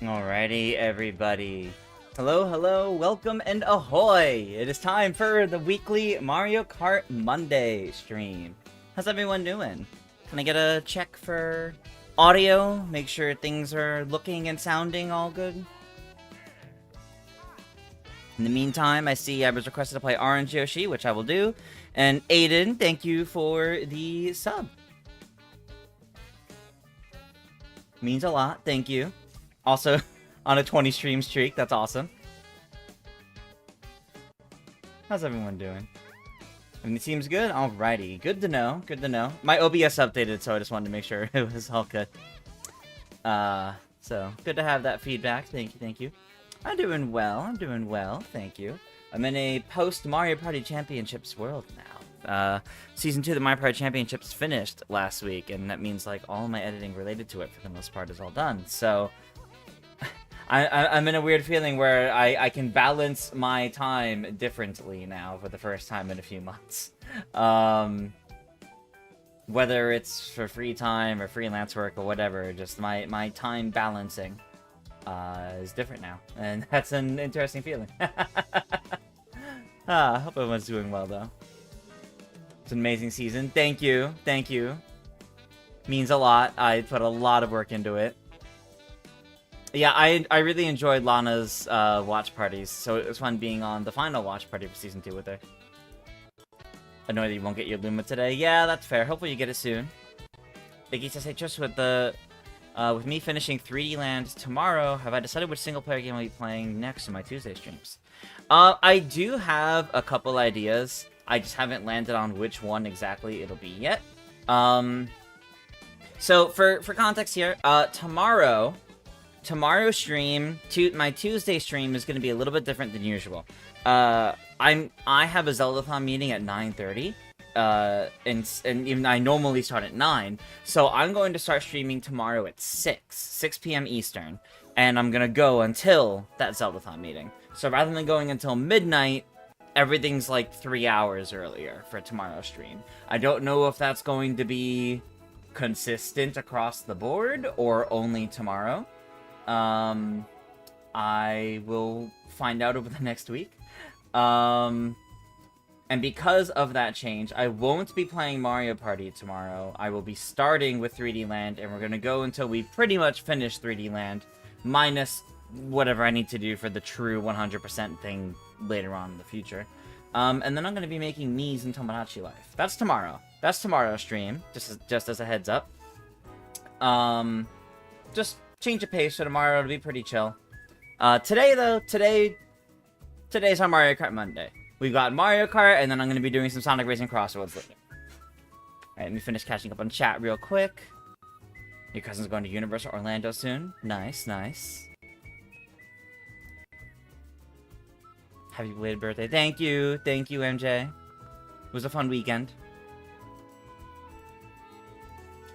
Alrighty, everybody. Hello, hello, welcome, and ahoy! It is time for the weekly Mario Kart Monday stream. How's everyone doing? Can I get a check for audio? Make sure things are looking and sounding all good? In the meantime, I see I was requested to play Orange Yoshi, which I will do. And Aiden, thank you for the sub. Means a lot, thank you. Also, on a 20 stream streak, that's awesome. How's everyone doing? I mean, it seems good? Alrighty, good to know, good to know. My OBS updated, so I just wanted to make sure it was all good. So, good to have that feedback, thank you. I'm doing well, thank you. I'm in a post-Mario Party Championships world now. Season 2 of the Mario Party Championships finished last week, and that means, like, all my editing related to it, for the most part, is all done. So, I'm in a weird feeling where I can balance my time differently now for the first time in a few months. Whether it's for free time or freelance work or whatever, just my time balancing is different now. And that's an interesting feeling. I hope everyone's doing well, though. It's an amazing season. Thank you. Means a lot. I put a lot of work into it. Yeah, I really enjoyed Lana's watch parties, so it was fun being on the final watch party for Season 2 with her. Annoyed that you won't get your Luma today. Yeah, that's fair. Hopefully you get it soon. Biggie says, hey, just with me finishing 3D Land tomorrow, have I decided which single-player game I'll be playing next in my Tuesday streams? I do have a couple ideas. I just haven't landed on which one exactly it'll be yet. So, for context here, tomorrow's stream, my Tuesday stream is going to be a little bit different than usual. I have a Zeldathon meeting at 9:30, and even I normally start at 9, so I'm going to start streaming tomorrow at 6 p.m. Eastern, and I'm going to go until that Zeldathon meeting. So rather than going until midnight, everything's like 3 hours earlier for tomorrow's stream. I don't know if that's going to be consistent across the board or only tomorrow. I will find out over the next week. And because of that change, I won't be playing Mario Party tomorrow. I will be starting with 3D Land, and we're going to go until we pretty much finish 3D Land, minus whatever I need to do for the true 100% thing later on in the future. And then I'm going to be making Mii's and Tomodachi Life. That's tomorrow. That's tomorrow's stream, just as a heads up. Just change of pace for tomorrow. It'll be pretty chill. Today, though, today's our Mario Kart Monday. We've got Mario Kart, and then I'm going to be doing some Sonic Racing Crossworlds later. Alright, let me finish catching up on chat real quick. Your cousin's going to Universal Orlando soon. Nice. Happy belated birthday. Thank you, MJ. It was a fun weekend.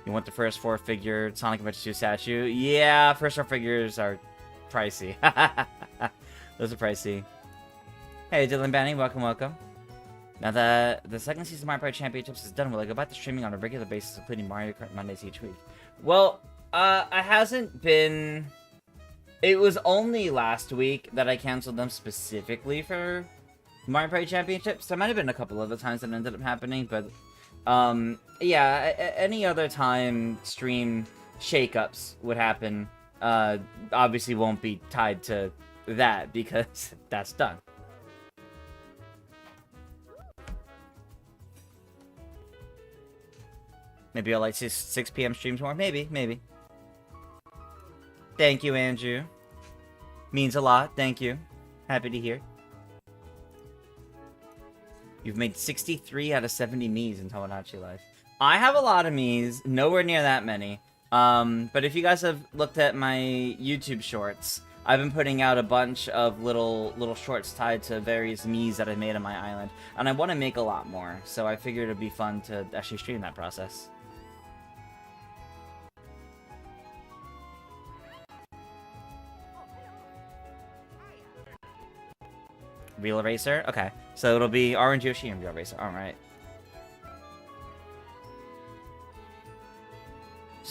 You want the first 4-figure Sonic Adventure 2 statue? Yeah, first 4 figures are pricey. Those are pricey. Hey, Dylan Banning, welcome. Now that the second season of Mario Kart Championships is done, will I go back to streaming on a regular basis, including Mario Kart Mondays each week? Well, I hasn't been... It was only last week that I canceled them specifically for Mario Party Championships. There might have been a couple other times that ended up happening, but... yeah, any other time stream shakeups would happen, obviously won't be tied to that, because that's done. Maybe I'll like 6 p.m. streams more? Maybe. Thank you, Andrew. Means a lot, thank you. Happy to hear. You've made 63 out of 70 Mii's in Tomodachi Life. I have a lot of Mii's, nowhere near that many. But if you guys have looked at my YouTube shorts, I've been putting out a bunch of little shorts tied to various Mii's that I made on my island. And I want to make a lot more, so I figured it'd be fun to actually stream that process. Real Racer? Okay. So it'll be Orange Yoshi and Real Racer. Alright.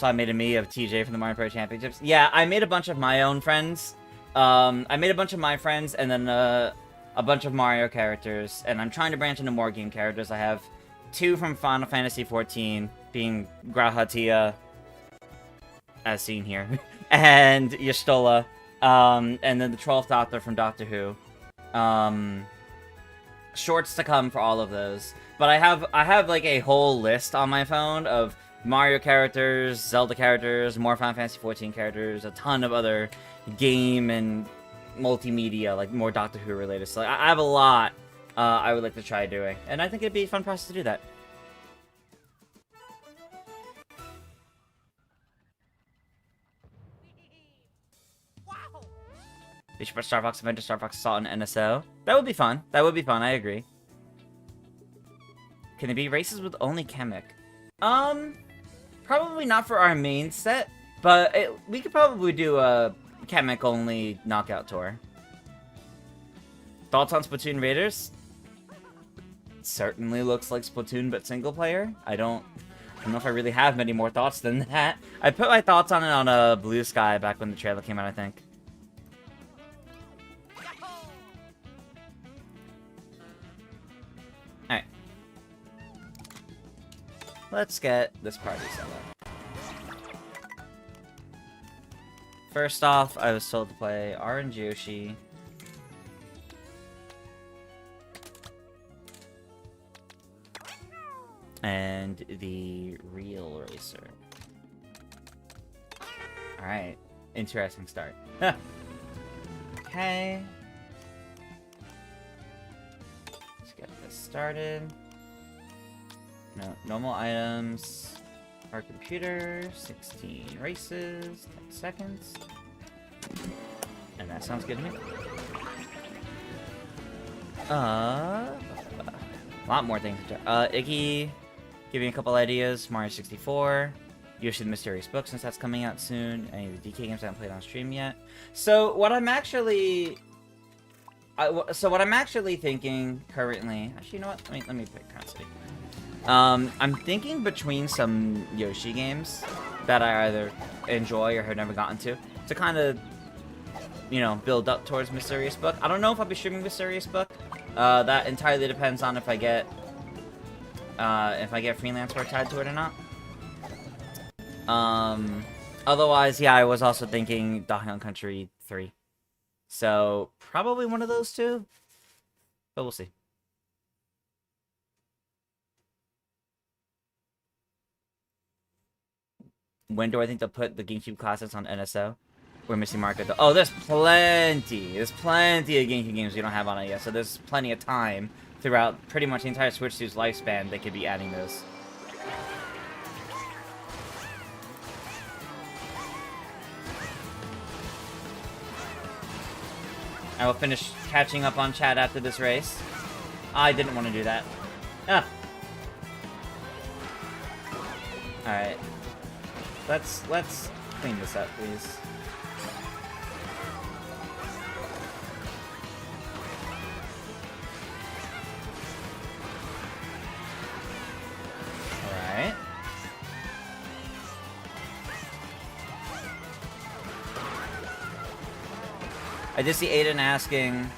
So I made a me of TJ from the Mario Kart Championships. Yeah, I made a bunch of my own friends. I made a bunch of my friends, and then a bunch of Mario characters. And I'm trying to branch into more game characters. I have 2 from Final Fantasy XIV, being Grahatia, as seen here, and Y'shtola, and then the 12th Doctor from Doctor Who. Shorts to come for all of those. But I have like a whole list on my phone of Mario characters, Zelda characters, more Final Fantasy XIV characters, a ton of other game and multimedia, like more Doctor Who related. So I have a lot I would like to try doing, and I think it'd be a fun process to do that. They should put Star Fox Adventure, Star Fox Assault, and NSO. That would be fun. That would be fun. I agree. Can it be races with only Kamek? Probably not for our main set, but we could probably do a Kamek only knockout tour. Thoughts on Splatoon Raiders? Certainly looks like Splatoon, but single player. I don't know if I really have many more thoughts than that. I put my thoughts on it on a Blue Sky back when the trailer came out, I think. Alright. Let's get this party set up. First off, I was told to play Orange Yoshi. And the Real Racer. Alright. Interesting start. Okay. Let's get this started. No, normal items. Our computer. 16 races. 10 seconds. And that sounds good to me. A lot more things to do. Iggy. Giving a couple ideas. Mario 64. Yoshi the Mysterious Book, since that's coming out soon. Any of the DK games I haven't played on stream yet. So what I'm actually thinking currently. Actually, you know what? Let me pick Crown City. I'm thinking between some Yoshi games that I either enjoy or have never gotten to kind of, you know, build up towards Mysterious Book. I don't know if I'll be streaming Mysterious Book. That entirely depends on if I get freelance work tied to it or not. Otherwise, yeah, I was also thinking Donkey Kong Country 3. So, probably one of those two. But we'll see. When do I think they'll put the GameCube classics on NSO? We're missing Mario Kart. Oh, there's plenty. There's plenty of GameCube games we don't have on it yet. So there's plenty of time throughout pretty much the entire Switch 2's lifespan they could be adding those. I will finish catching up on chat after this race. I didn't want to do that. Ah. Alright. Let's clean this up, please. Alright. I did see Aiden asking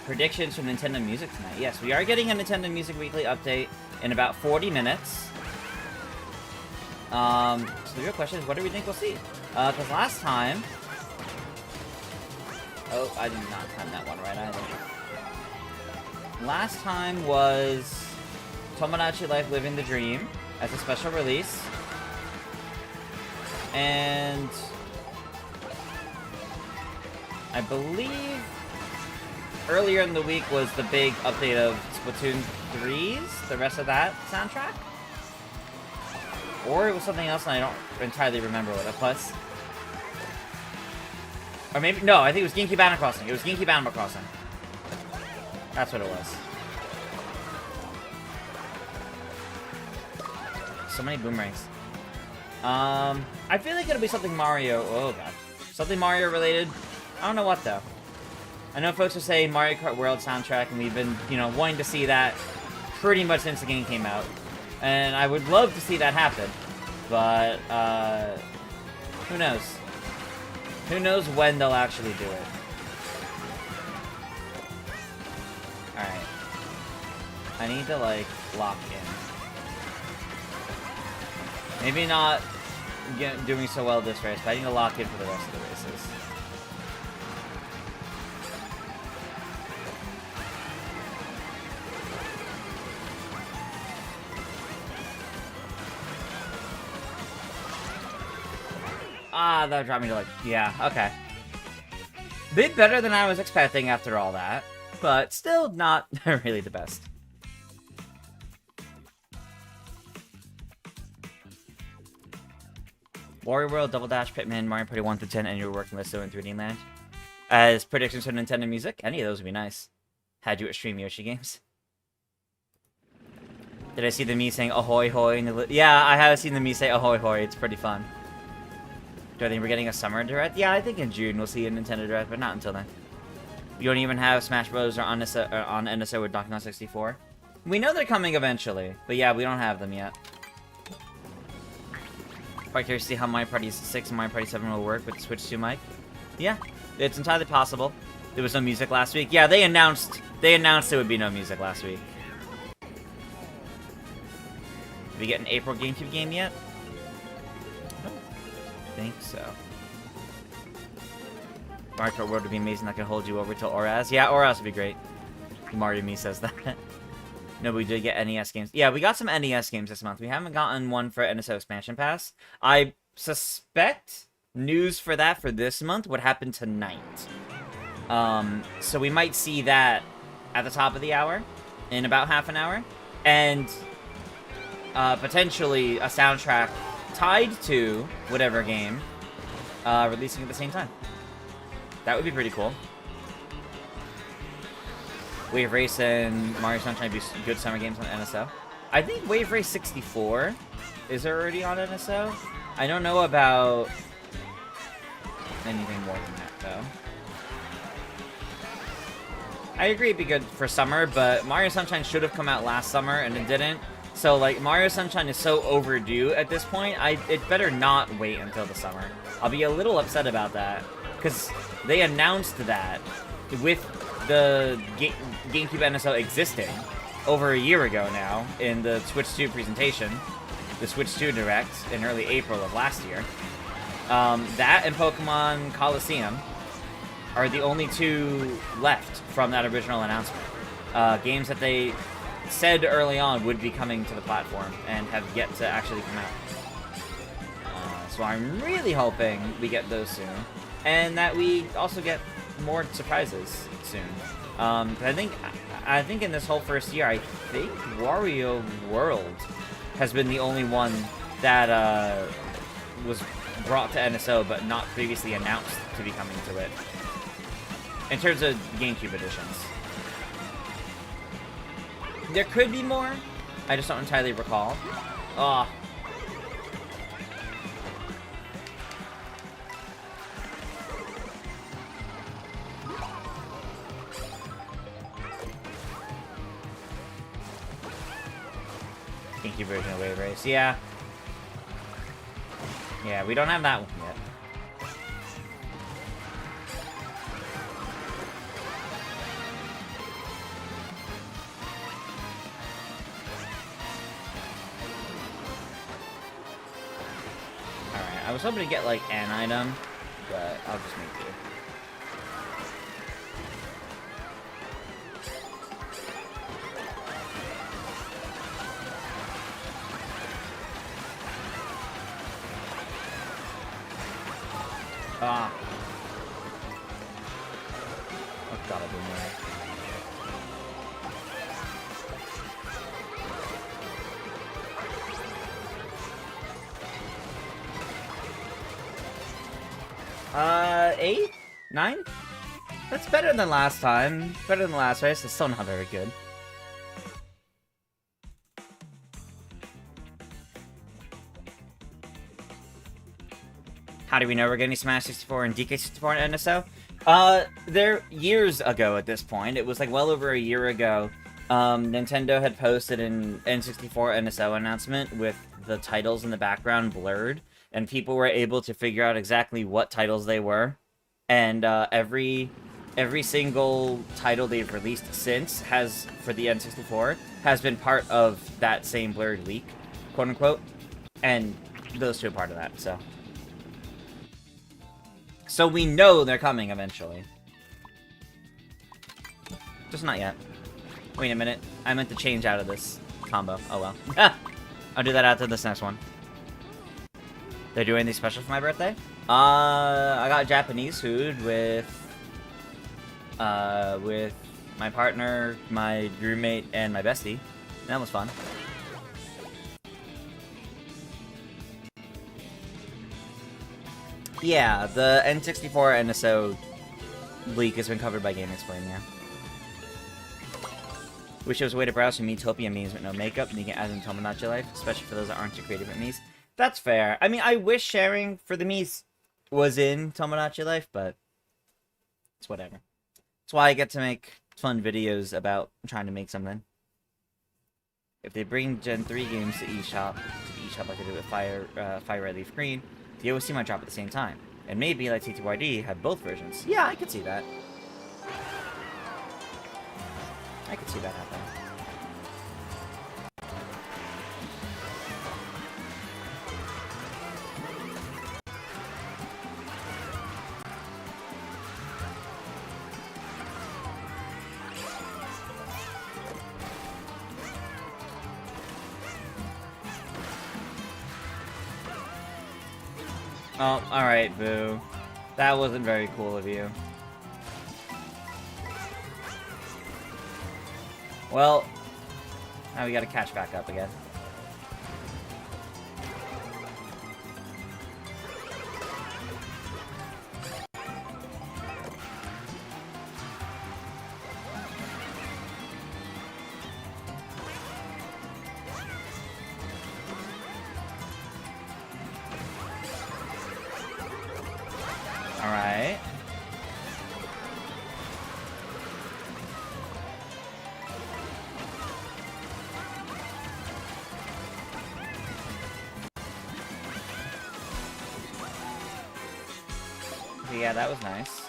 predictions from Nintendo Music tonight. Yes, we are getting a Nintendo Music Weekly update in about 40 minutes. So the real question is, what do we think we'll see? Because last time... Oh, I did not time that one right either. Last time was Tomodachi Life Living the Dream as a special release. And... I believe earlier in the week was the big update of Splatoon 3's, the rest of that soundtrack. Or it was something else and I don't entirely remember what it was. Or maybe, no, I think it was GameCube Animal Crossing. It was GameCube Animal Crossing. That's what it was. So many boomerangs. I feel like it'll be something Mario, oh god. Something Mario related. I don't know what, though. I know folks are saying Mario Kart World soundtrack, and we've been, you know, wanting to see that pretty much since the game came out. And I would love to see that happen. But, who knows? Who knows when they'll actually do it? Alright. I need to, like, lock in. Maybe not doing so well this race, but I need to lock in for the rest of the races. Ah, that dropped me to, like, yeah, okay. Bit better than I was expecting after all that, but still not really the best. Wario World, Double Dash, Pitman, Mario Party 1 to 10, and your working list in 3D Land. As predictions for Nintendo Music, any of those would be nice. Had you stream Yoshi games? Did I see the me saying ahoy hoy? In the yeah, I have seen the me say ahoy hoy. It's pretty fun. Do I think we're getting a summer direct? Yeah, I think in June we'll see a Nintendo direct, but not until then. You don't even have Smash Bros. Or on NSO with Donkey Kong 64. We know they're coming eventually, but yeah, we don't have them yet. Quite curious to see how Mario Party 6 and Mario Party 7 will work with the Switch 2 mic. Yeah, it's entirely possible. There was no music last week. Yeah, they announced there would be no music last week. Did we get an April GameCube game yet? I don't think so. Mario Kart World would be amazing. That could hold you over till Oraz. Yeah, Oraz would be great. Mario Me says that. No, we did get NES games. Yeah, we got some NES games this month. We haven't gotten one for NSO Expansion Pass. I suspect news for that for this month would happen tonight. So we might see that at the top of the hour, in about half an hour. And potentially a soundtrack tied to whatever game releasing at the same time. That would be pretty cool. Wave Race and Mario Sunshine would be good summer games on NSO. I think Wave Race 64 is already on NSO. I don't know about anything more than that, though. I agree it'd be good for summer, but Mario Sunshine should have come out last summer, and it didn't. So, like, Mario Sunshine is so overdue at this point, it better not wait until the summer. I'll be a little upset about that, because they announced that with the GameCube NSO existing over a year ago now in the Switch 2 presentation, the Switch 2 Direct in early April of last year. That and Pokemon Coliseum are the only two left from that original announcement. Games that they said early on would be coming to the platform and have yet to actually come out. So I'm really hoping we get those soon. And that we also get more surprises soon. I think in this whole first year, I think Wario World has been the only one that was brought to NSO but not previously announced to be coming to it. In terms of GameCube editions. There could be more. I just don't entirely recall. Oh. GameCube version of Wave Race. Yeah. Yeah, we don't have that one yet. Alright, I was hoping to get, like, an item, but I'll just make do. Ah. I've got to be more. Eight? 9? That's better than last time. Better than the last race. It's still not very good. How do we know we're getting Smash 64 and DK64 and NSO? They're years ago at this point. It was like well over a year ago Nintendo had posted an N64 NSO announcement with the titles in the background blurred, and people were able to figure out exactly what titles they were. And every single title they've released since has, for the N64, has been part of that same blurred leak, quote unquote. And those two are part of that, so. So we know they're coming eventually. Just not yet. Wait a minute. I meant to change out of this combo. Oh well. I'll do that after this next one. They're doing anything special for my birthday? I got Japanese food with my partner, my roommate, and my bestie. That was fun. Yeah, the N64 NSO leak has been covered by GameXplain, yeah. Wish there was a way to browse for Miitopia memes with no makeup, and you can add in Tomodachi Life, especially for those that aren't too creative at memes. That's fair. I mean, I wish sharing for the memes was in Tomodachi Life, but it's whatever. That's why I get to make fun videos about trying to make something. If they bring Gen 3 games to eShop like they did with Fire Red Leaf Green, the OST might drop at the same time. And maybe, like TTYD, have both versions. Yeah, I could see that. I could see that happening. Oh, alright, Boo. That wasn't very cool of you. Well, now we gotta catch back up again. Alright. Yeah, that was nice.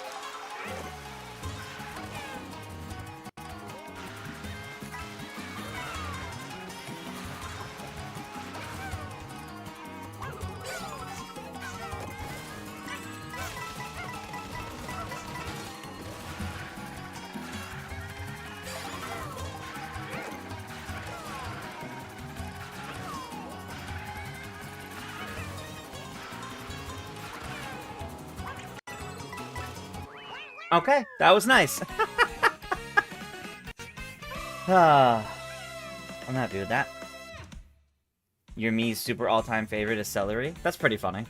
Okay, that was nice. I'm happy with that. Your Mii's super all-time favorite is celery? That's pretty funny.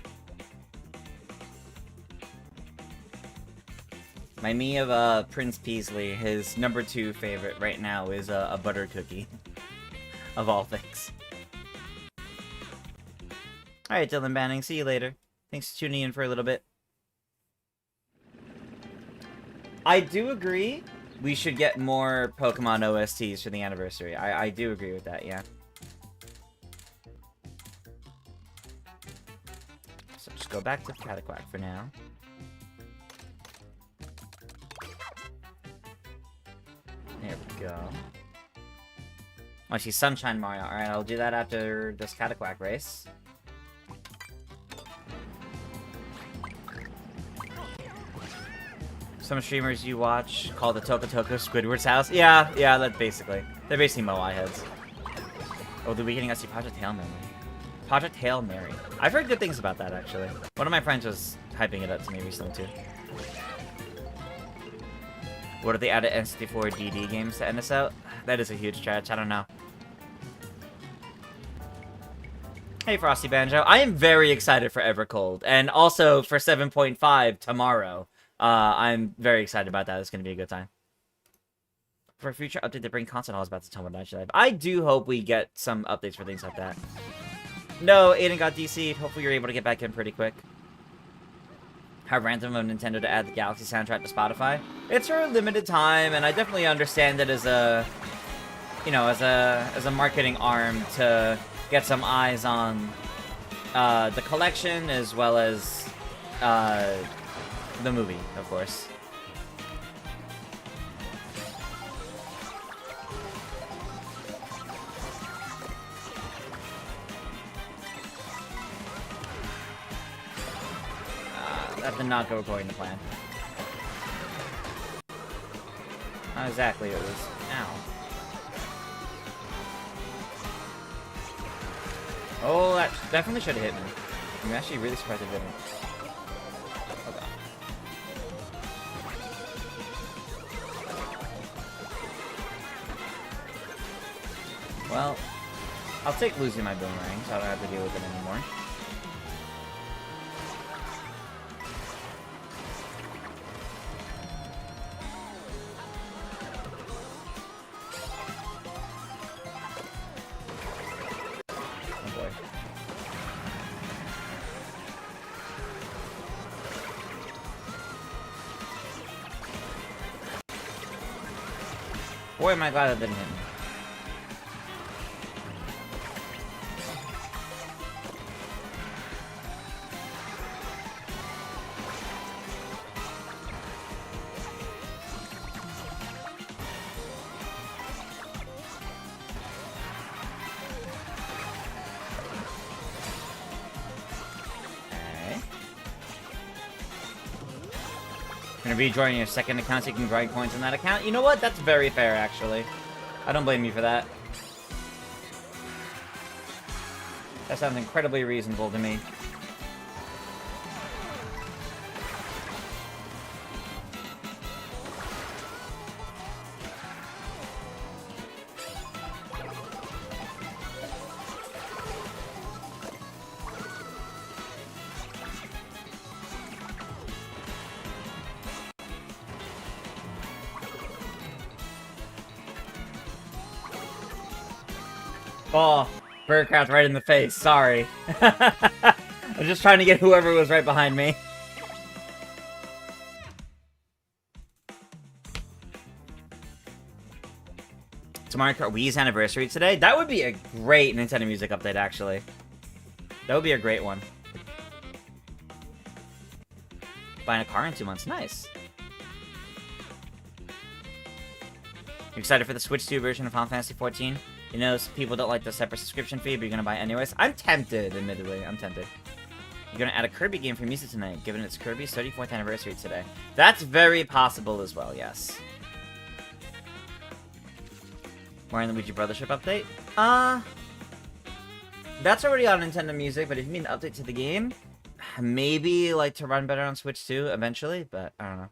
My Mii of Prince Peasley, his #2 favorite right now is a butter cookie. Of all things. Alright, Dylan Banning, see you later. Thanks for tuning in for a little bit. I do agree we should get more Pokemon OSTs for the anniversary. I do agree with that, yeah. So just go back to Cataquack for now. There we go. Oh, she's Sunshine Mario. Alright, I'll do that after this Cataquack race. Some streamers you watch call the Toko Toko Squidward's house. Yeah, that's basically. They're basically Moai heads. Oh, the weekend I see Project Hail Mary. Project Hail Mary. I've heard good things about that, actually. One of my friends was hyping it up to me recently, too. What if they added N64 DD games to NSO? That is a huge stretch. I don't know. Hey, Frosty Banjo. I am very excited for Evercold. And also for 7.5 tomorrow. I'm very excited about that. It's going to be a good time. For a future update to bring console halls back to Tomodachi Life. I do hope we get some updates for things like that. No, Aiden got DC'd. Hopefully you're able to get back in pretty quick. How random of Nintendo to add the Galaxy soundtrack to Spotify. It's for a limited time, and I definitely understand it as a you know, as a marketing arm to get some eyes on the collection as well as the movie, of course. That did not go according to plan. Not exactly, it was... Ow. Oh, that definitely should have hit me. I'm actually really surprised it didn't. Oh god. Well, I'll take losing my boomerang, so I don't have to deal with it anymore. Boy, am I glad that didn't hit me. Gonna rejoin your second account so you can grind coins on that account. You know what? That's very fair, actually. I don't blame you for that. That sounds incredibly reasonable to me. Oh, Birdcraft right in the face. Sorry. I was just trying to get whoever was right behind me. It's Mario Kart Wii's anniversary today. That would be a great Nintendo Music update, actually. That would be a great one. Buying a car in 2 months. Nice. You excited for the Switch 2 version of Final Fantasy XIV? You know, people don't like the separate subscription fee, but you're gonna buy it anyways. I'm tempted, admittedly. I'm tempted. You're gonna add a Kirby game for music tonight, given it's Kirby's 34th anniversary today. That's very possible as well, yes. More on the Luigi Brothership update? That's already on Nintendo Music, but if you mean an update to the game, maybe, like, to run better on Switch 2 eventually, but I don't know.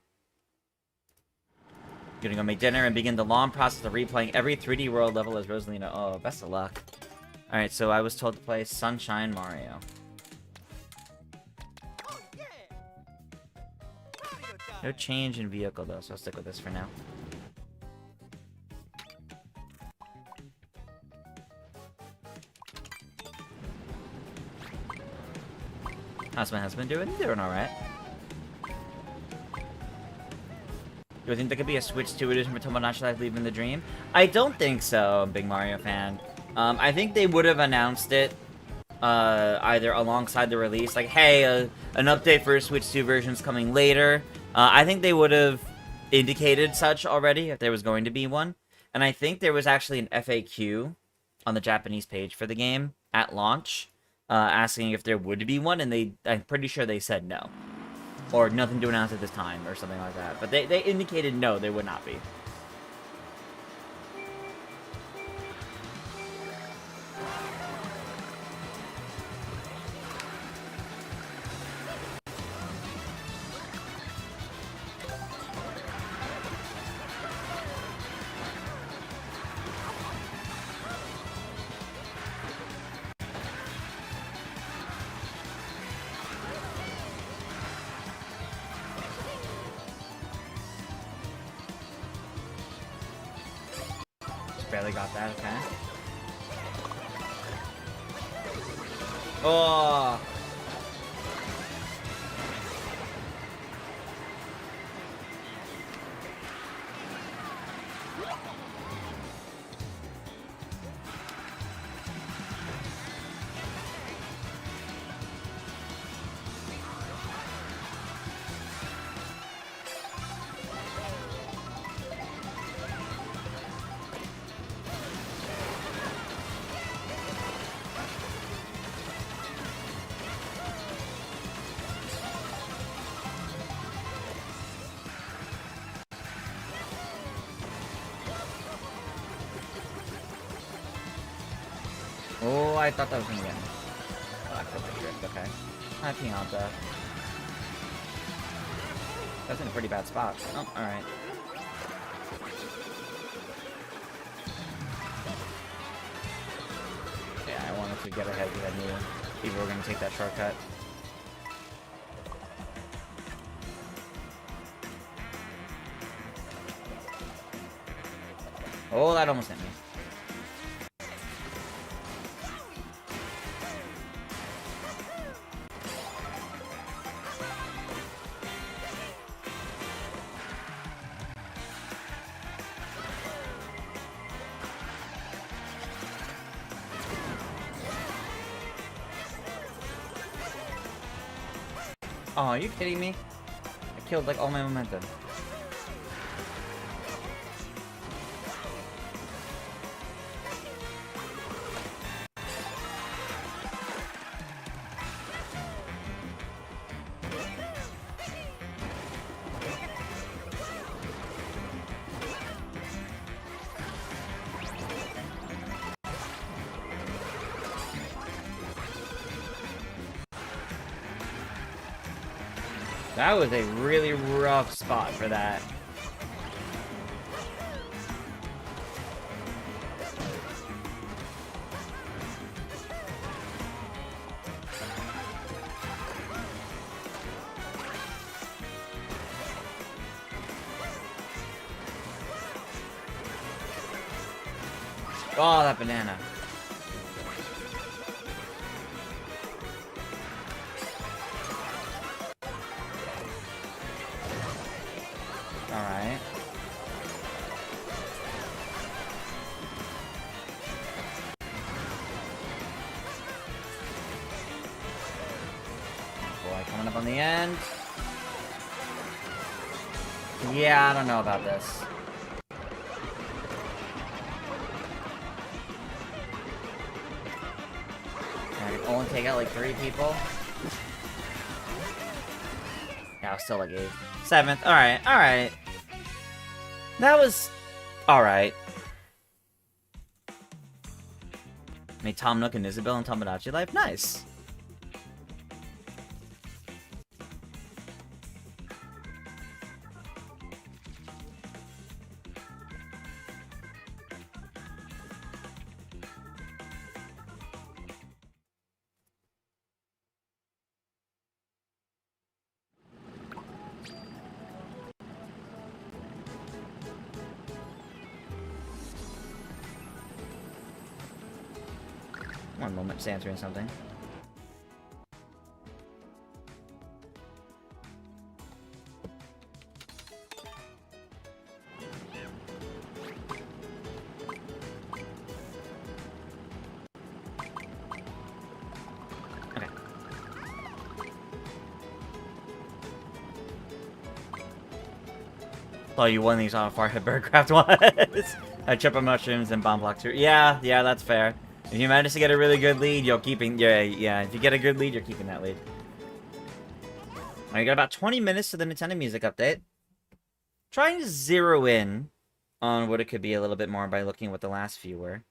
Gonna go make dinner and begin the long process of replaying every 3D World level as Rosalina. Oh, best of luck. Alright, so I was told to play Sunshine Mario. No change in vehicle, though, so I'll stick with this for now. How's my husband doing? Doing alright. Do you think there could be a Switch 2 edition for Tomodachi Life Leaving the Dream? I don't think so, big Mario fan. I think they would have announced it either alongside the release, like, hey, an update for a Switch 2 version is coming later. I think they would have indicated such already if there was going to be one. And I think there was actually an FAQ on the Japanese page for the game at launch, asking if there would be one, and I'm pretty sure they said no. Or nothing to announce at this time, or something like that. But they indicated no, they would not be. Barely got that, okay. Oh! I thought that was gonna get me. Oh, I feel like drift, okay. Hi, Pianta. That's in a pretty bad spot. Oh, alright. Yeah, I wanted to get ahead because I knew people were gonna take that shortcut. Oh, that almost hit me. Oh, are you kidding me? I killed like all my momentum. That was a really rough spot for that. Oh, that banana. Alright. Boy, coming up on the end. Yeah, I don't know about this. I can only take out like 3 people. Yeah, I was still like 8th. 7th. Alright, alright. That was... alright. Made Tom Nook and Isabelle and Tomodachi Life. Nice. One moment, just answering something. Okay. Oh, you won these on how far Birdcraft was. I trip on mushrooms and bomb block too. Yeah, that's fair. If you manage to get a really good lead, you're keeping... Yeah, if you get a good lead, you're keeping that lead. Alright, you got about 20 minutes to the Nintendo Music Update. Trying to zero in on what it could be a little bit more by looking at what the last few were.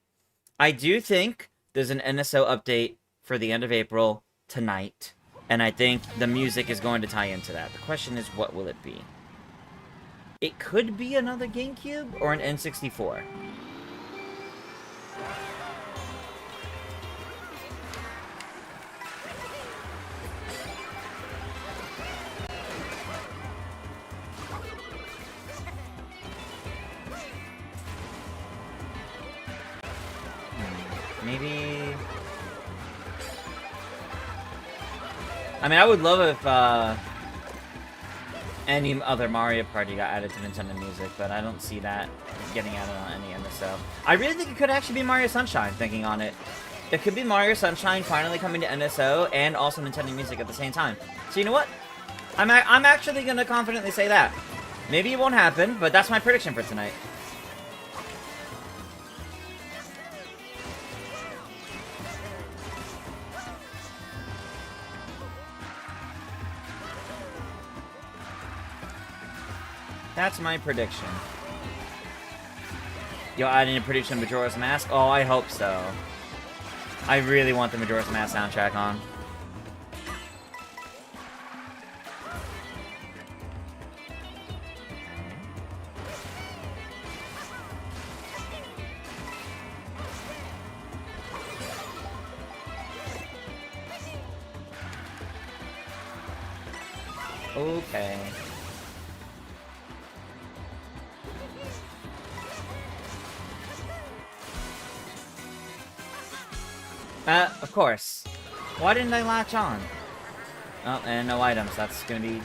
I do think there's an NSO update for the end of April tonight. And I think the music is going to tie into that. The question is, what will it be? It could be another GameCube or an N64. Maybe... I mean, I would love if, any other Mario Party got added to Nintendo Music, but I don't see that getting added on any NSO. I really think it could actually be Mario Sunshine, thinking on it. It could be Mario Sunshine finally coming to NSO and also Nintendo Music at the same time. So you know what? I'm actually going to confidently say that. Maybe it won't happen, but that's my prediction for tonight. That's my prediction. You'll add in a prediction of Majora's Mask? Oh, I hope so. I really want the Majora's Mask soundtrack on. Okay. Of course. Why didn't I latch on? Oh, and no items. That's gonna be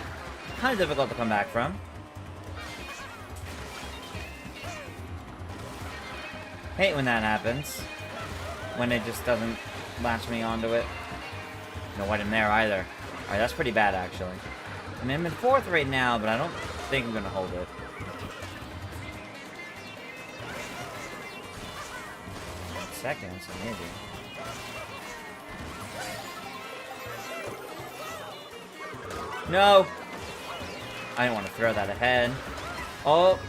kind of difficult to come back from. Hate when that happens. When it just doesn't latch me onto it. No item there either. Alright, that's pretty bad, actually. I mean, I'm in 4th right now, but I don't think I'm gonna hold it. Second, so maybe. No! I didn't want to throw that ahead. Oh.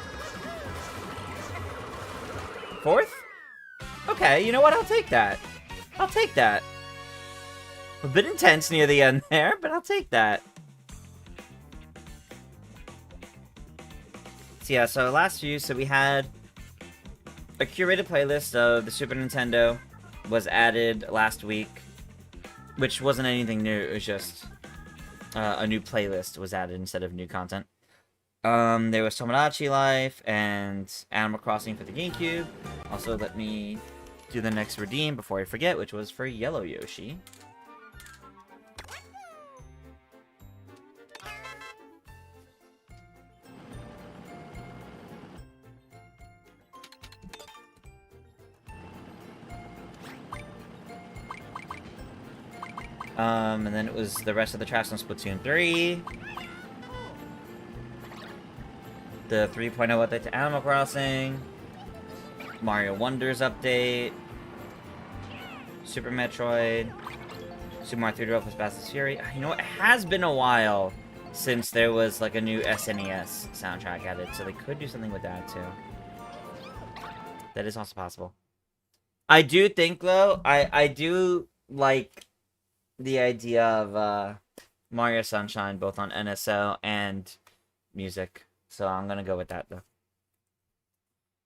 4th? Okay, you know what? I'll take that. I'll take that. A bit intense near the end there, but I'll take that. So yeah, so last few, so we had a curated playlist of the Super Nintendo was added last week, which wasn't anything new, it was just a new playlist was added instead of new content. There was Tomodachi Life and Animal Crossing for the GameCube. Also, let me do the next redeem before I forget, which was for Yellow Yoshi. And then it was the rest of the tracks on Splatoon 3. The 3.0 update to Animal Crossing. Mario Wonders update. Super Metroid. Super Mario 3D World plus Fast Fury. You know, it has been a while since there was, like, a new SNES soundtrack added, so they could do something with that, too. That is also possible. I do think, though, I do like the idea of Mario Sunshine both on NSO and music. So I'm gonna go with that, though.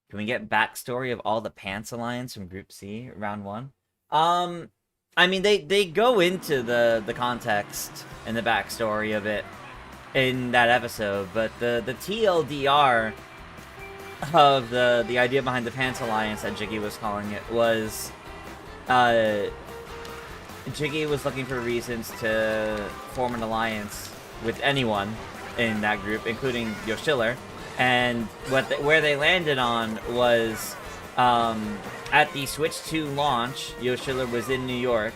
Can we get backstory of all the Pants Alliance from Group C, round 1? I mean, they go into the context and the backstory of it in that episode, but the TLDR of the idea behind the Pants Alliance that Jiggy was calling it was, Jiggy was looking for reasons to form an alliance with anyone in that group, including Yoshiller. And where they landed on was, at the Switch 2 launch, Yoshiller was in New York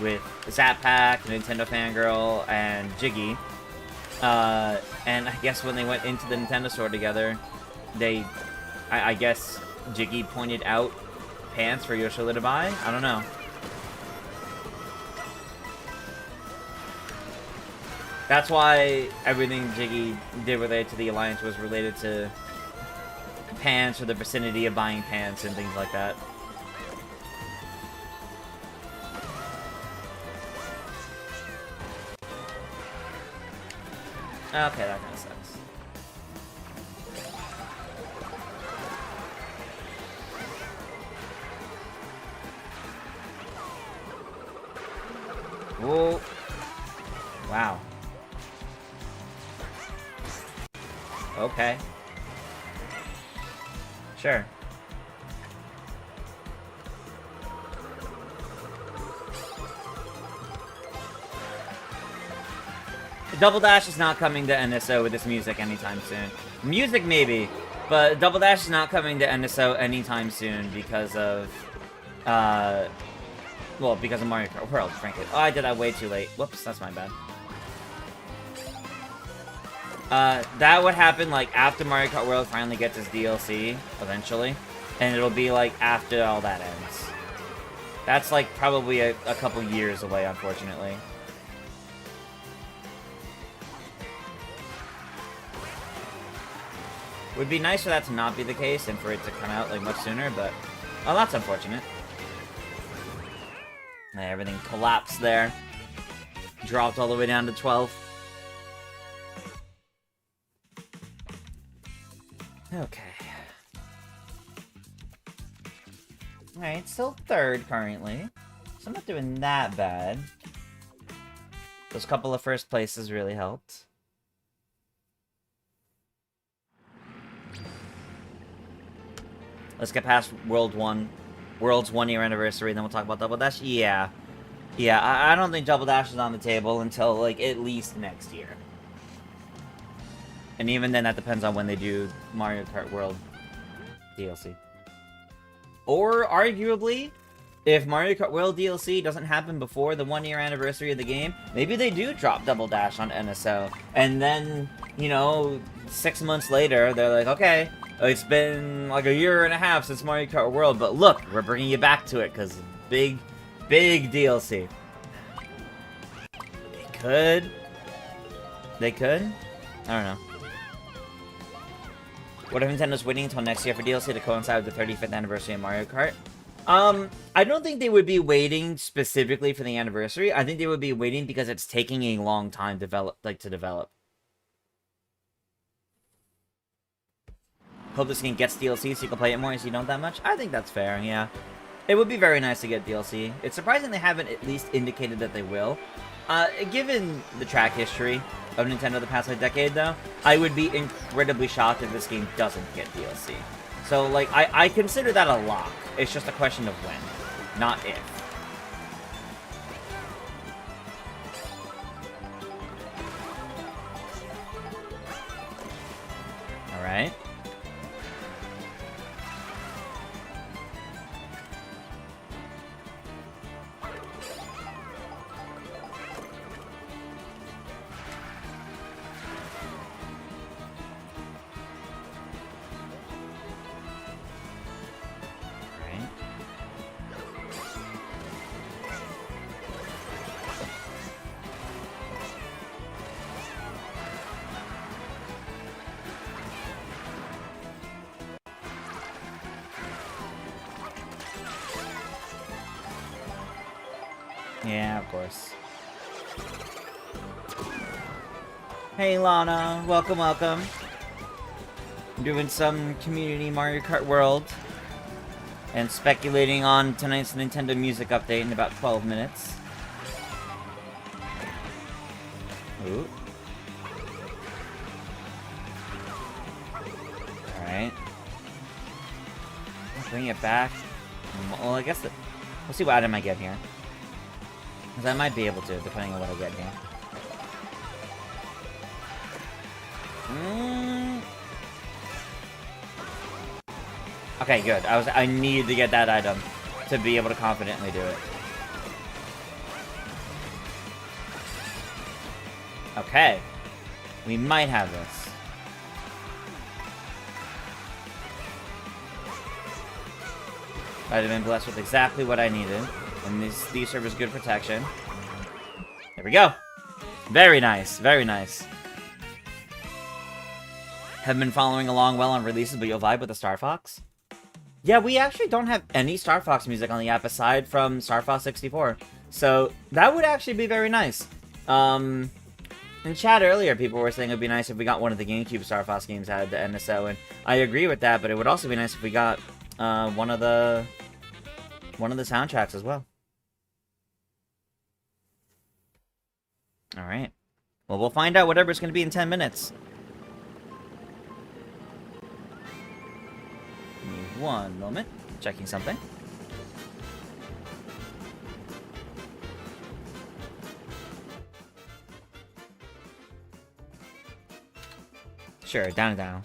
with Zap Pack, Nintendo Fangirl, and Jiggy. And I guess when they went into the Nintendo store together, I guess Jiggy pointed out pants for Yoshiller to buy? I don't know. That's why everything Jiggy did related to the Alliance was related to pants or the vicinity of buying pants and things like that. Okay, that kind of sucks. Whoa. Wow. Okay. Sure. Double Dash is not coming to NSO with this music anytime soon. Music maybe, but Double Dash is not coming to NSO anytime soon because of, well, because of Mario Kart World, frankly. Oh, I did that way too late. Whoops, that's my bad. That would happen, like, after Mario Kart World finally gets its DLC, eventually. And it'll be, like, after all that ends. That's, like, probably a couple years away, unfortunately. Would be nice for that to not be the case and for it to come out, like, much sooner, but... Oh, that's unfortunate. Everything collapsed there. Dropped all the way down to 12. Okay. Alright, still third currently. So I'm not doing that bad. Those couple of first places really helped. Let's get past World's 1 year anniversary, then we'll talk about Double Dash. Yeah. Yeah, I don't think Double Dash is on the table until, like, at least next year. And even then, that depends on when they do Mario Kart World DLC. Or, arguably, if Mario Kart World DLC doesn't happen before the 1 year anniversary of the game, maybe they do drop Double Dash on NSO. And then, you know, 6 months later, they're like, okay, it's been like a year and a half since Mario Kart World, but look, we're bringing you back to it, because big DLC. They could. They could? I don't know. What if Nintendo's waiting until next year for DLC to coincide with the 35th anniversary of Mario Kart? I don't think they would be waiting specifically for the anniversary. I think they would be waiting because it's taking a long time to develop. Hope this game gets DLC so you can play it more as you don't that much. I think that's fair, yeah. It would be very nice to get DLC. It's surprising they haven't at least indicated that they will. Given the track history of Nintendo the past like decade, though, I would be incredibly shocked if this game doesn't get DLC. So, like, I consider that a lock. It's just a question of when, not if. Alright. Yeah, of course. Hey, Lana. Welcome, welcome. I'm doing some community Mario Kart World. And speculating on tonight's Nintendo Music update in about 12 minutes. Ooh. Alright. Bring it back. Well, I guess we'll see what item I get here. Because I might be able to, depending on what I get here. Okay, good. I need to get that item to be able to confidently do it. Okay. We might have this. I'd have been blessed with exactly what I needed. And these serve as good protection. There we go. Very nice. Very nice. Have been following along well on releases, but you'll vibe with the Star Fox? Yeah, we actually don't have any Star Fox music on the app aside from Star Fox 64. So that would actually be very nice. In chat earlier, people were saying it would be nice if we got one of the GameCube Star Fox games out of the NSO, and I agree with that, but it would also be nice if we got one of the soundtracks as well. Alright. Well, we'll find out whatever it's going to be in 10 minutes. Give me one moment. Checking something. Sure, down and down.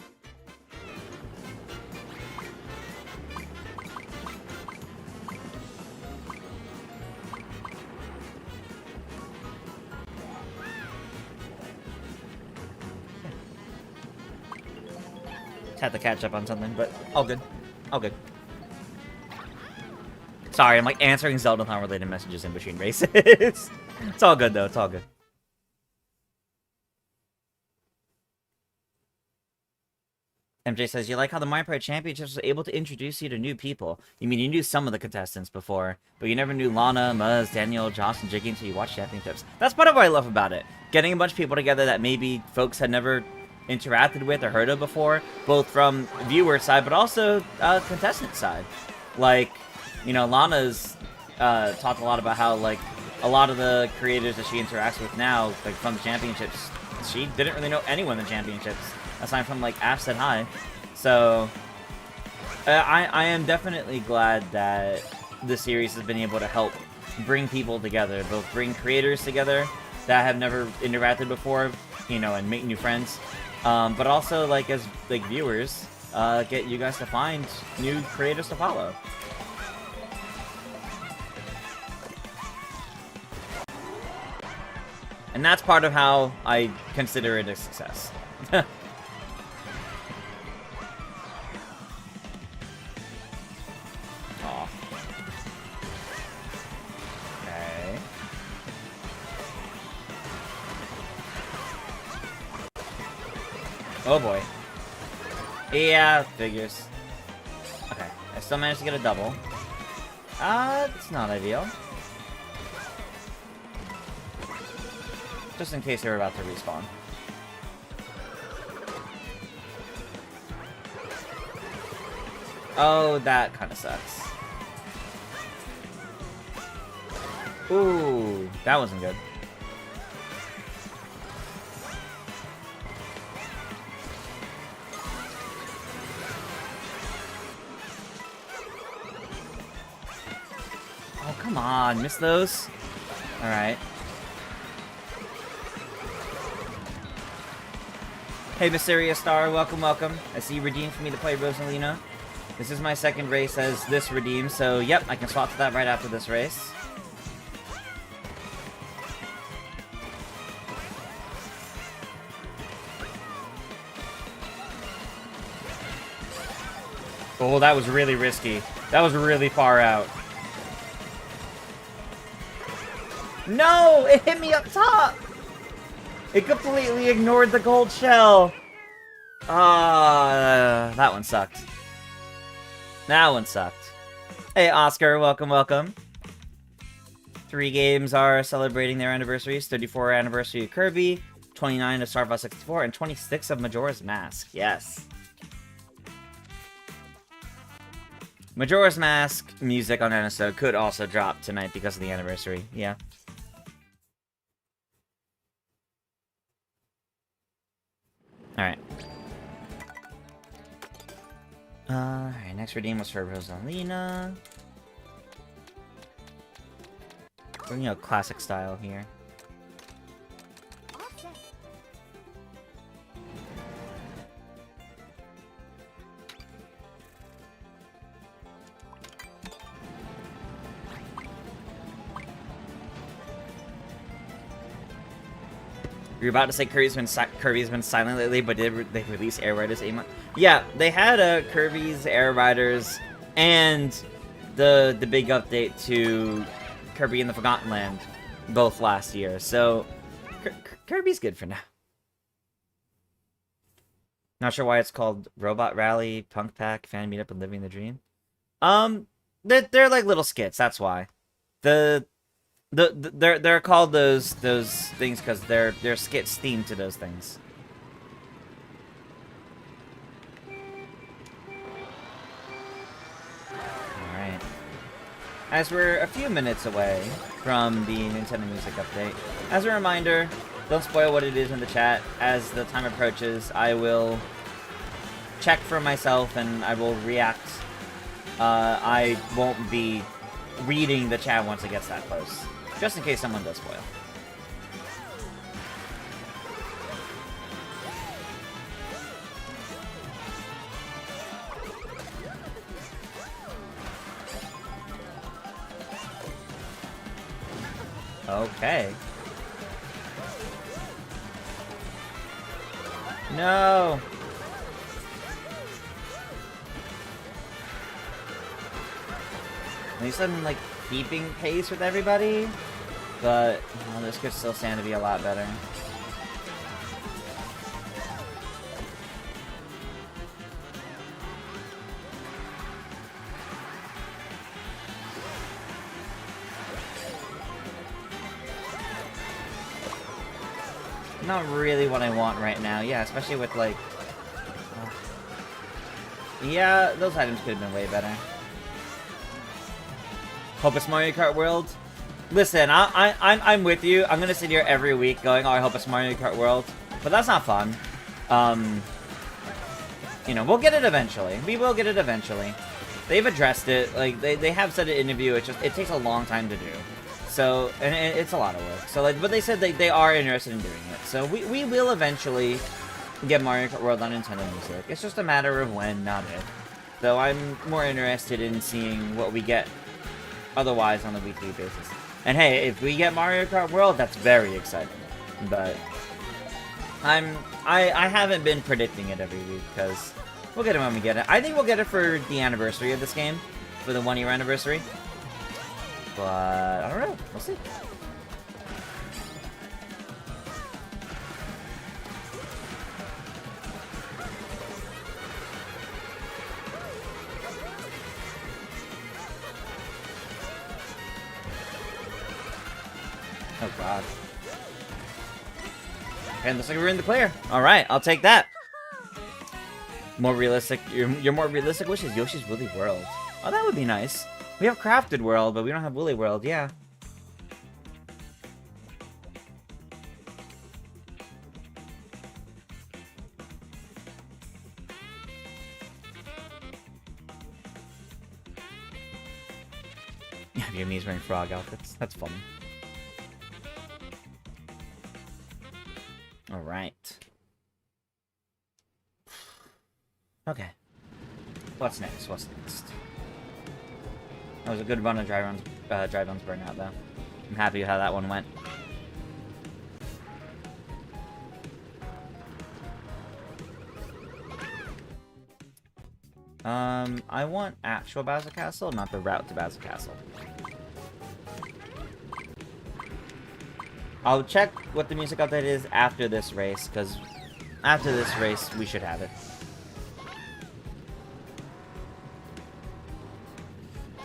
Had to catch up on something, but all good. All good. Sorry, I'm like answering Zelda-thon related messages in between races. It's all good though, it's all good. MJ says, you like how the Mario Kart Championships was able to introduce you to new people. You mean you knew some of the contestants before, but you never knew Lana, Muzz, Daniel, Josh, and Jiggy until you watched Championships. That's part of what I love about it. Getting a bunch of people together that maybe folks had never interacted with or heard of before, both from viewer side, but also contestant side. Like, you know, Lana's talked a lot about how, like, a lot of the creators that she interacts with now, like, from the championships, she didn't really know anyone in the championships, aside from, like, Ash said hi. So, I am definitely glad that the series has been able to help bring people together, both bring creators together that have never interacted before, you know, and make new friends, but also, like, as, like, viewers, get you guys to find new creators to follow. And that's part of how I consider it a success. Aw. Okay. Oh boy. Yeah, figures. Okay, I still managed to get a double. It's not ideal. Just in case they're about to respawn. Oh, that kind of sucks. Ooh, that wasn't good. Oh, come on, miss those? Alright. Hey, Mysterious Star, welcome, welcome. I see you redeemed for me to play Rosalina. This is my second race as this redeem, so yep, I can swap to that right after this race. Oh, that was really risky. That was really far out. No! It hit me up top! It completely ignored the gold shell. That one sucked. That one sucked. Hey, Oscar, welcome, welcome. 3 games are celebrating their anniversaries. 34th anniversary of Kirby, 29 of Star Fox 64, and 26 of Majora's Mask. Yes. Majora's Mask music on NSO could also drop tonight because of the anniversary. Yeah. Alright. Alright, next redeem was for Rosalina. We're, you know, classic style here. You're about to say Kirby's been silent lately, but did they release Air Riders 8 months? Yeah, they had Kirby's Air Riders and the big update to Kirby in the Forgotten Land both last year. So Kirby's good for now. Not sure why it's called Robot Rally, Punk Pack, Fan Meetup, and Living the Dream. They're like little skits. That's why. They're called those things because they're skits themed to those things. Alright. As we're a few minutes away from the Nintendo Music Update, as a reminder, don't spoil what it is in the chat. As the time approaches, I will check for myself and I will react. I won't be reading the chat once it gets that close. Just in case someone does spoil. Okay. No! At least I'm, like, keeping pace with everybody, but well, this could still stand to be a lot better. Not really what I want right now. Yeah, especially with, like... yeah, those items could have been way better. Hope it's Mario Kart World. Listen, I'm with you. I'm gonna sit here every week going, oh, I hope it's Mario Kart World. But that's not fun. You know, we'll get it eventually. We will get it eventually. They've addressed it. Like, they have said it in an interview. It takes a long time to do. So, and it's a lot of work. So, like, but they said they are interested in doing it. So, we will eventually get Mario Kart World on Nintendo Music. It's just a matter of when, not if. So, I'm more interested in seeing what we get otherwise on a weekly basis. And hey, if we get Mario Kart World, that's very exciting. But I haven't been predicting it every week because we'll get it when we get it. I think we'll get it for the anniversary of this game, for the 1-year anniversary. But I don't know. We'll see. Oh god. Okay, looks like we're in the clear. Alright, I'll take that. More realistic. Your more realistic wish is Yoshi's Woolly World. Oh, that would be nice. We have Crafted World, but we don't have Woolly World, yeah. Vietnamese wearing frog outfits. That's funny. Alright. Okay. What's next? What's next? That was a good run of Dry Bones Burnout, though. I'm happy with how that one went. I want actual Bowser Castle, not the route to Bowser Castle. I'll check what the music update is after this race, because after this race, we should have it.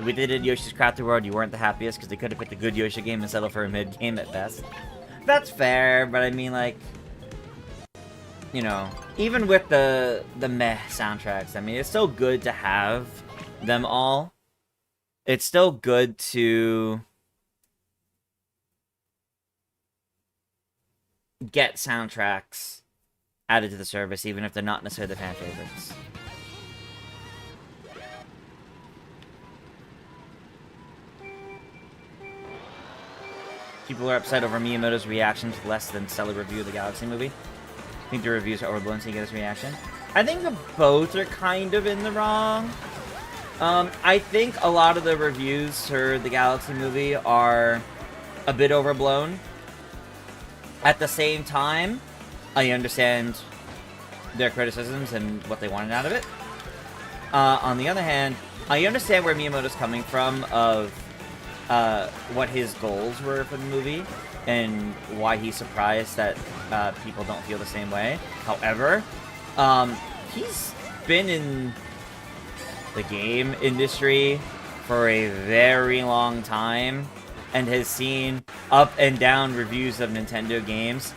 We did it Yoshi's Crafted World, you weren't the happiest, because they could have picked a good Yoshi game and settled for a mid-game at best. That's fair, but I mean, like... you know, even with the meh soundtracks, I mean, it's still good to have them all. It's still good to get soundtracks added to the service, even if they're not necessarily the fan favorites. People are upset over Miyamoto's reaction to less than stellar review of the Galaxy movie. I think the reviews are overblown, so you get his reaction. I think both are kind of in the wrong. I think a lot of the reviews for the Galaxy movie are a bit overblown. At the same time, I understand their criticisms and what they wanted out of it. On the other hand, I understand where Miyamoto's coming from of what his goals were for the movie and why he's surprised that people don't feel the same way. However, he's been in the game industry for a very long time and has seen up and down reviews of Nintendo games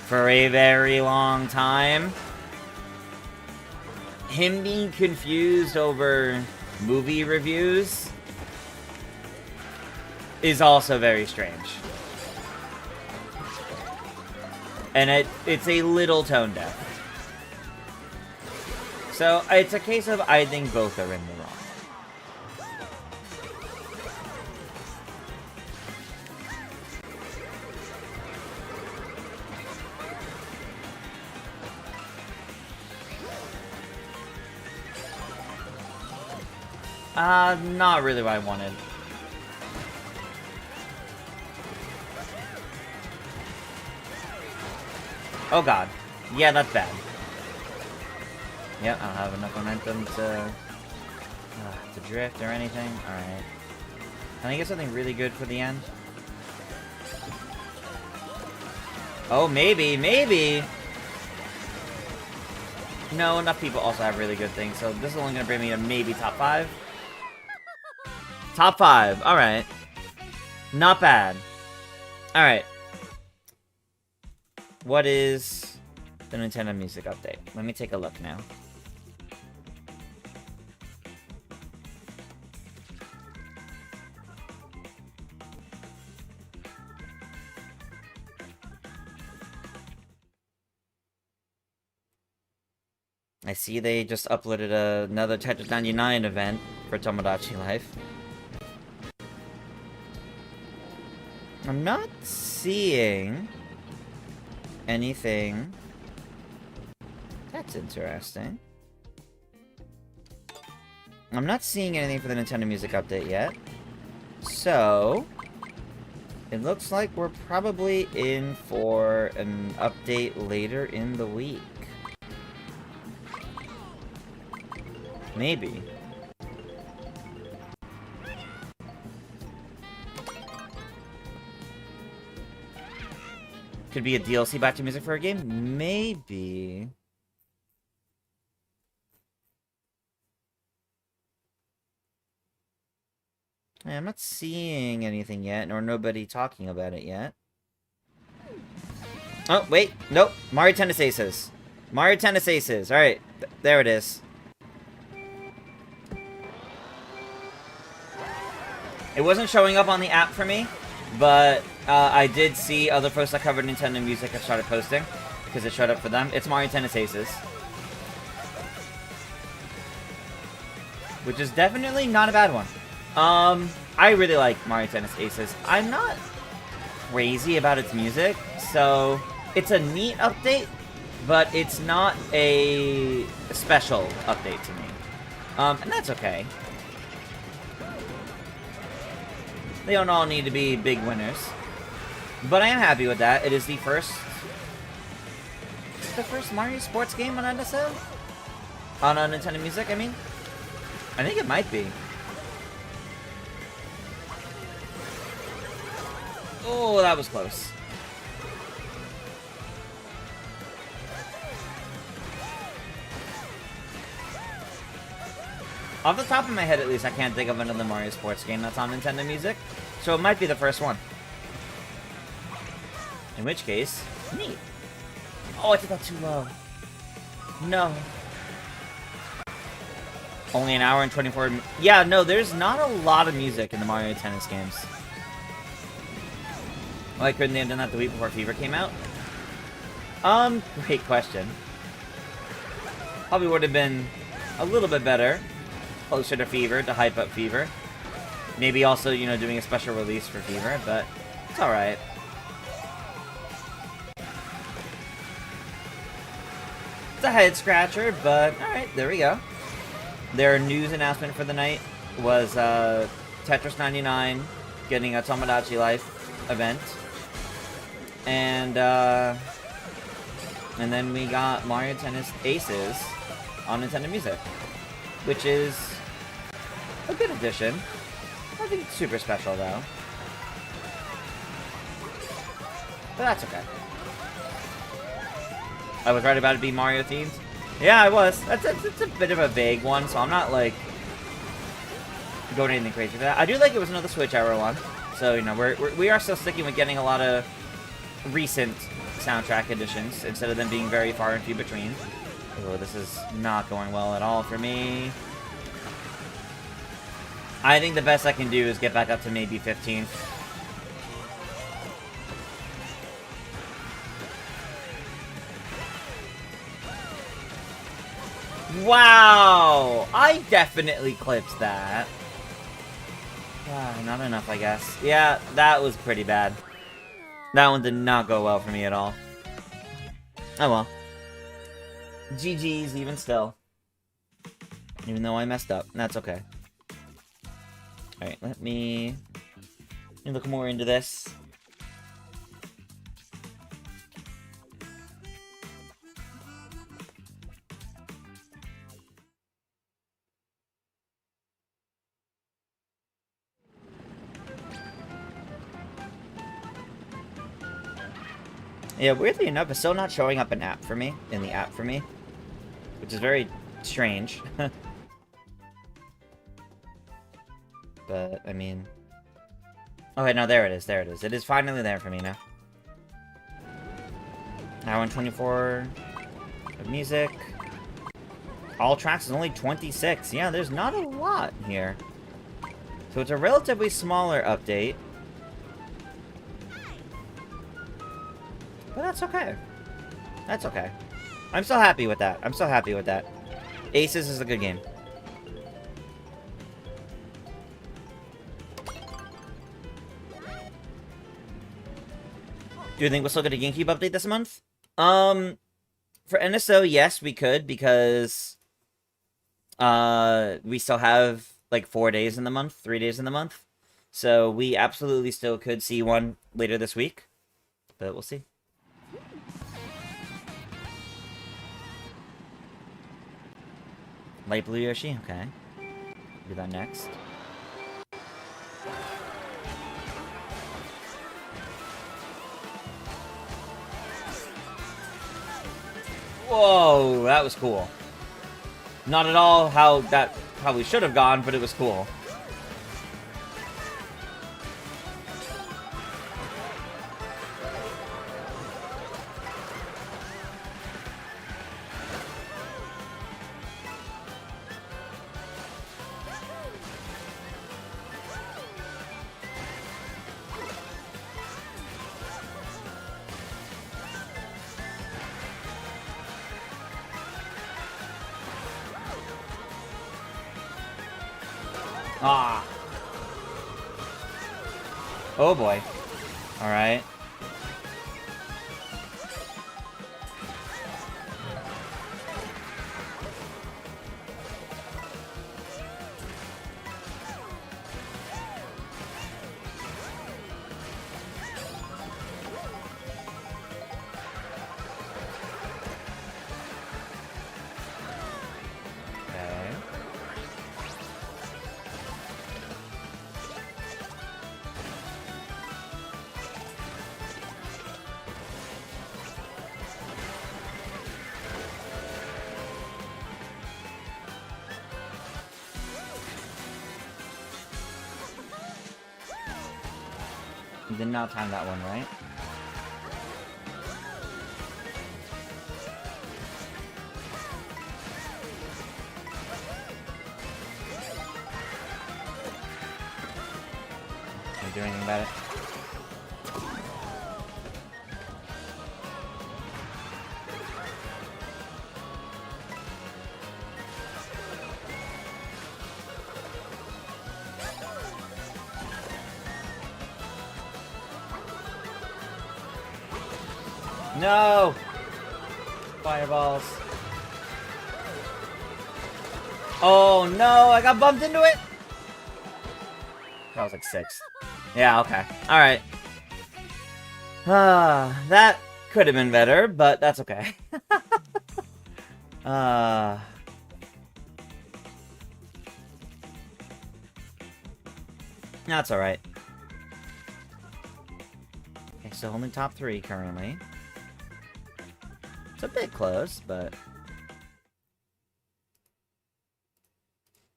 for a very long time. Him being confused over movie reviews is also very strange. And it's a little tone deaf. So, it's a case of I think both are in the wrong. Not really what I wanted. Oh god. Yeah, that's bad. Yep, I don't have enough momentum to drift or anything. Alright. Can I get something really good for the end? Oh, maybe, maybe! No, enough people also have really good things, so this is only gonna bring me to maybe top 5? Top 5, alright. Not bad. Alright. What is the Nintendo Music Update? Let me take a look now. I see they just uploaded another Tetris 99 event for Tomodachi Life. I'm not seeing anything. That's interesting. I'm not seeing anything for the Nintendo Music Update yet. So, it looks like we're probably in for an update later in the week. Maybe. Could be a DLC back to music for a game? Maybe. Yeah, I'm not seeing anything yet, nor nobody talking about it yet. Oh, wait. Nope. Mario Tennis Aces. Mario Tennis Aces. Alright. There it is. It wasn't showing up on the app for me, but I did see other folks that covered Nintendo Music have started posting, because it showed up for them. It's Mario Tennis Aces. Which is definitely not a bad one. I really like Mario Tennis Aces. I'm not crazy about its music, so it's a neat update, but it's not a special update to me. And that's okay. They don't all need to be big winners. But I am happy with that. It is the first... Is it the first Mario sports game on NSO? On Nintendo Music, I mean? I think it might be. Oh, that was close. Off the top of my head, at least, I can't think of another Mario sports game that's on Nintendo Music. So it might be the first one. In which case, neat. Oh, I did that too low. No. Only an hour and 24 minutes. Yeah, no, there's not a lot of music in the Mario Tennis games. Why couldn't they have done that the week before Fever came out? Great question. Probably would have been a little bit better. Closer to Fever, to hype up Fever. Maybe also, you know, doing a special release for Fever, but it's alright. It's a head scratcher, but alright, there we go. Their news announcement for the night was Tetris 99 getting a Tomodachi Life event. And then we got Mario Tennis Aces on Nintendo Music, which is a good addition. I think it's super special, though. But that's okay. I was right about it being Mario themed. Yeah, I was. It's a bit of a vague one, so I'm not, like, going anything crazy for that. I do like it was another Switch era one. So, you know, we are still sticking with getting a lot of recent soundtrack additions, instead of them being very far and few between. Oh, this is not going well at all for me. I think the best I can do is get back up to maybe 15th. Wow! I definitely clipped that. Not enough, I guess. Yeah, that was pretty bad. That one did not go well for me at all. Oh well. GG's even still. Even though I messed up. That's okay. Alright, let me look more into this. Yeah, weirdly enough, it's still not showing up in the app for me, which is very strange. But, I mean... Oh, wait, no, there it is. It is finally there for me now. Hour and 24 of music. All tracks is only 26. Yeah, there's not a lot here. So it's a relatively smaller update. But that's okay. That's okay. I'm so happy with that. I'm so happy with that. Aces is a good game. Do you think we'll still get a GameCube update this month? For NSO, yes, we could, because we still have like 4 days in the month, 3 days in the month. So we absolutely still could see one later this week. But we'll see. Light blue Yoshi? Okay. Do that next. Whoa, that was cool. Not at all how that probably should have gone, but it was cool. Ah. Oh boy. Alright. You did not time that one, right? Can you do anything about it? No! Fireballs. Oh no, I got bumped into it! That was like 6. Yeah, okay. Alright. That could have been better, but that's okay. That's alright. Okay, so only top 3 currently. It's a bit close, but...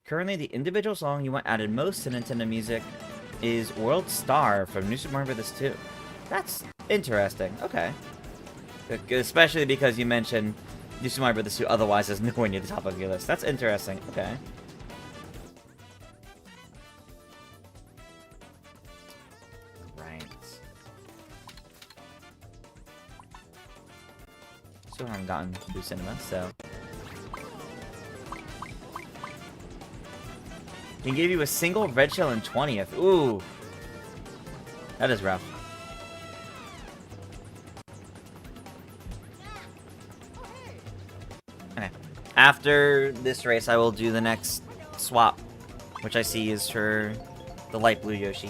Currently, the individual song you want added most to Nintendo Music is World Star from New Super Mario Bros. 2. That's interesting. Okay. Especially because you mentioned New Super Mario Bros. 2 otherwise is nowhere near the top of your list. That's interesting. Okay. Still haven't gotten Blue Cinema, so... He gave you a single red shell in 20th. Ooh. That is rough. Okay. After this race, I will do the next swap, which I see is for the light blue Yoshi.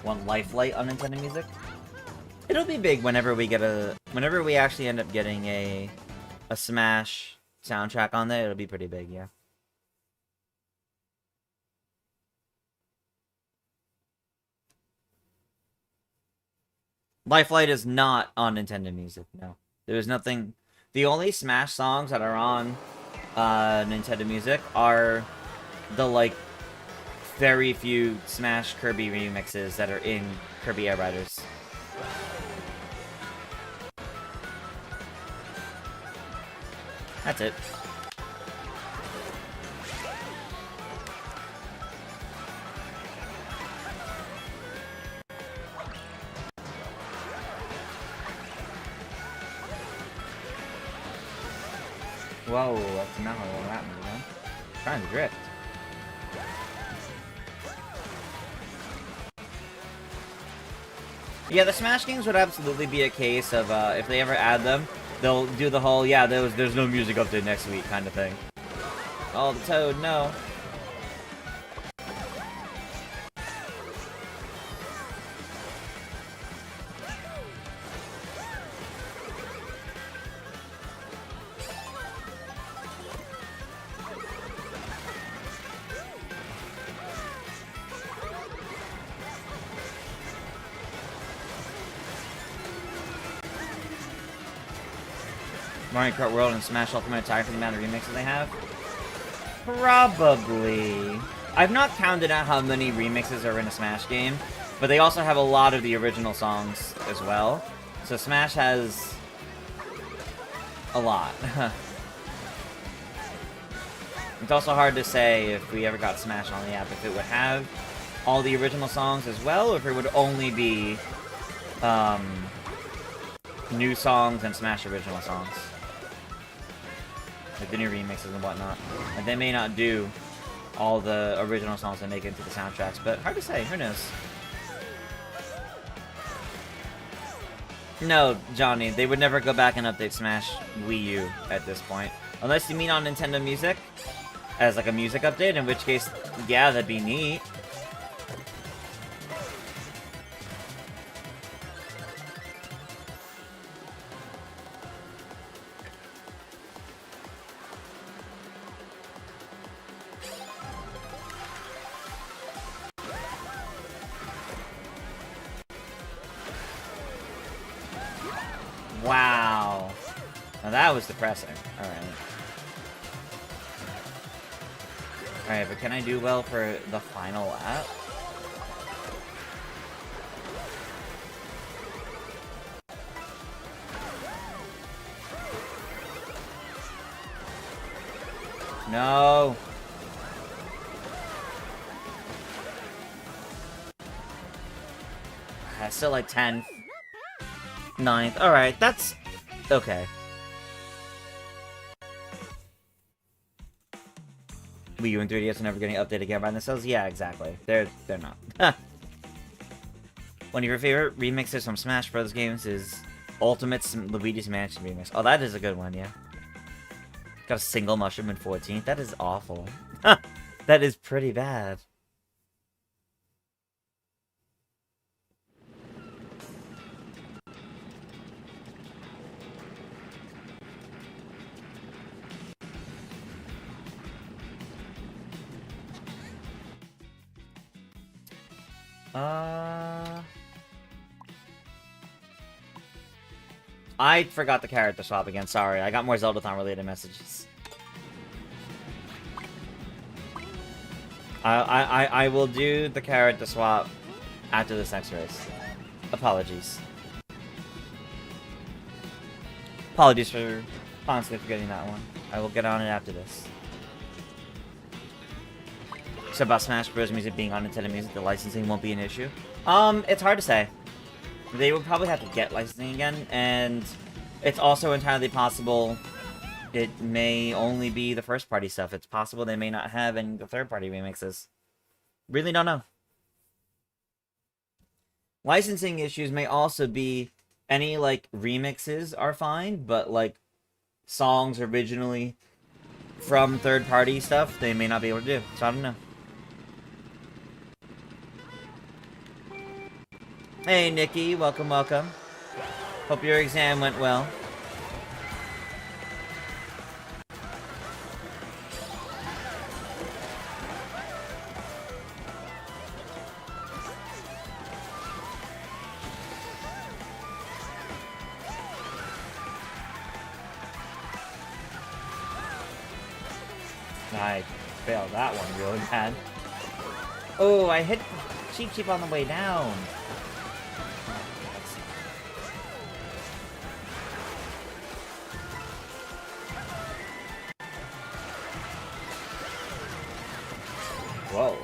Want Life Light on Nintendo Music? It'll be big whenever we get whenever we actually end up getting a Smash soundtrack on there. It'll be pretty big, yeah. Lifelight is not on Nintendo Music, no. There's nothing... The only Smash songs that are on Nintendo Music are the, like, very few Smash Kirby remixes that are in Kirby Air Riders. That's it. Whoa, that's not how that happened, you know? Trying to drift. Yeah, the Smash games would absolutely be a case of, if they ever add them, they'll do the whole, yeah, there's no music update next week kind of thing. Oh, the Toad, no. Mario Kart World and Smash Ultimate Attack for the amount of remixes they have? Probably. I've not counted out how many remixes are in a Smash game, but they also have a lot of the original songs as well. So Smash has a lot. It's also hard to say if we ever got Smash on the app, if it would have all the original songs as well, or if it would only be new songs and Smash original songs. Like the new remixes and whatnot. And they may not do all the original songs that make it into the soundtracks, but hard to say, who knows? No, Johnny, they would never go back and update Smash Wii U at this point. Unless you mean on Nintendo Music, as like a music update, in which case, yeah, that'd be neat. Wow. Now that was depressing. Alright. Alright, but can I do well for the final lap? No. Still like 10th. 9th. Alright, that's okay. Wii U and 3DS are never getting updated again by themselves? Yeah, exactly. They're not. One of your favorite remixes from Smash Bros. Games is Ultimate Luigi's Mansion remix. Oh, that is a good one, yeah. Got a single mushroom in 14th. That is awful. That is pretty bad. I forgot the character swap again, sorry. I got more Zeldathon related messages. I will do the character swap after this next race. Apologies. Apologies for constantly forgetting that one. I will get on it after this. So about Smash Bros. Music being on Nintendo Music, the licensing won't be an issue. It's hard to say. They would probably have to get licensing again, and it's also entirely possible it may only be the first-party stuff. It's possible they may not have any of the third-party remixes. Really don't know. Licensing issues may also be any, like, remixes are fine, but, like, songs originally from third-party stuff, they may not be able to do. So I don't know. Hey, Nikki. Welcome, welcome. Hope your exam went well. I failed that one really bad. Oh, I hit Cheep on the way down. Whoa.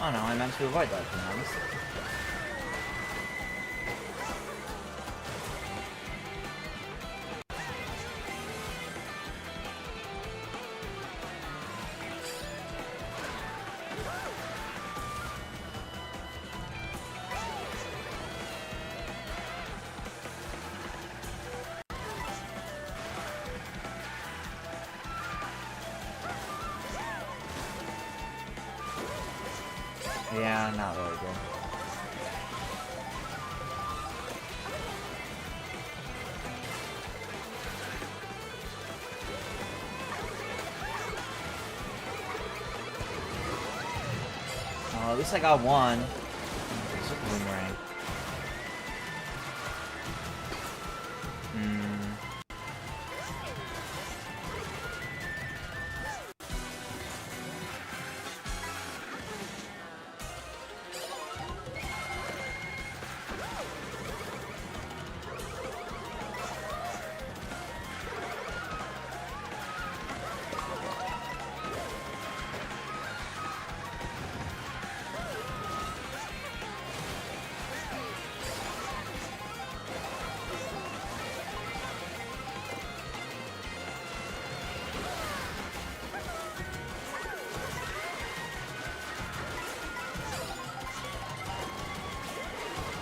Oh no, I managed to avoid that, to be honest. Yeah, not very good. Oh, at least I got one. It's a boomerang.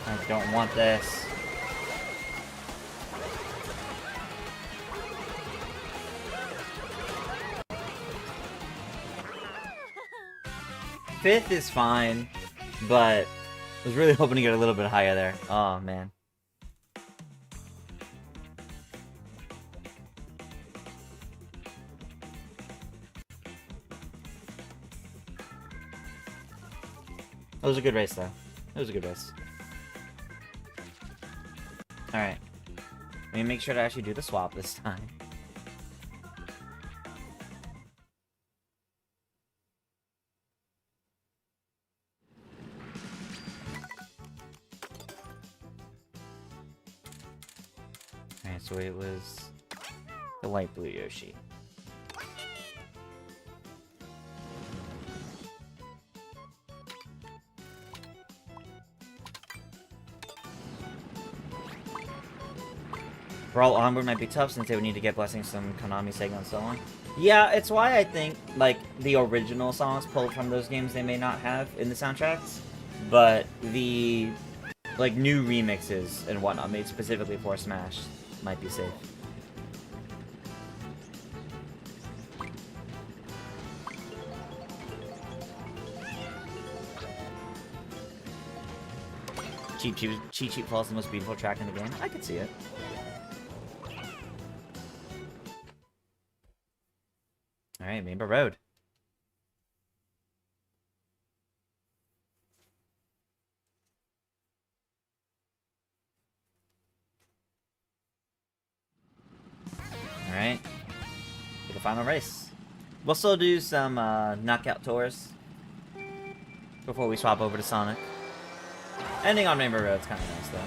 I don't want this. Fifth is fine, but I was really hoping to get a little bit higher there. Oh, man. It was a good race, though. It was a good race. Alright. Let me make sure to actually do the swap this time. Alright, so it was the light blue Yoshi. Brawl Onward might be tough since they would need to get blessings from Konami, Sega, and so on. Yeah, it's why I think, like, the original songs pulled from those games they may not have in the soundtracks, but the, like, new remixes and whatnot made specifically for Smash might be safe. Cheap Cheap Falls the most beautiful track in the game? I could see it. Alright, Rainbow Road. Alright. For the final race. We'll still do some knockout tours before we swap over to Sonic. Ending on Rainbow Road's kind of nice, though.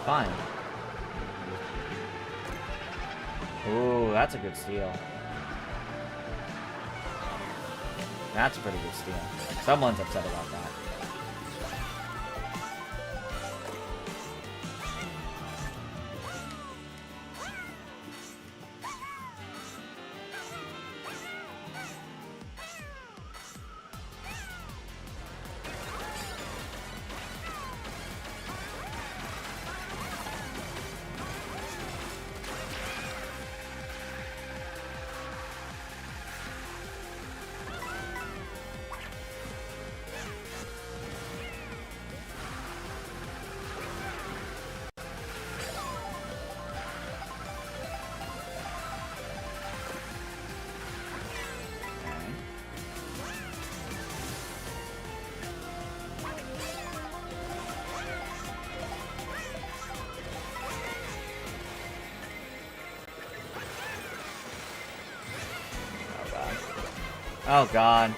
Fine. Ooh, that's a good steal. That's a pretty good steal. Someone's upset about that. Oh god.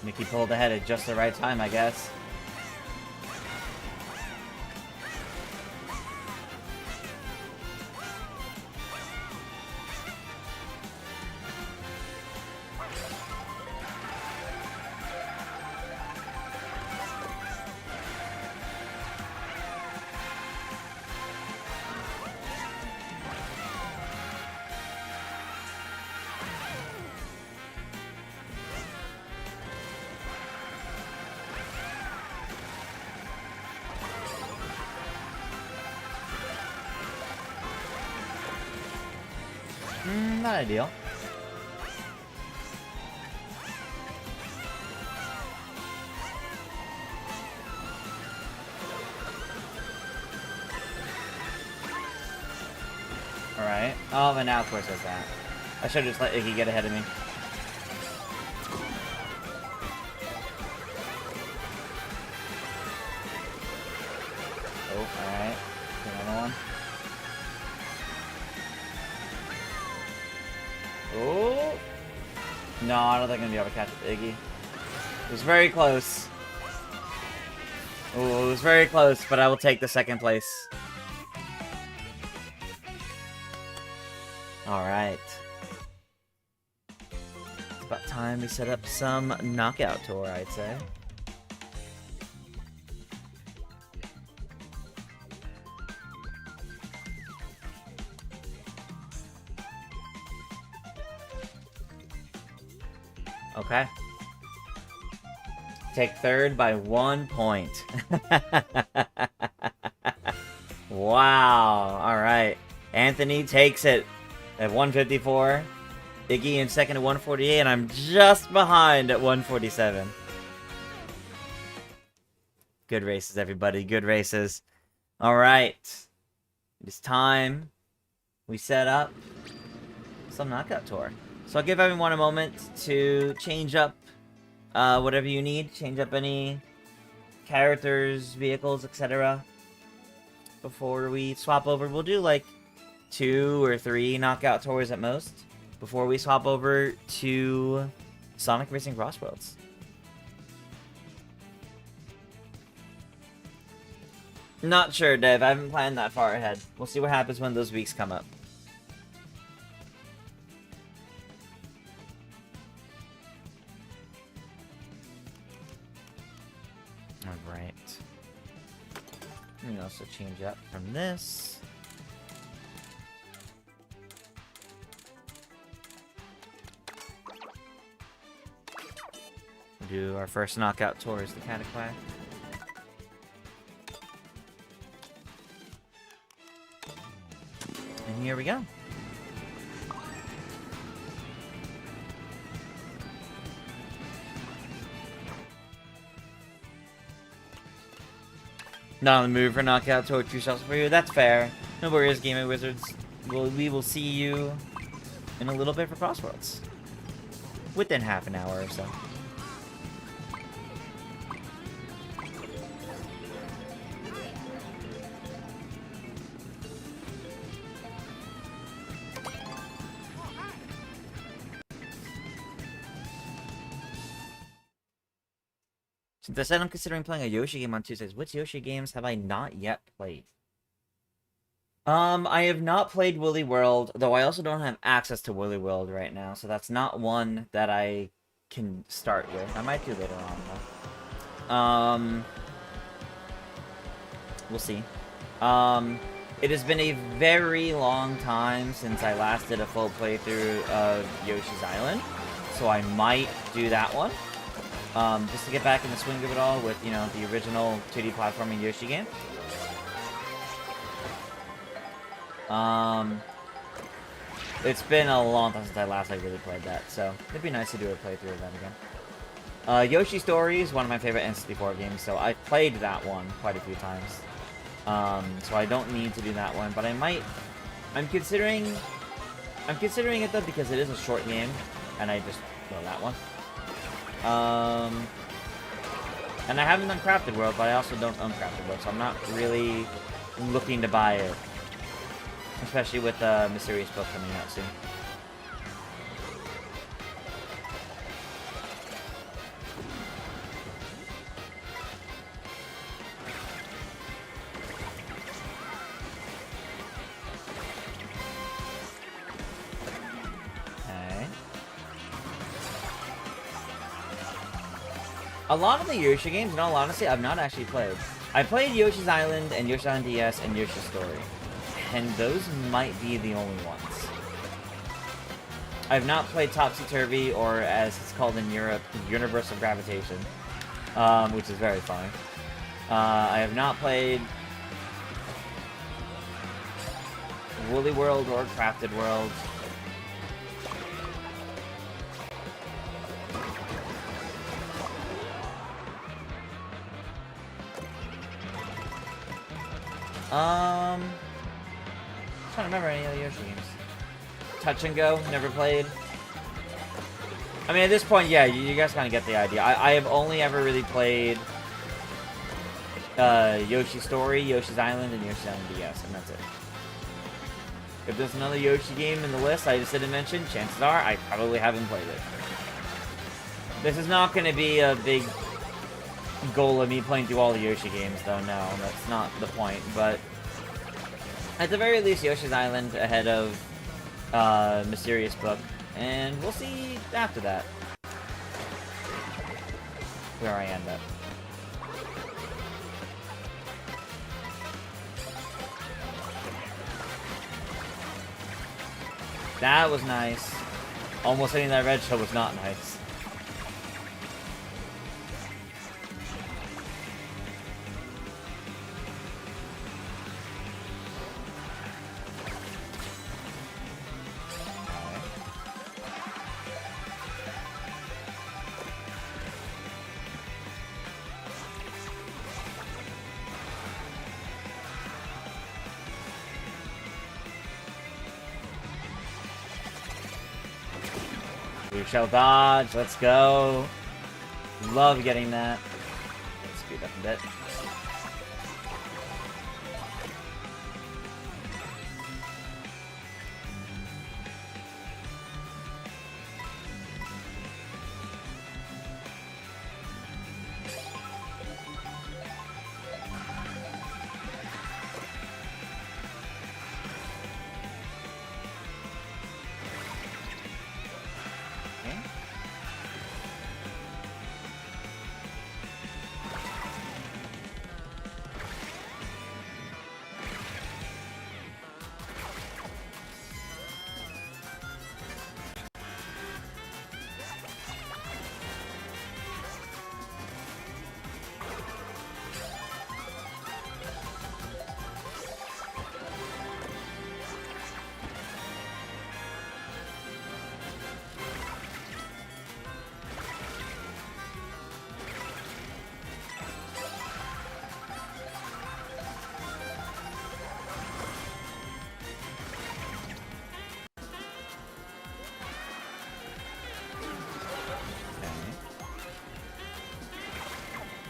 Mickey pulled ahead at just the right time, I guess. Not ideal. Alright. Oh, and now of course there's that. I should have just let Iggy get ahead of me. Oh, alright. Another one. Oh! No, I don't think I'm gonna be able to catch up with Iggy. It was very close. Oh, it was very close, but I will take the second place. Alright. It's about time we set up some knockout tour, I'd say. Okay. Take third by 1 point. Wow. Alright. Anthony takes it at 154. Iggy in second at 148, and I'm just behind at 147. Good races, everybody. Good races. Alright. It's time we set up some knockout tour. So I'll give everyone a moment to change up whatever you need. Change up any characters, vehicles, etc. Before we swap over. We'll do like 2 or 3 knockout tours at most before we swap over to Sonic Racing Crossworlds. Not sure, Dave. I haven't planned that far ahead. We'll see what happens when those weeks come up. Alright. We can also change up from this. Do our first knockout tour as the Cataquack. And here we go. Not on the move for knockout tour, true shots for you. That's fair. No worries, Gaming Wizards. We will see you in a little bit for Crossworlds. Within half an hour or so. Since I said I'm considering playing a Yoshi game on Tuesdays, which Yoshi games have I not yet played? I have not played Woolly World, though I also don't have access to Woolly World right now, so that's not one that I can start with. I might do later on, though. We'll see. It has been a very long time since I last did a full playthrough of Yoshi's Island, so I might do that one. Just to get back in the swing of it all with, you know, the original 2D platforming Yoshi game. It's been a long time since I last really played that, so it'd be nice to do a playthrough of that again. Yoshi Story is one of my favorite N64 games, so I've played that one quite a few times. So I don't need to do that one, but I might. I'm considering it though because it is a short game, and I just know that one. And I haven't done Crafted World, but I also don't own Crafted World, so I'm not really looking to buy it. Especially with the Mysterious Book coming out soon. Okay. A lot of the Yoshi games, in all honesty, I've not actually played. I played Yoshi's Island and Yoshi's Island DS and Yoshi's Story. And those might be the only ones. I've not played Topsy-Turvy, or as it's called in Europe, Universal Gravitation, which is very funny. I have not played Woolly World or Crafted World. I'm trying to remember any other Yoshi games. Touch and Go, never played. I mean, at this point, yeah, you guys kind of get the idea. I have only ever really played Yoshi Story, Yoshi's Island, and Yoshi's Island DS, and that's it. If there's another Yoshi game in the list I just didn't mention, chances are I probably haven't played it. This is not going to be a big goal of me playing through all the Yoshi games, though. No, that's not the point, but at the very least, Yoshi's Island ahead of Mysterious Book, and we'll see after that where I end up. That was nice. Almost hitting that red shell was not nice. We shall dodge. Let's go. Love getting that. Let's speed up a bit.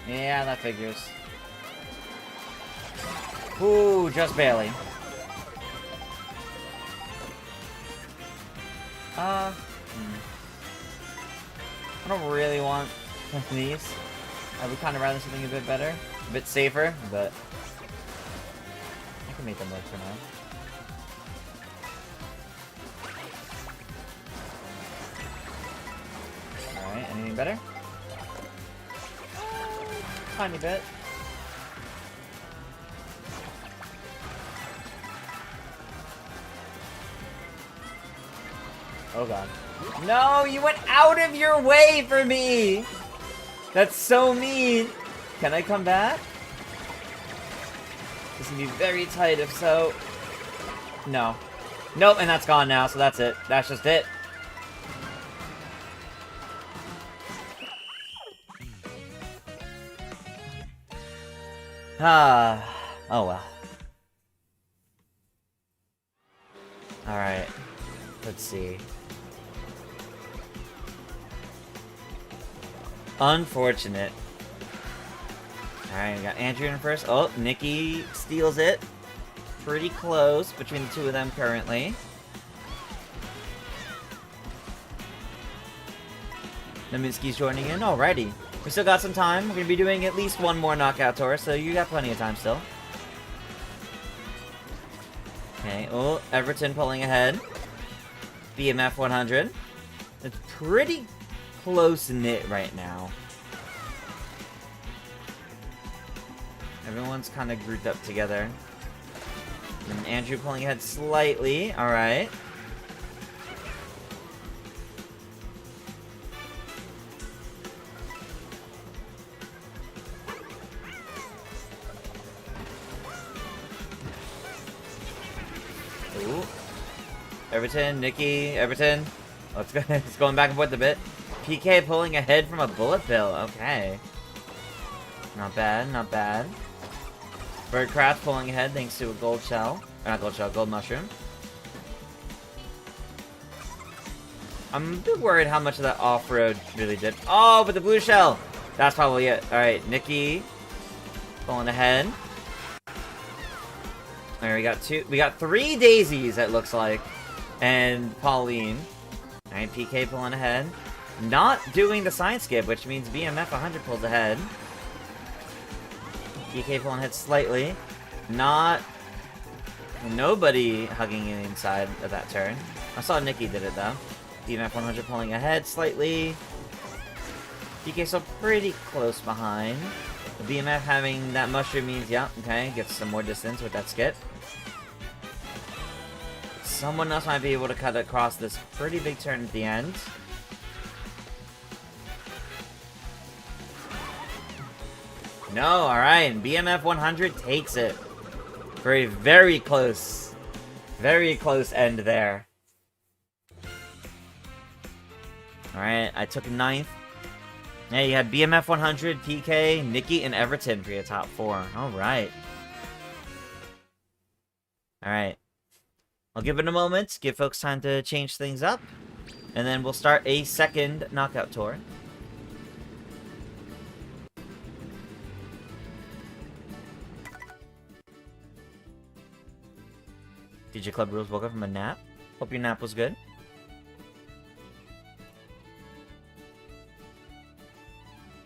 Yeah, that figures. Ooh, just barely. I don't really want these. I would kind of rather something a bit better, a bit safer, but I can make them work for now. Alright, anything better? Tiny bit. Oh god. No, you went out of your way for me! That's so mean! Can I come back? This is gonna be very tight if so. No. Nope, and that's gone now, so that's it. That's just it. Ah. Oh well. Alright. Let's see. Unfortunate. Alright, we got Andrew in first. Oh, Nikki steals it. Pretty close between the two of them currently. Naminsky's joining in. Alrighty. We still got some time. We're going to be doing at least one more knockout tour, so you got plenty of time still. Okay, oh, Everton pulling ahead. BMF 100. It's pretty close-knit right now. Everyone's kind of grouped up together. And Andrew pulling ahead slightly. Alright. Ooh. Everton, Nikki, Everton. Let's go. It's going back and forth a bit. PK pulling ahead from a bullet bill. Okay. Not bad, not bad. Birdcraft pulling ahead thanks to a gold shell. Or not gold shell, gold mushroom. I'm a bit worried how much of that off-road really did. Oh, but the blue shell! That's probably it. Alright, Nikki pulling ahead. Alright, we got 3 daisies, it looks like. And Pauline. Alright, PK pulling ahead. Not doing the sign skip, which means BMF 100 pulls ahead. PK pulling ahead slightly. Nobody hugging in inside of that turn. I saw Nikki did it though. BMF 100 pulling ahead slightly. PK still pretty close behind. The BMF having that mushroom means, yeah, okay, gets some more distance with that skip. Someone else might be able to cut across this pretty big turn at the end. No, alright, BMF 100 takes it. For a very close end there. Alright, I took 9th. Yeah, you had BMF 100, PK, Nikki, and Everton for your top 4. Alright. Alright. I'll give it a moment, give folks time to change things up. And then we'll start a second knockout tour. DJ Club Rules woke up from a nap. Hope your nap was good.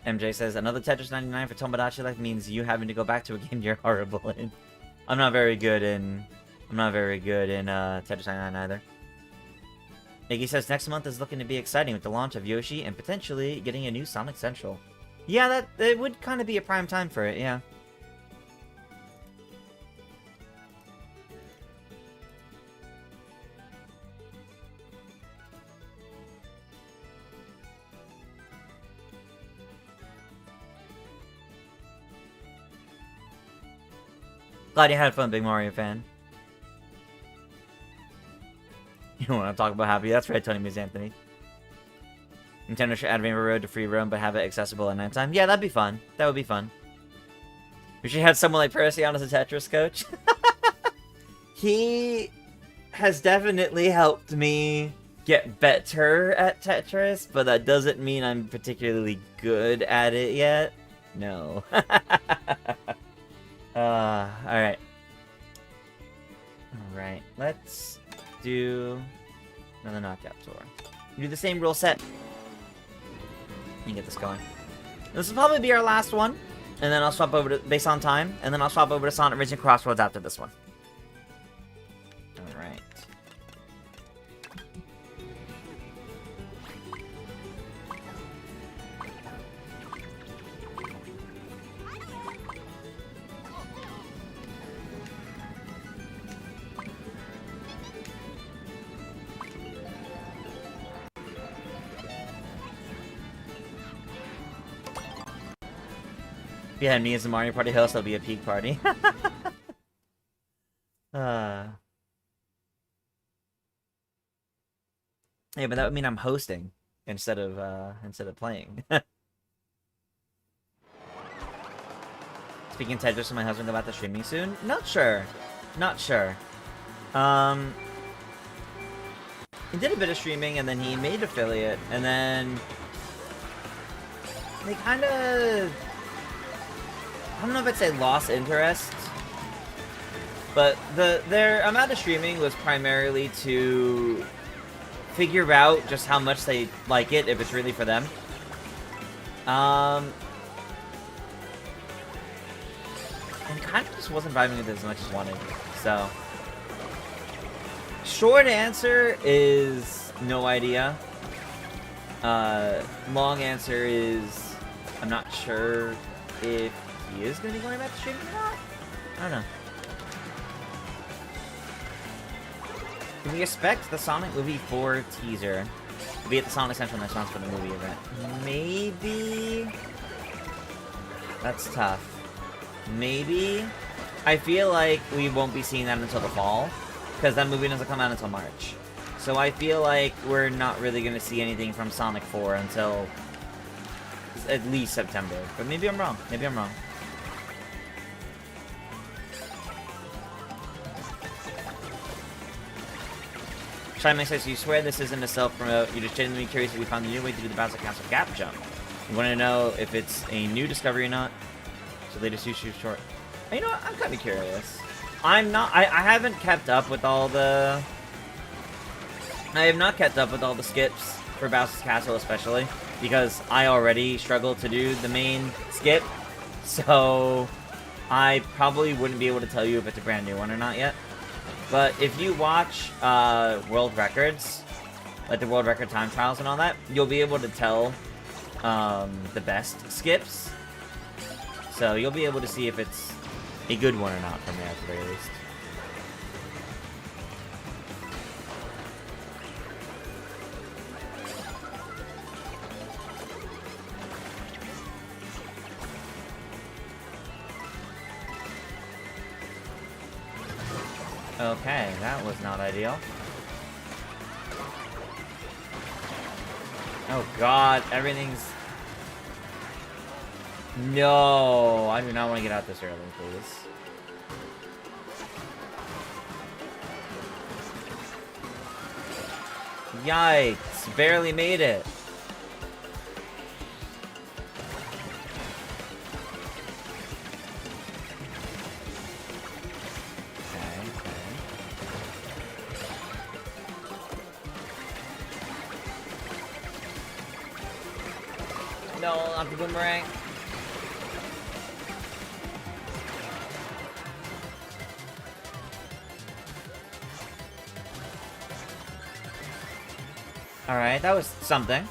MJ says, another Tetris 99 for Tomodachi Life means you having to go back to a game you're horrible in. I'm not very good in Tetris 99 either. Iggy says, next month is looking to be exciting with the launch of Yoshi and potentially getting a new Sonic Central. Yeah, it would kind of be a prime time for it, yeah. Glad you had fun, big Mario fan. You don't want to talk about happy? That's right, Tony Ms. Anthony. Nintendo should add Rainbow Road to free roam, but have it accessible at nighttime. Yeah, that'd be fun. That would be fun. We should have someone like Perseon as a Tetris coach. He has definitely helped me get better at Tetris, but that doesn't mean I'm particularly good at it yet. No. Alright. Alright, let's do another knockout tour. Do the same rule set. You can get this going. This will probably be our last one, and then I'll swap over to, based on time, and then I'll swap over to Sonic Racing Crossworlds after this one. Alright. If you had me as a Mario Party host, that'll be a peak party. Yeah, but that would mean I'm hosting instead of playing. Speaking of Tetris and my husband about the streaming soon? Not sure. Not sure. He did a bit of streaming and then he made affiliate and then they kind of, I don't know if I'd say lost interest, but their amount of streaming was primarily to figure out just how much they like it, if it's really for them. And kind of just wasn't vibing with it as much as wanted, so. Short answer is no idea. Long answer is I'm not sure if he is going to be going back to streaming or not. I don't know. Can we expect the Sonic Movie 4 teaser to be at the Sonic Central next month for the movie event? Maybe. That's tough. Maybe. I feel like we won't be seeing that until the fall, because that movie doesn't come out until March. So I feel like we're not really going to see anything from Sonic 4 until at least September. But maybe I'm wrong. Maybe I'm wrong. Shyman says, you swear this isn't a self-promote. You're just genuinely curious if we found a new way to do the Bowser Castle gap jump. You want to know if it's a new discovery or not? So latest YouTube short. You know what? I'm kind of curious. I'm not. I haven't kept up with all the. I have not kept up with all the skips for Bowser's Castle, especially because I already struggle to do the main skip. So I probably wouldn't be able to tell you if it's a brand new one or not yet. But if you watch world records, like the world record time trials and all that, you'll be able to tell the best skips. So you'll be able to see if it's a good one or not from there at the very least. Okay, that was not ideal. Oh god, everything's... No, I do not want to get out this early, please. Yikes, barely made it. No, not the boomerang. Alright, that was something.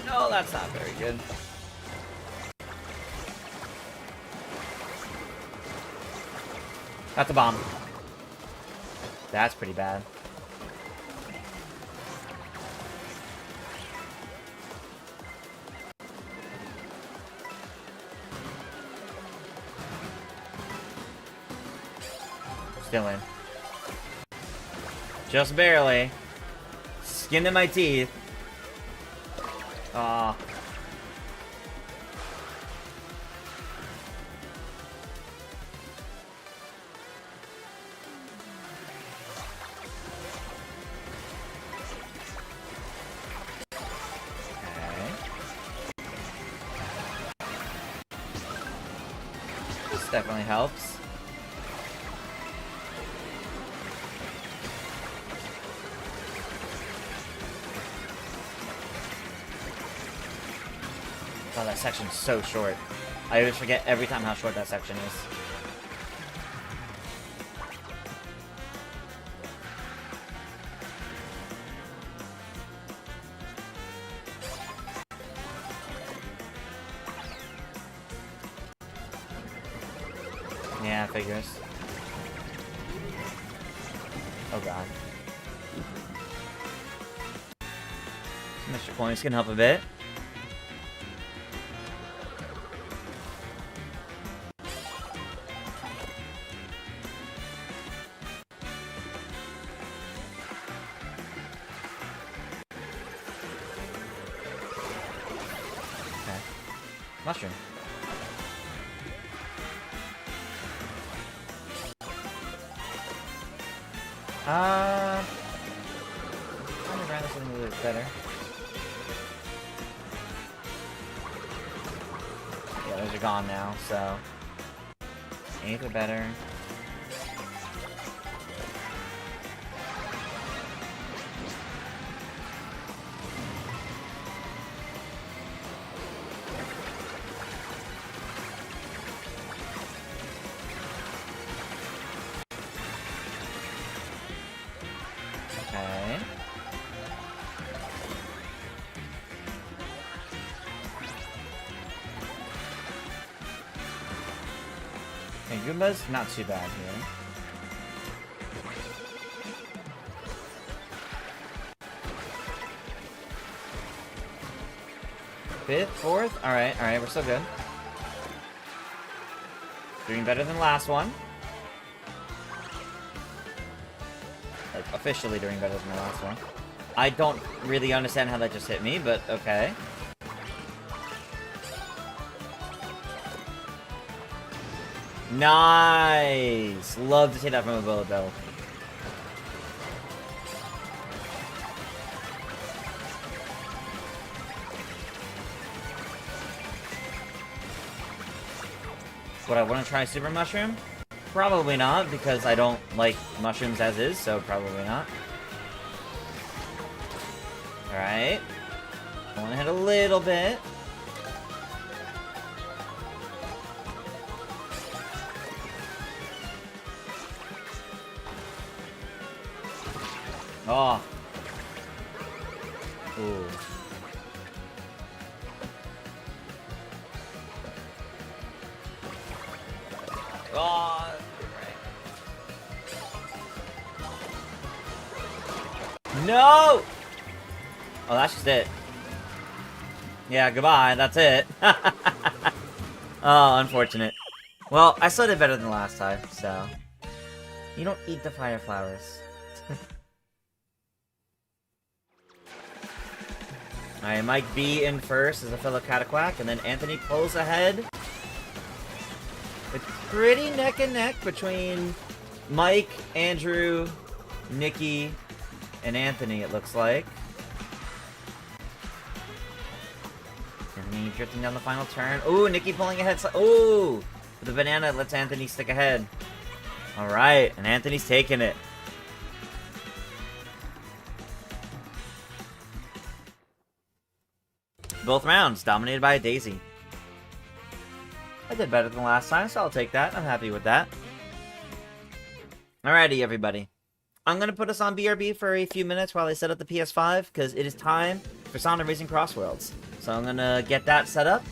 No, that's not very good. That's a bomb. That's pretty bad. Still in. Just barely. Skin in my teeth. Aw. Okay. definitely helps. Oh, that section's so short. I always forget every time how short that section is. Yeah, figures. Oh god. Some extra points can help a bit. Okay. Mushroom. Kind of ran this one a little bit better. Yeah, those are gone now, so... Ain't it better? Okay. Okay, Goomba's not too bad here. Fifth, fourth? Alright, we're still good. Doing better than last one. Like, officially doing better than the last one. I don't really understand how that just hit me, but okay. Nice! Love to see that from a bullet bill. Would I want to try Super Mushroom? Probably not, because I don't like mushrooms as is, so probably not. Alright. I want to hit a little bit. Oh. Ooh. Oh. No! Oh, that's just it. Yeah, goodbye. That's it. Oh, unfortunate. Well, I still did better than last time, so... You don't eat the fire flowers. Alright, Mike B in first as a fellow Cataquack, and then Anthony pulls ahead. It's pretty neck and neck between Mike, Andrew, Nikki, and Anthony, it looks like. Anthony drifting down the final turn. Ooh, Nikki pulling ahead. Ooh! The banana lets Anthony stick ahead. Alright, and Anthony's taking it. Both rounds dominated by a Daisy. I did better than last time, so I'll take that. I'm happy with that. Alrighty, everybody. I'm going to put us on BRB for a few minutes while I set up the PS5, because it is time for Sonic Racing Crossworlds. So I'm going to get that set up.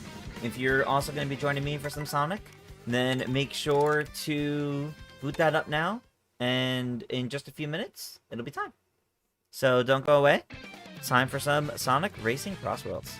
If you're also going to be joining me for some Sonic, then make sure to boot that up now. And in just a few minutes, it'll be time. So don't go away. It's time for some Sonic Racing Crossworlds.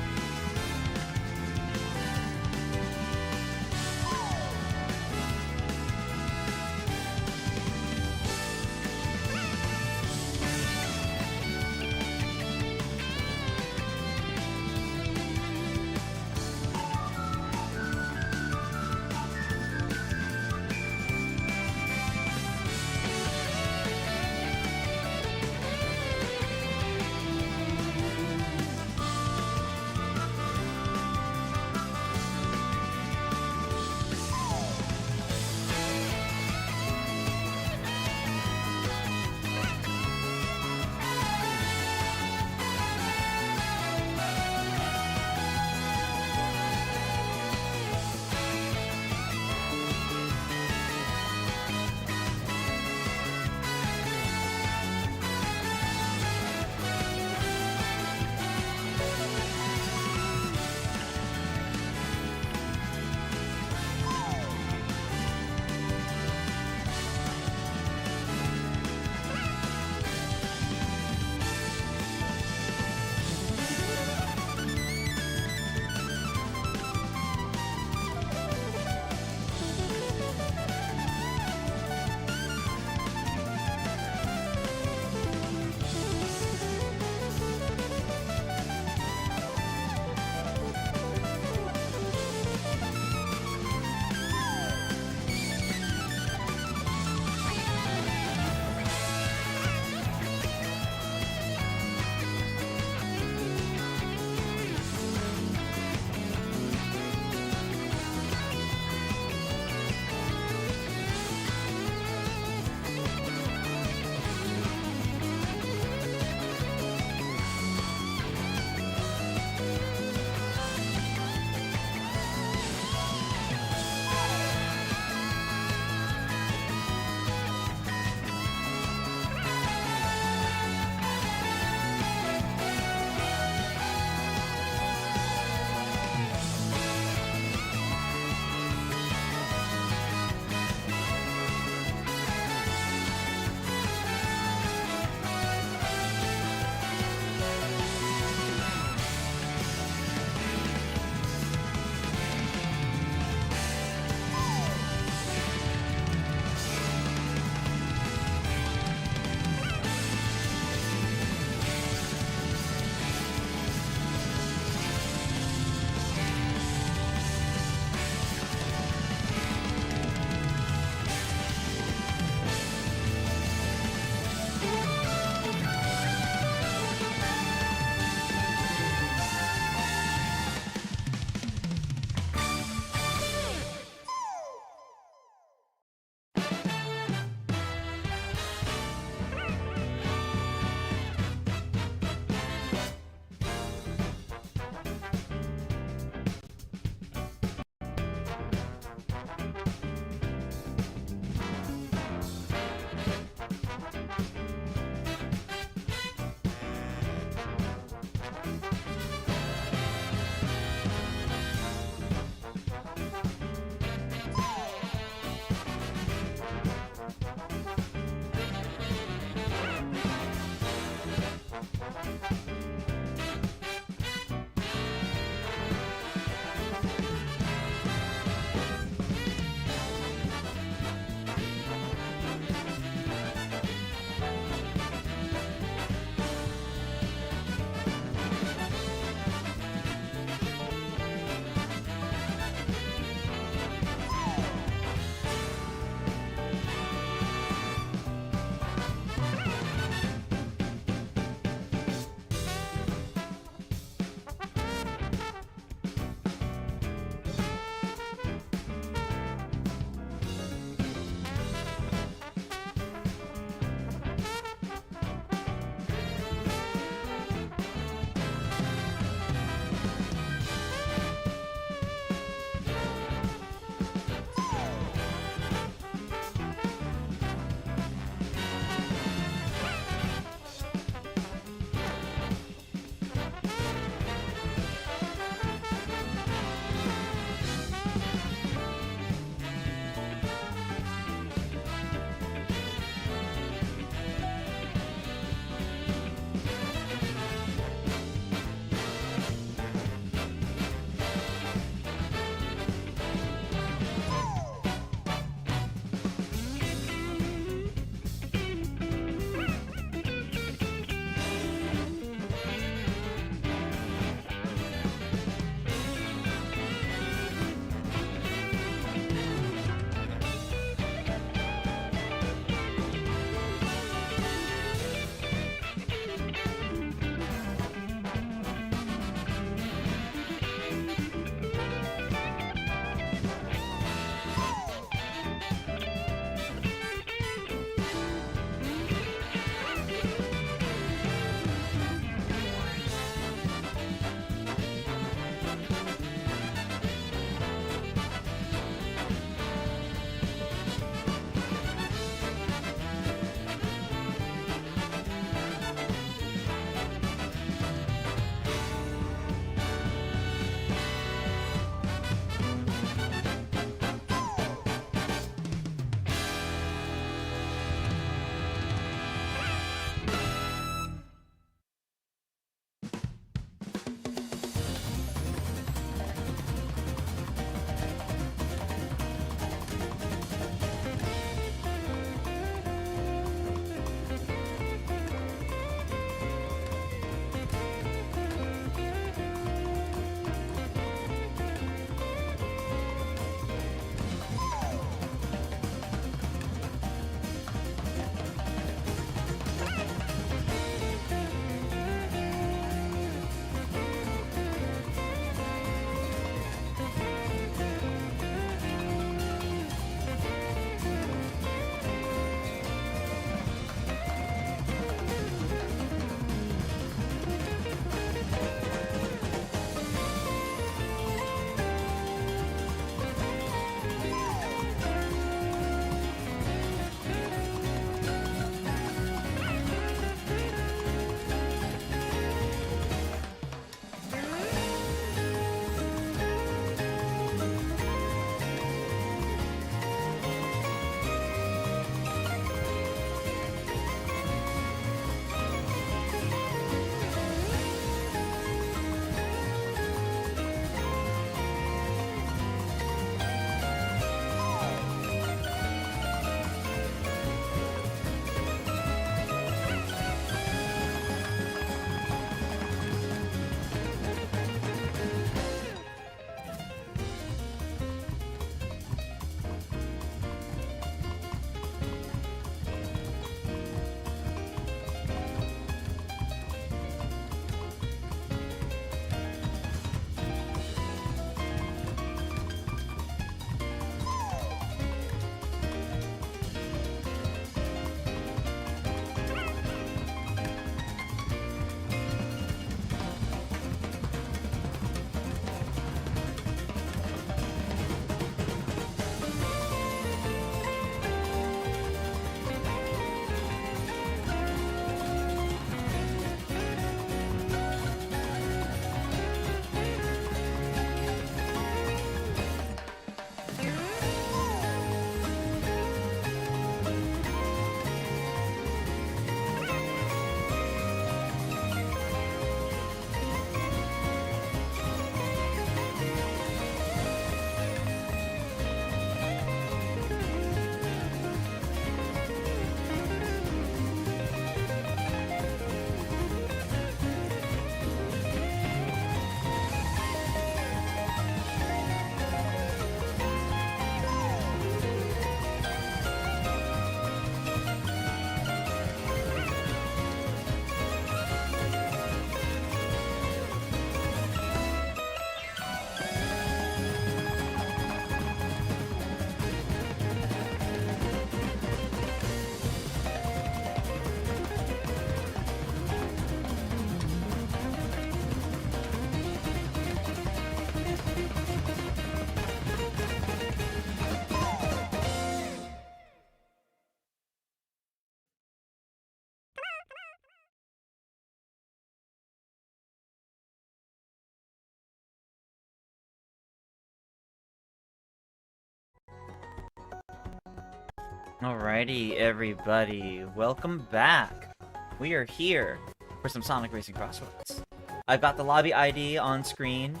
Alrighty, everybody. Welcome back. We are here for some Sonic Racing Crossworlds. I've got the lobby ID on screen,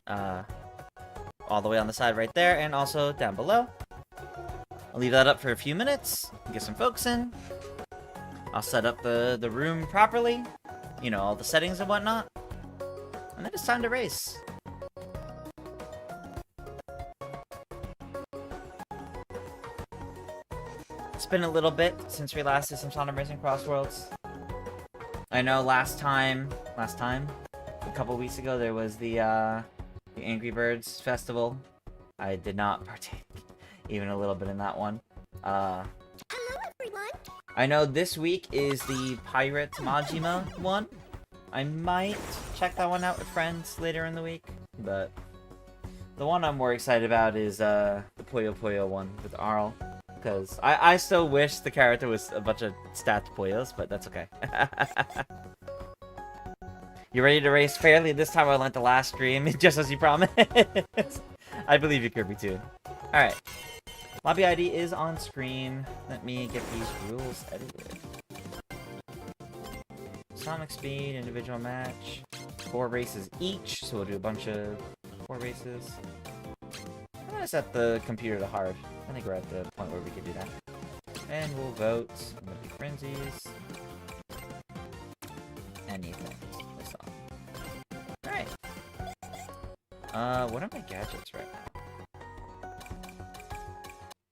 all the way on the side right there, and also down below. I'll leave that up for a few minutes, get some folks in. I'll set up the room properly, you know, all the settings and whatnot. And then it's time to race. It's been a little bit since we last did some Sonic Racing Crossworlds. I know last time, a couple weeks ago, there was the Angry Birds Festival. I did not partake even a little bit in that one. Hello, everyone. I know this week is the Pirate Majima one. I might check that one out with friends later in the week, but the one I'm more excited about is the Puyo Puyo one with Arl. Because I still wish the character was a bunch of stats Puyos, but that's okay. You ready to race fairly? This time I learned the last stream, just as you promised. I believe you, Kirby, too. Alright. Lobby ID is on screen. Let me get these rules edited. Sonic speed, individual match. 4 races each, so we'll do a bunch of 4 races. I'm gonna set the computer to hard. I think we're at the point where we can do that. And we'll vote. I'm gonna do frenzies. Anything. That's all. Alright. What are my gadgets right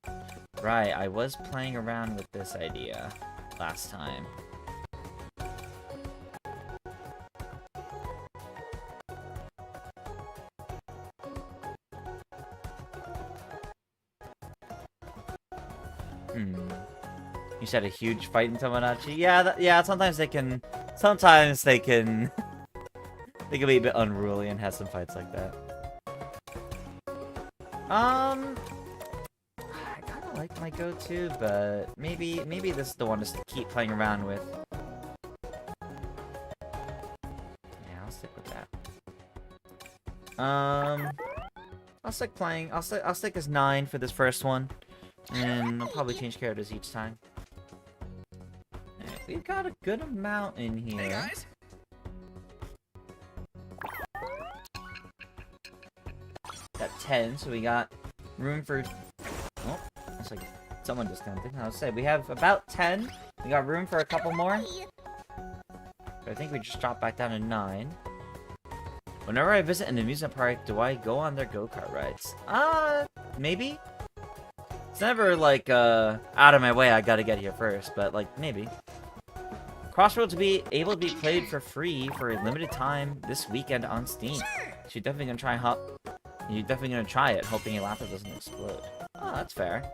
now? Right, I was playing around with this idea last time. You said a huge fight in Tomodachi? Yeah, yeah, sometimes they can they can be a bit unruly and have some fights like that. I kinda like my go-to, but maybe this is the one to keep playing around with. Yeah, I'll stick with that. I'll stick as 9 for this first one. And I'll probably change characters each time. Right, we've got a good amount in here. Hey guys. Got 10, so we got room for... Oh, looks like someone discounted. I was saying, we have about 10. We got room for a couple more. But I think we just dropped back down to 9. Whenever I visit an amusement park, do I go on their go-kart rides? Maybe? It's never, like, out of my way, I gotta get here first, but, like, maybe. Crossworlds will be able to be played for free for a limited time this weekend on Steam. So you're definitely gonna try it, hoping your laptop doesn't explode. Oh, that's fair.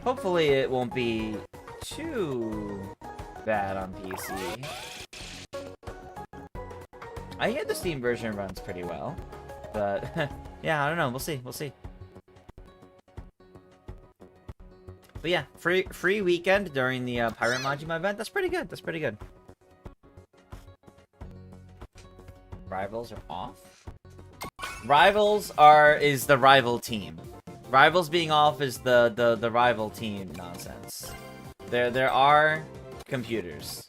Hopefully it won't be too bad on PC. I hear the Steam version runs pretty well, but, yeah, I don't know, we'll see. But yeah, free weekend during the Pirate Majima event. That's pretty good. Rivals are off? Rivals is the rival team. Rivals being off is the rival team nonsense. There are computers.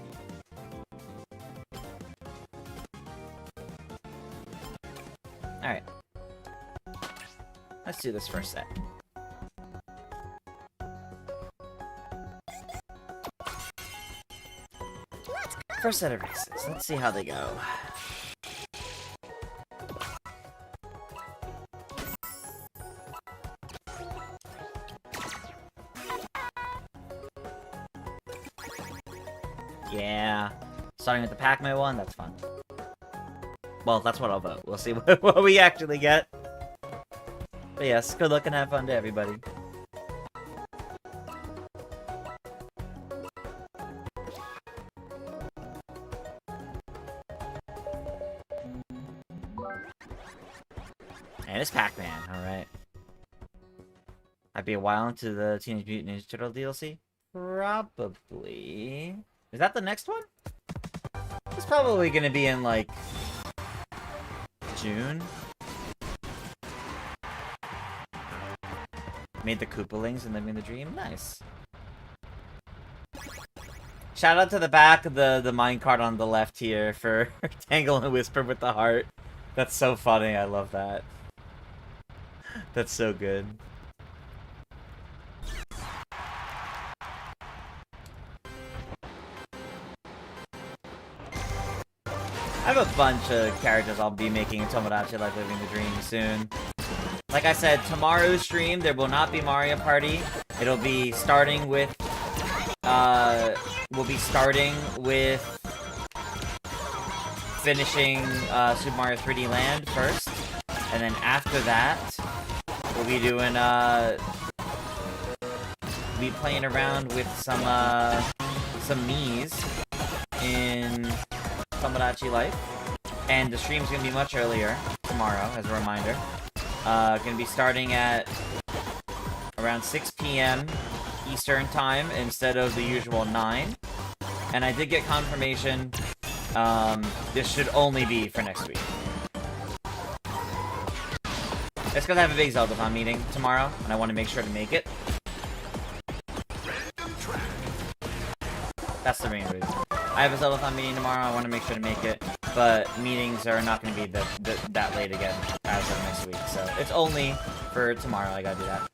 Alright. Let's do this first set. First set of races. Let's see how they go. Yeah. Starting with the Pac-Man one, that's fun. Well, that's what I'll vote. We'll see what we actually get. But yes, good luck and have fun to everybody. And it's Pac-Man, alright. Might be a while into the Teenage Mutant Ninja Turtle DLC. Probably. Is that the next one? It's probably gonna be in, like, June. Made the Koopalings and living the dream. Nice. Shout out to the back of the minecart on the left here for Tangle and Whisper with the heart. That's so funny. I love that. That's so good. I have a bunch of characters I'll be making in Tomodachi Life Living the Dream soon. Like I said, tomorrow's stream, there will not be Mario Party. It'll be starting with... we'll be starting with... finishing Super Mario 3D Land first. And then after that, we'll be doing, we'll be playing around with some Miis in Tomodachi Life. And the stream's gonna be much earlier tomorrow, as a reminder. Gonna be starting at around 6 p.m. Eastern Time instead of the usual 9. And I did get confirmation, this should only be for next week. It's because I have a big Zeldathon meeting tomorrow, and I want to make sure to make it. That's the main reason. I have a Zeldathon meeting tomorrow, I want to make sure to make it, but meetings are not going to be that late again as of next week, so it's only for tomorrow I gotta do that.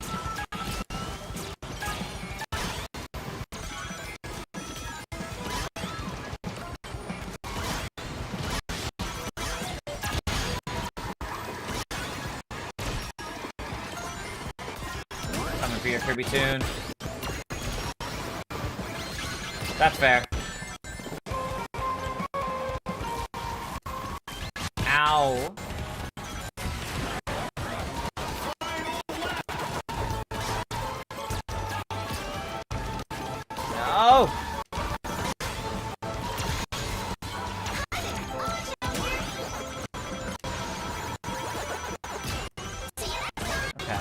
Coming for your Kirby tune. That's fair. Ow. No. Okay.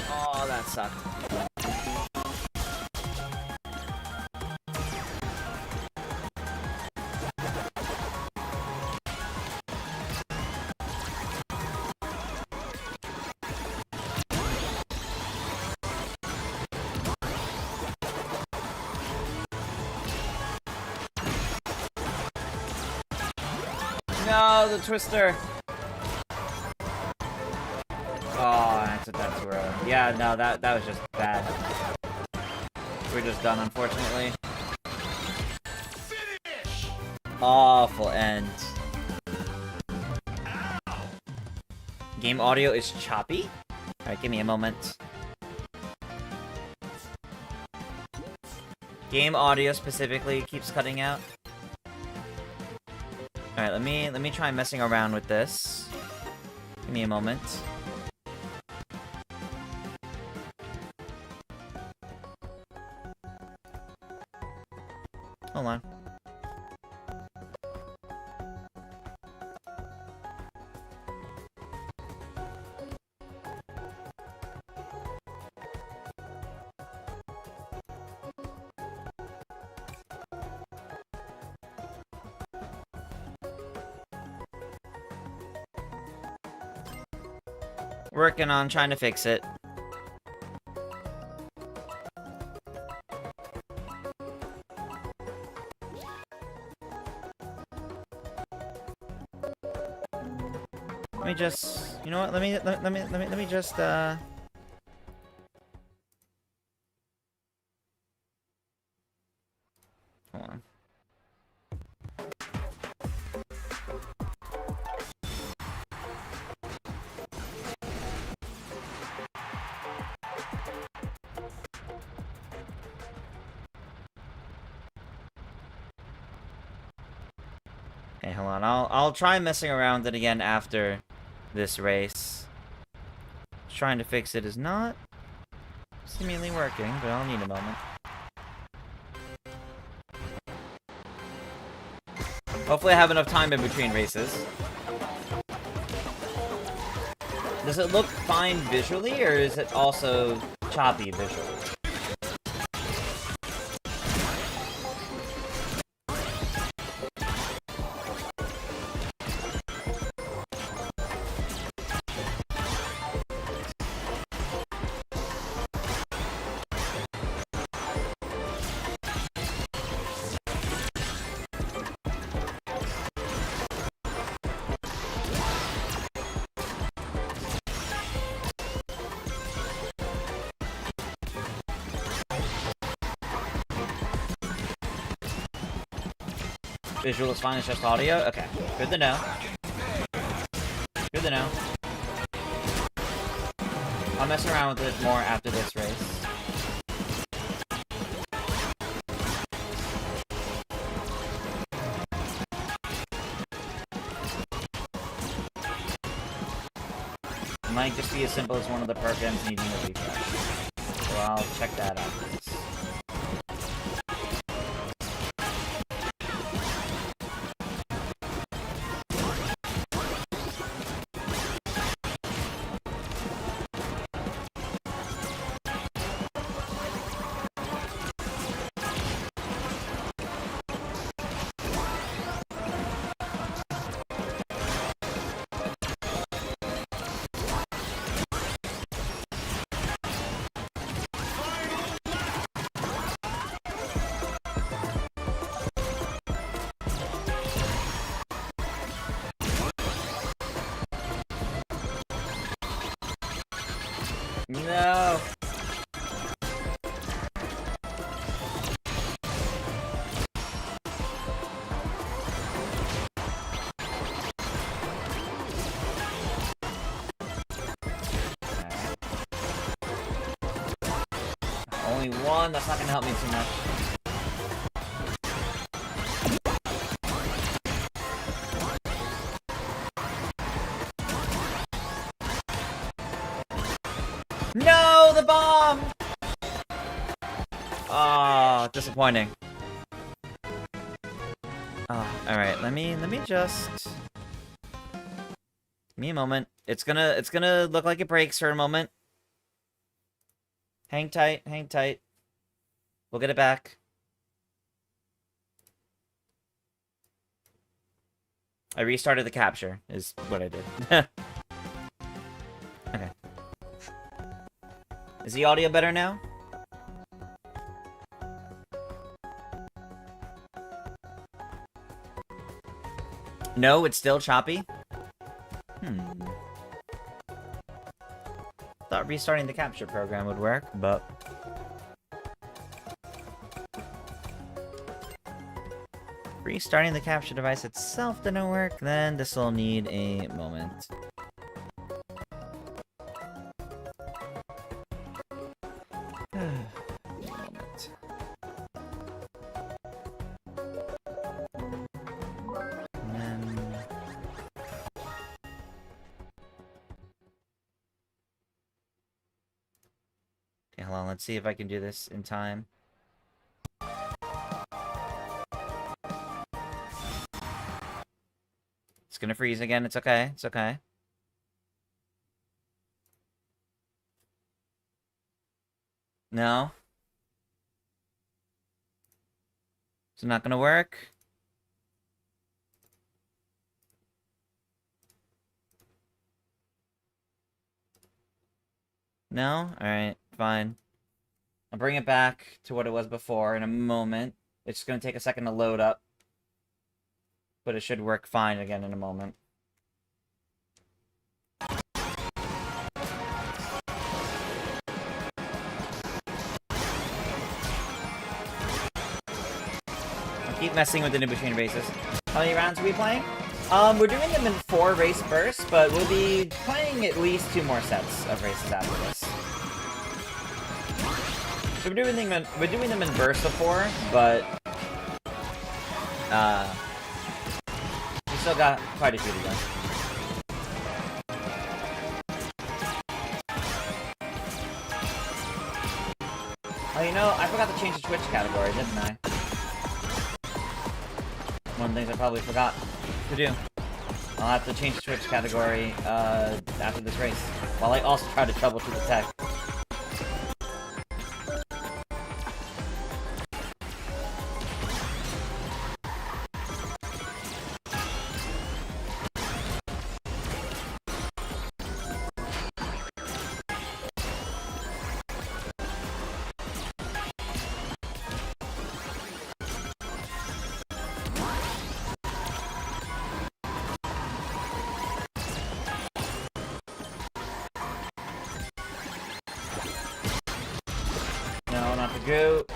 Oh, that sucked. No, the twister. Oh, I took that too early. Yeah, no, that was just bad. We're just done, unfortunately. Finish! Awful end. Game audio is choppy? Alright, give me a moment. Game audio specifically keeps cutting out. Alright, let me try messing around with this. Give me a moment. Hold on. Working on trying to fix it. Let me just, you know what? Let me just hold on. Okay, hold on. I'll try messing around it again after this race. Trying to fix it is not seemingly working, but I'll need a moment. Hopefully I have enough time in between races. Does it look fine visually, or is it also choppy visually? Visual is fine, it's just audio? Okay, good to know. Good to know. I'll mess around with it more after this race. It might just be as simple as one of the programs needing a refresh. So I'll check that out. No! Only one, that's not gonna help me too much. No, the bomb! Oh, disappointing. Oh, alright, let me just... Give me a moment. It's gonna look like it breaks for a moment. Hang tight, hang tight. We'll get it back. I restarted the capture, is what I did. Okay. Is the audio better now? No, it's still choppy? Thought restarting the capture program would work, but... Restarting the capture device itself didn't work, then this will need a moment. Okay, hold on, let's see if I can do this in time. It's gonna freeze again, it's okay, it's okay. No? Is it not gonna work? No? Alright, fine. I'll bring it back to what it was before in a moment. It's just gonna take a second to load up. But it should work fine again in a moment. I'll keep messing with it in between races. How many rounds are we playing? We're doing them in 4 race bursts, but we'll be playing at least 2 more sets of races after this. So we're doing them in bursts of 4, but we still got quite a few to go. Oh, you know, I forgot to change the Twitch category, didn't I? One of the things I probably forgot to do. I'll have to change the Twitch category after this race, while I also try to troubleshoot the tech. No, not the goat.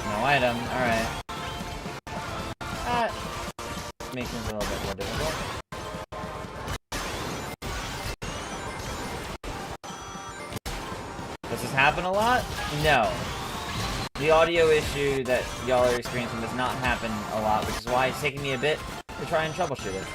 No item, alright. That makes things a little bit more difficult. Does this happen a lot? No. The audio issue that y'all are experiencing does not happen a lot, which is why it's taking me a bit to try and troubleshoot it.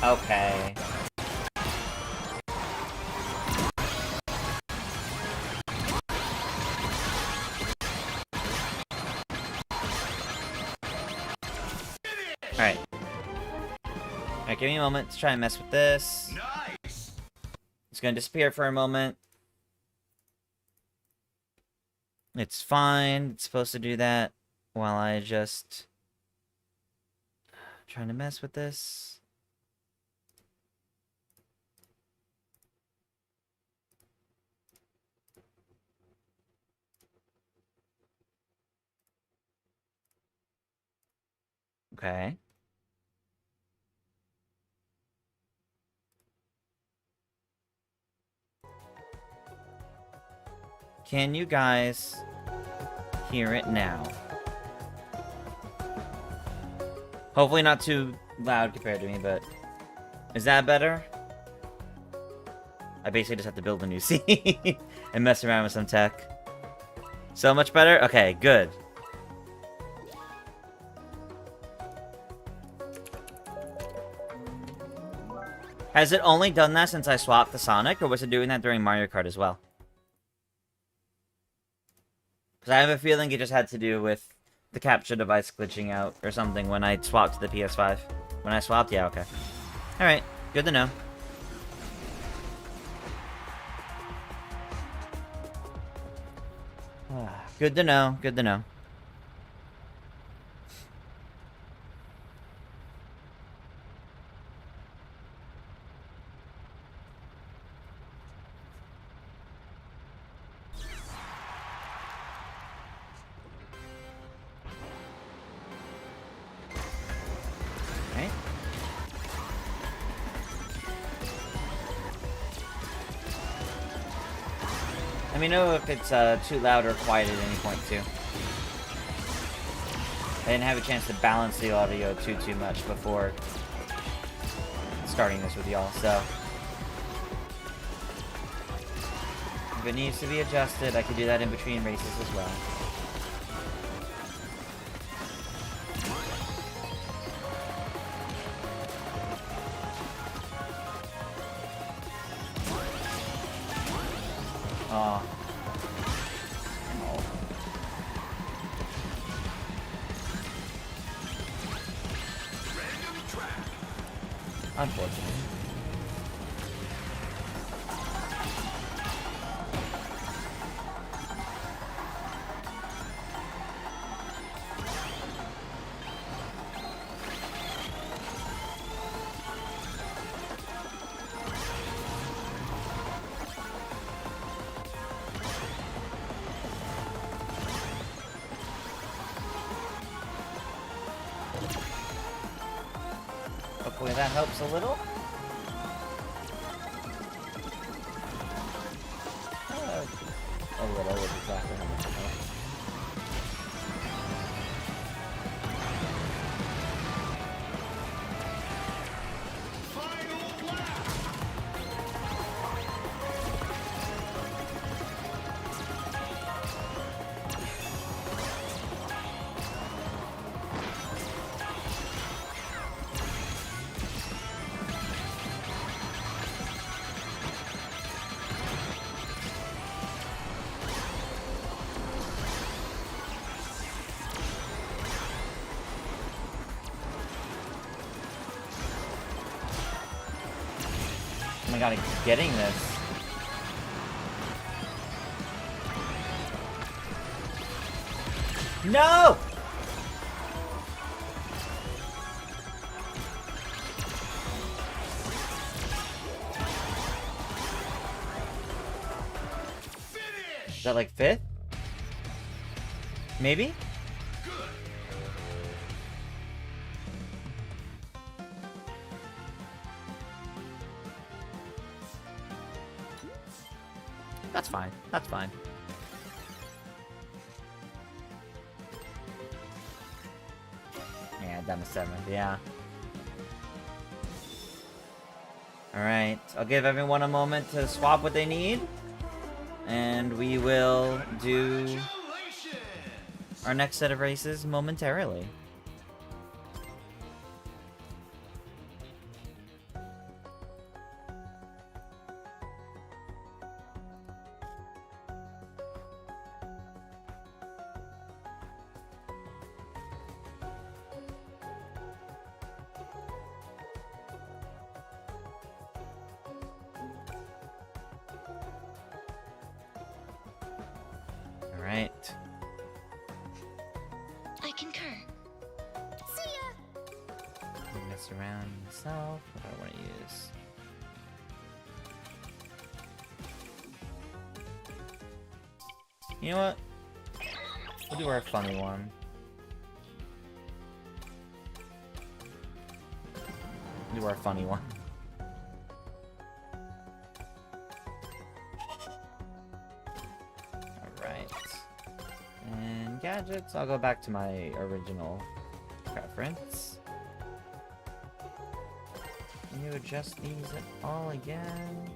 Okay. Alright. Alright, give me a moment to try and mess with this. Nice. It's gonna disappear for a moment. It's fine. It's supposed to do that while I just... trying to mess with this. Okay. Can you guys hear it now? Hopefully not too loud compared to me, but... is that better? I basically just have to build a new scene and mess around with some tech. So much better? Okay, good. Has it only done that since I swapped the Sonic, or was it doing that during Mario Kart as well? Because I have a feeling it just had to do with the capture device glitching out or something when I swapped to the PS5. When I swapped? Yeah, okay. Alright, good to know. Good to know, good to know. Okay. Let me know if it's too loud or quiet at any point too. I didn't have a chance to balance the audio too much before starting this with y'all, so if it needs to be adjusted, I could do that in between races as well. Oh. Unfortunately. Hopefully that helps a little. A little is exactly how much it helps. Oh my god, I'm getting this. No! Is that like 5th? Maybe? That's fine. That's fine. Yeah, down to 7th. Yeah. Alright. I'll give everyone a moment to swap what they need. And we will do our next set of races momentarily. Alright. I concur. See ya. Mess around myself. What do I want to use? You know what? We'll do our funny one. Do our funny one. Alright. And gadgets, I'll go back to my original preference. Can you adjust these at all again?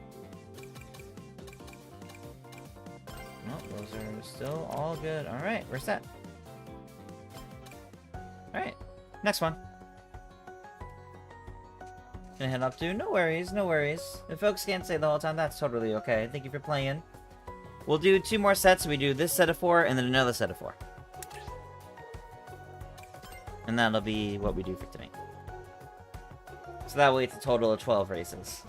Nope, those are still all good. Alright, we're set. Alright, next one. Gonna head up to. No worries, no worries. If folks can't stay the whole time, that's totally okay. Thank you for playing. We'll do 2 more sets. We do this set of 4 and then another set of 4. And that'll be what we do for tonight. So that way it's a total of 12 races.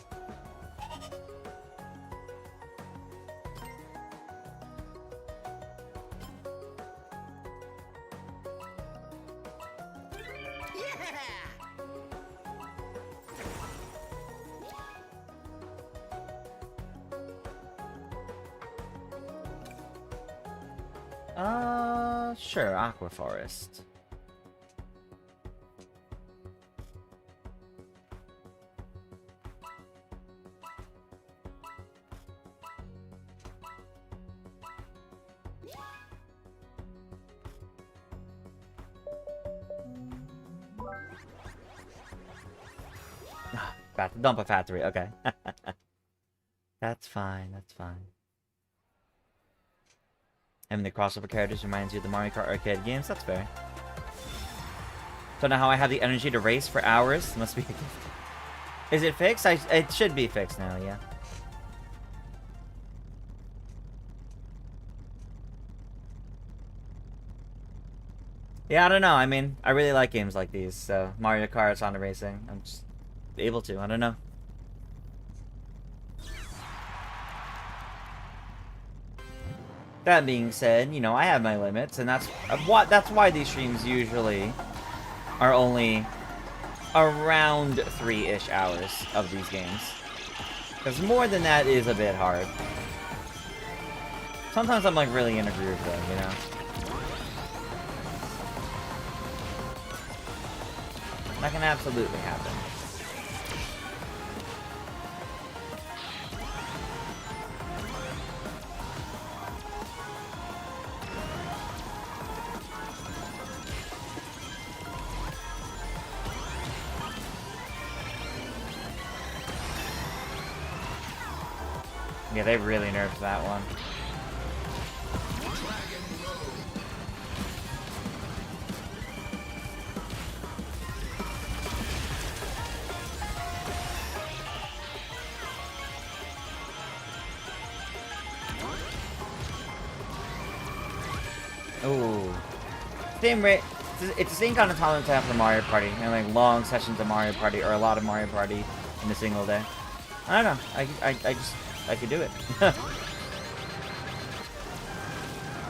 Sure, Aqua Forest. Dump a factory, okay. That's fine, that's fine. Having the crossover characters reminds you of the Mario Kart arcade games, that's fair. Don't know how I have the energy to race for hours. Must be a gift. Is it fixed? It should be fixed now, yeah. Yeah, I don't know. I mean, I really like games like these, so Mario Kart, Sonic Racing. I'm just able to. I don't know. That being said, you know, I have my limits, and that's why these streams usually are only around 3-ish hours of these games. Because more than that is a bit hard. Sometimes I'm like really in a groove though, you know? That can absolutely happen. Yeah, they really nerfed that one. Ooh. Same rate. It's the same kind of tolerance I have for Mario Party. And like long sessions of Mario Party, or a lot of Mario Party in a single day. I don't know. I could do it.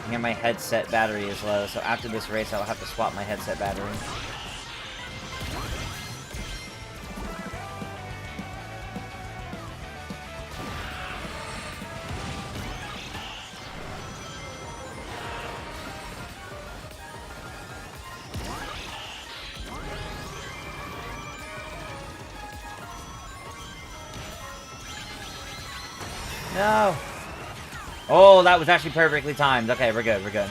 And my headset battery is low, so after this race I'll have to swap my headset battery. No! Oh, that was actually perfectly timed. Okay, we're good, we're good.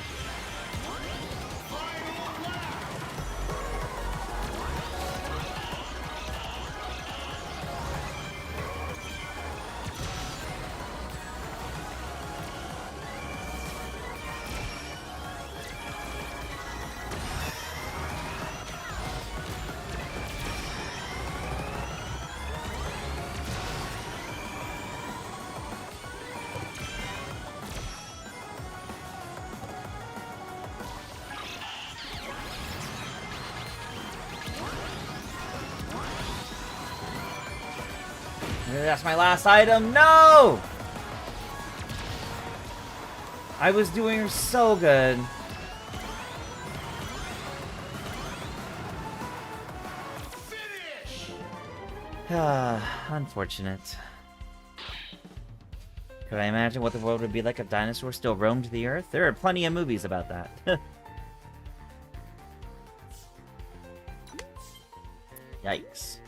That's my last item. No! I was doing so good. Unfortunate. Could I imagine what the world would be like if dinosaurs still roamed the earth? There are plenty of movies about that. Yikes.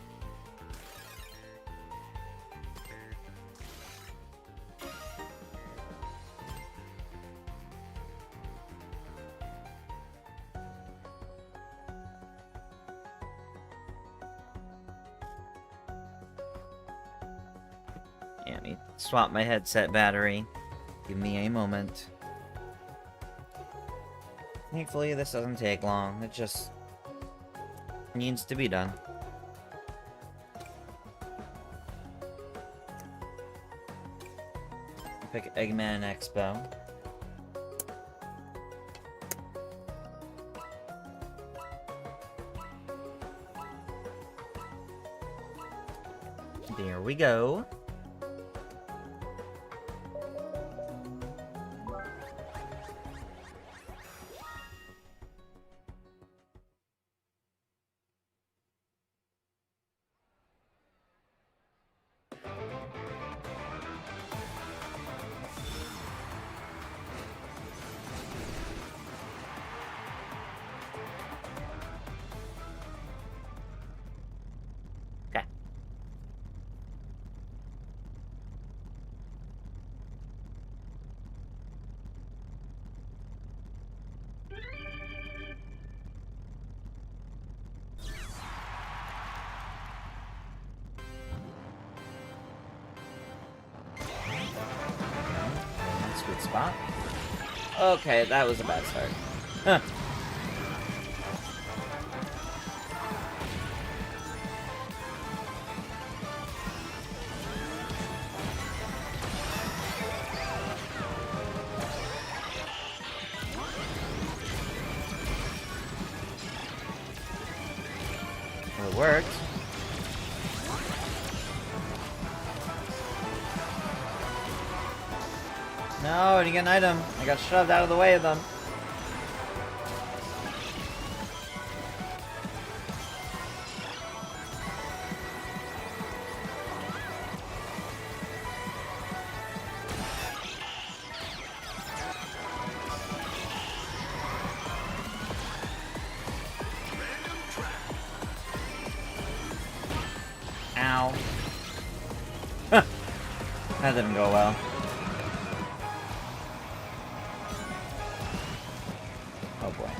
Yeah, let me swap my headset battery. Give me a moment. Thankfully, this doesn't take long. It just needs to be done. Pick Eggman Expo. There we go. Sweet spot. Okay, that was a bad start. Huh. Well, it worked. No, I didn't get an item. I got shoved out of the way of them. Ow. That didn't go well. Oh boy.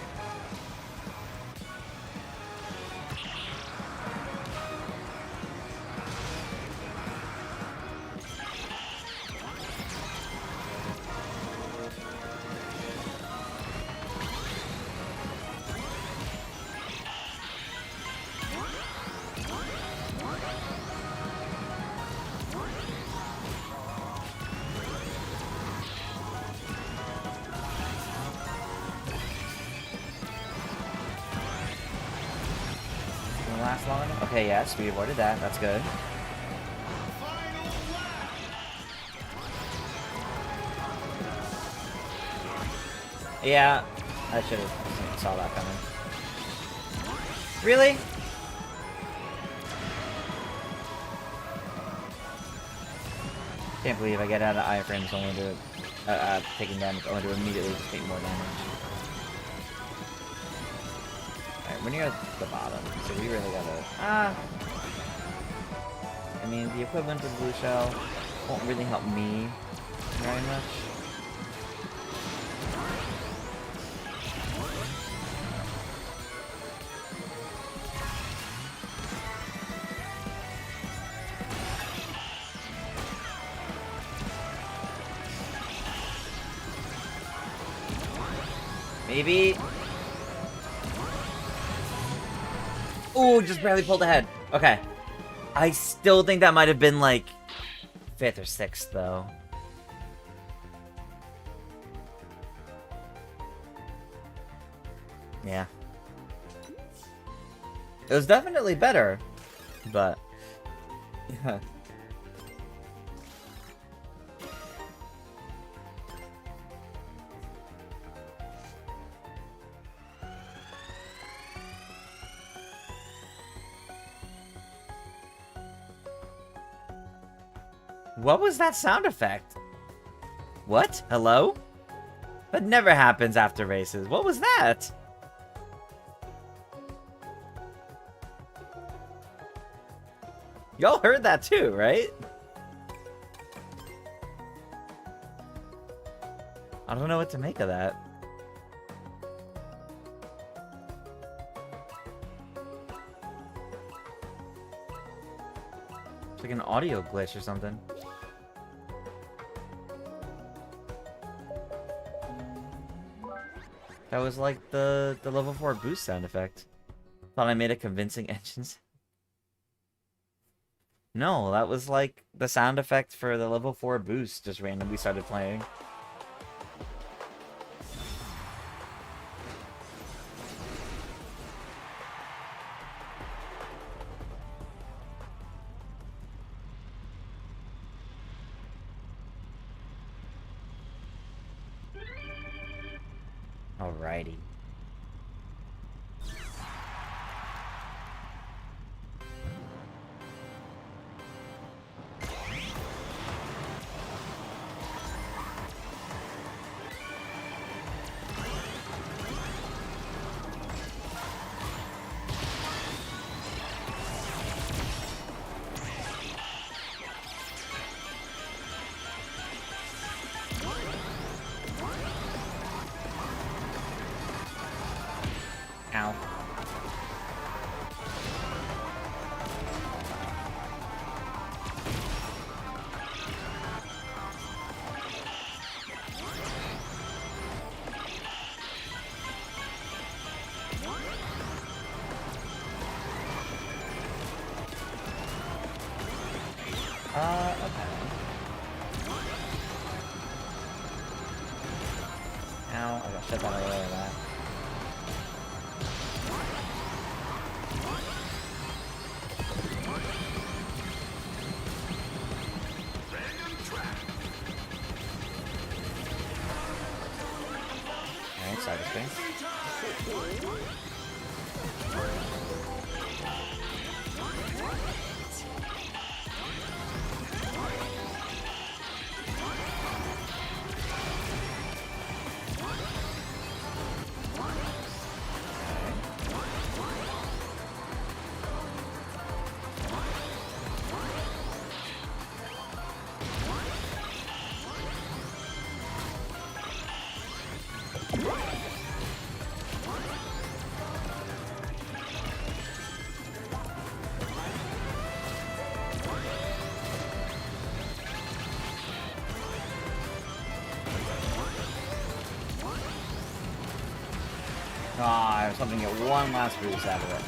Last long enough? Okay, yes, we avoided that. That's good. Yeah, I should have saw that coming. Really? Can't believe I get out of iframes only to taking damage, only to immediately just take more damage. Alright, we're near the bottom, so we really gotta... I mean, the equivalent of Blue Shell won't really help me very much. Maybe. Ooh, just barely pulled ahead. Okay. I still think that might have been like 5th or 6th though. Yeah. It was definitely better, but yeah. What was that sound effect? What? Hello? That never happens after races. What was that? Y'all heard that too, right? I don't know what to make of that. It's like an audio glitch or something. That was like the level 4 boost sound effect. Thought I made a convincing engine sound. No, that was like the sound effect for the level 4 boost just randomly started playing. Alrighty. Ow. Okay. Ow, I got shit out of the way of that. Alright, cyberspace. Ah, I was hoping to get one last boost out of it.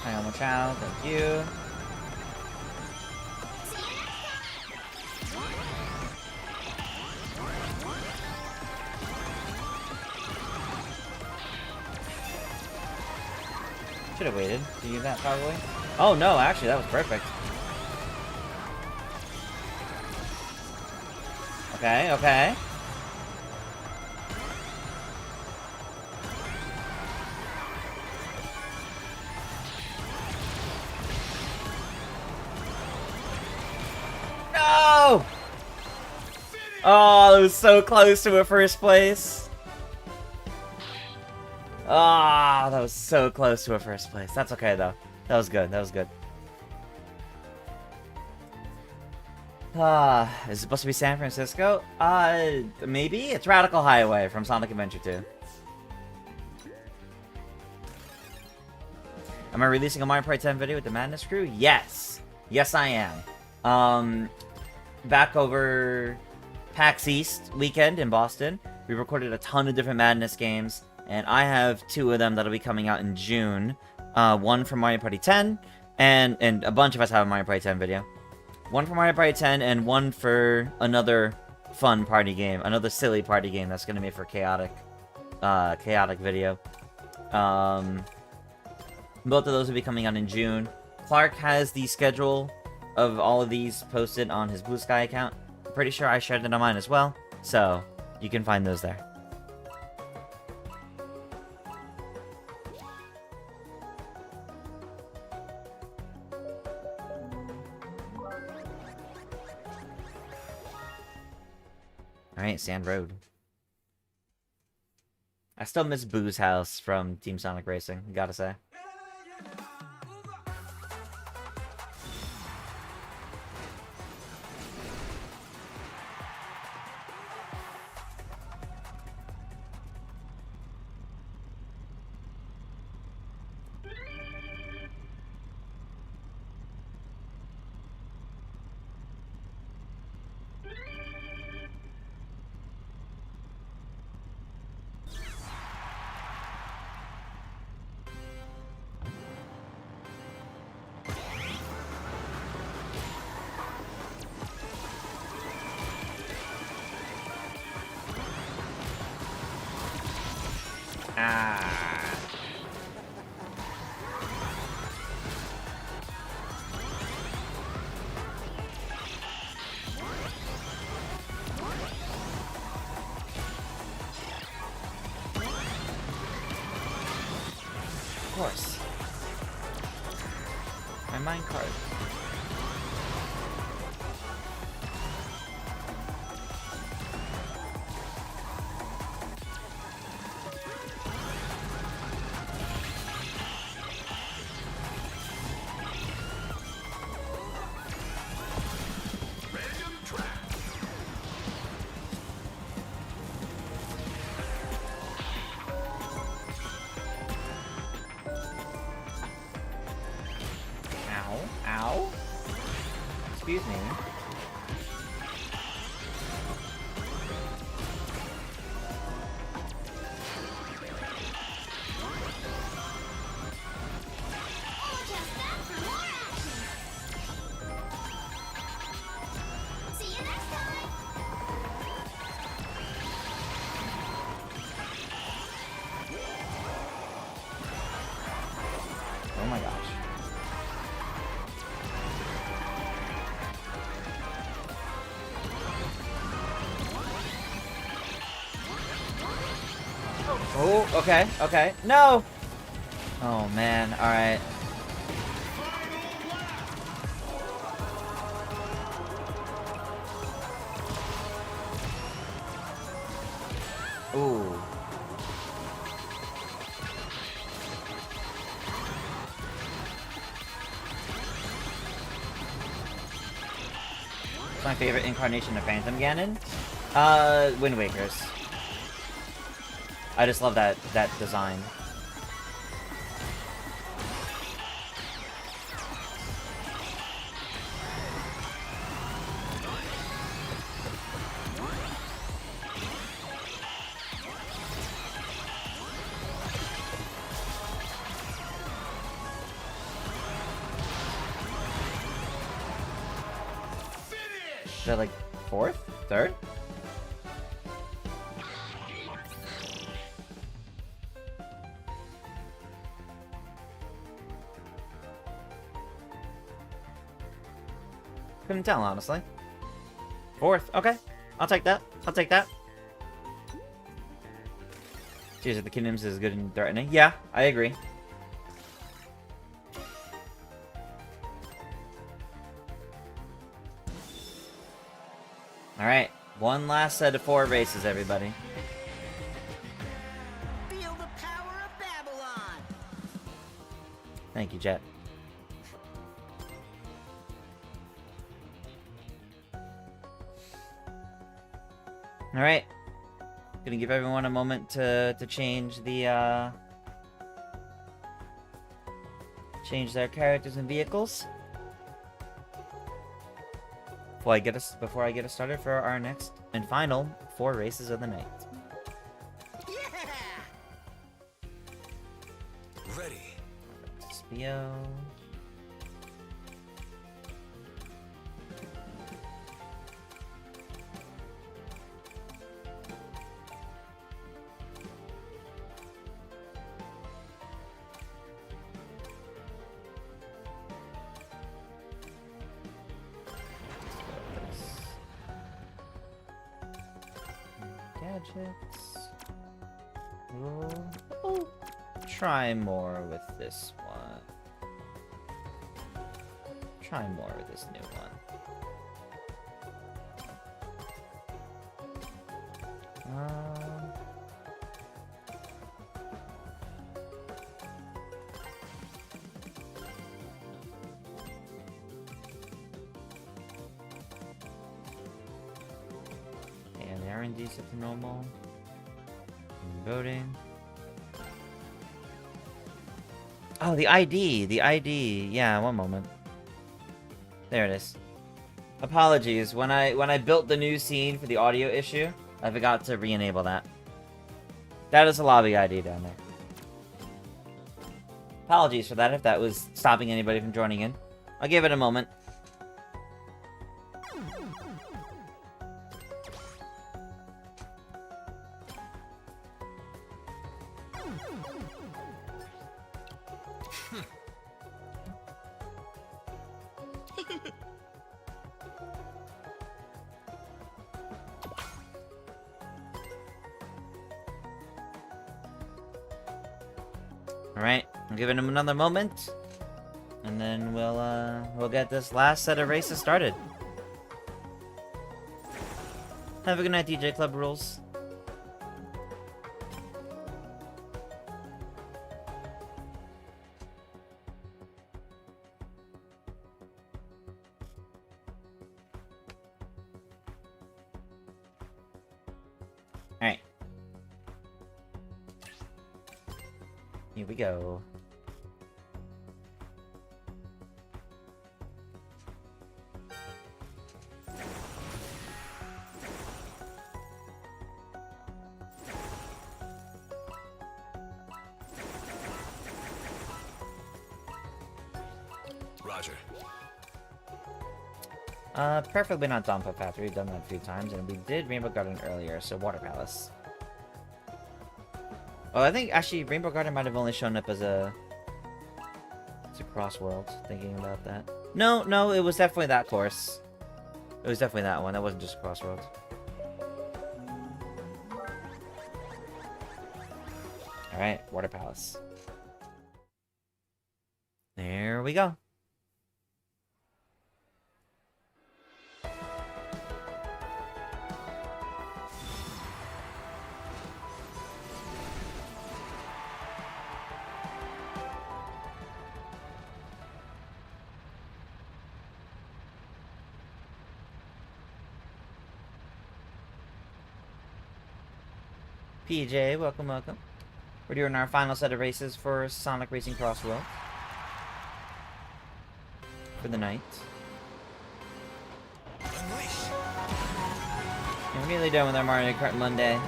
Hang on, watch out. Thank you. Should have waited to use that, probably. Oh, no, actually, that was perfect. Okay, okay. No! Oh, that was so close to a first place. Ah, that was so close to a first place. That's okay, though. That was good. That was good. Is it supposed to be San Francisco? Maybe? It's Radical Highway from Sonic Adventure 2. Am I releasing a Mario Kart 10 video with the Madness crew? Yes! Yes, I am. Back over PAX East weekend in Boston, we recorded a ton of different Madness games, and I have 2 of them that'll be coming out in June. One for Mario Party 10, and a bunch of us have a Mario Party 10 video. One for Mario Party 10, and one for another fun party game, another silly party game that's gonna be for Chaotic video. Both of those will be coming out in June. Clark has the schedule of all of these posted on his Blue Sky account. I'm pretty sure I shared it on mine as well, so you can find those there. Alright, Sand Road. I still miss Boo's house from Team Sonic Racing, gotta say. Of course. My minecart. Ow. Excuse me. Oh my gosh. Oh, okay, okay. No! Oh, man. Alright. Ooh. It's my favorite incarnation of Phantom Ganon. Wind Waker's. I just love that design. Is that like 4th? 3rd? Couldn't tell, honestly. 4th. Okay. I'll take that. I'll take that. Tears of the Kingdoms is good and threatening. Yeah, I agree. Alright. One last set of 4 races, everybody. Feel the power of Babylon. Thank you, Jet. Alright. Gonna give everyone a moment to change the, change their characters and vehicles. Before I get us started for our next and final 4 races of the night. Yeah! Ready. Spio. Gadgets. We'll try more with this one. Try more with this new one. And the R&D set to normal. Voting. Oh, the ID. The ID. Yeah, one moment. There it is. Apologies. When I built the new scene for the audio issue, I forgot to re-enable that. That is a lobby ID down there. Apologies for that if that was stopping anybody from joining in. I'll give it a moment. Alright, I'm giving him another moment. And then we'll get this last set of races started. Have a good night, DJ Club Rules. Alright. Here we go. Roger. Preferably not Dump Factory. We've done that a few times, and we did Rainbow Garden earlier, so Water Palace. Oh, I think actually Rainbow Garden might have only shown up as a Crossworld. Thinking about that. No, it was definitely that course. It was definitely that one. That wasn't just Crossworld. All right, Water Palace. There we go. PJ, welcome. We're doing our final set of races for Sonic Racing Crossworlds for the night. Unleash. And we're nearly done with our Mario Kart Monday.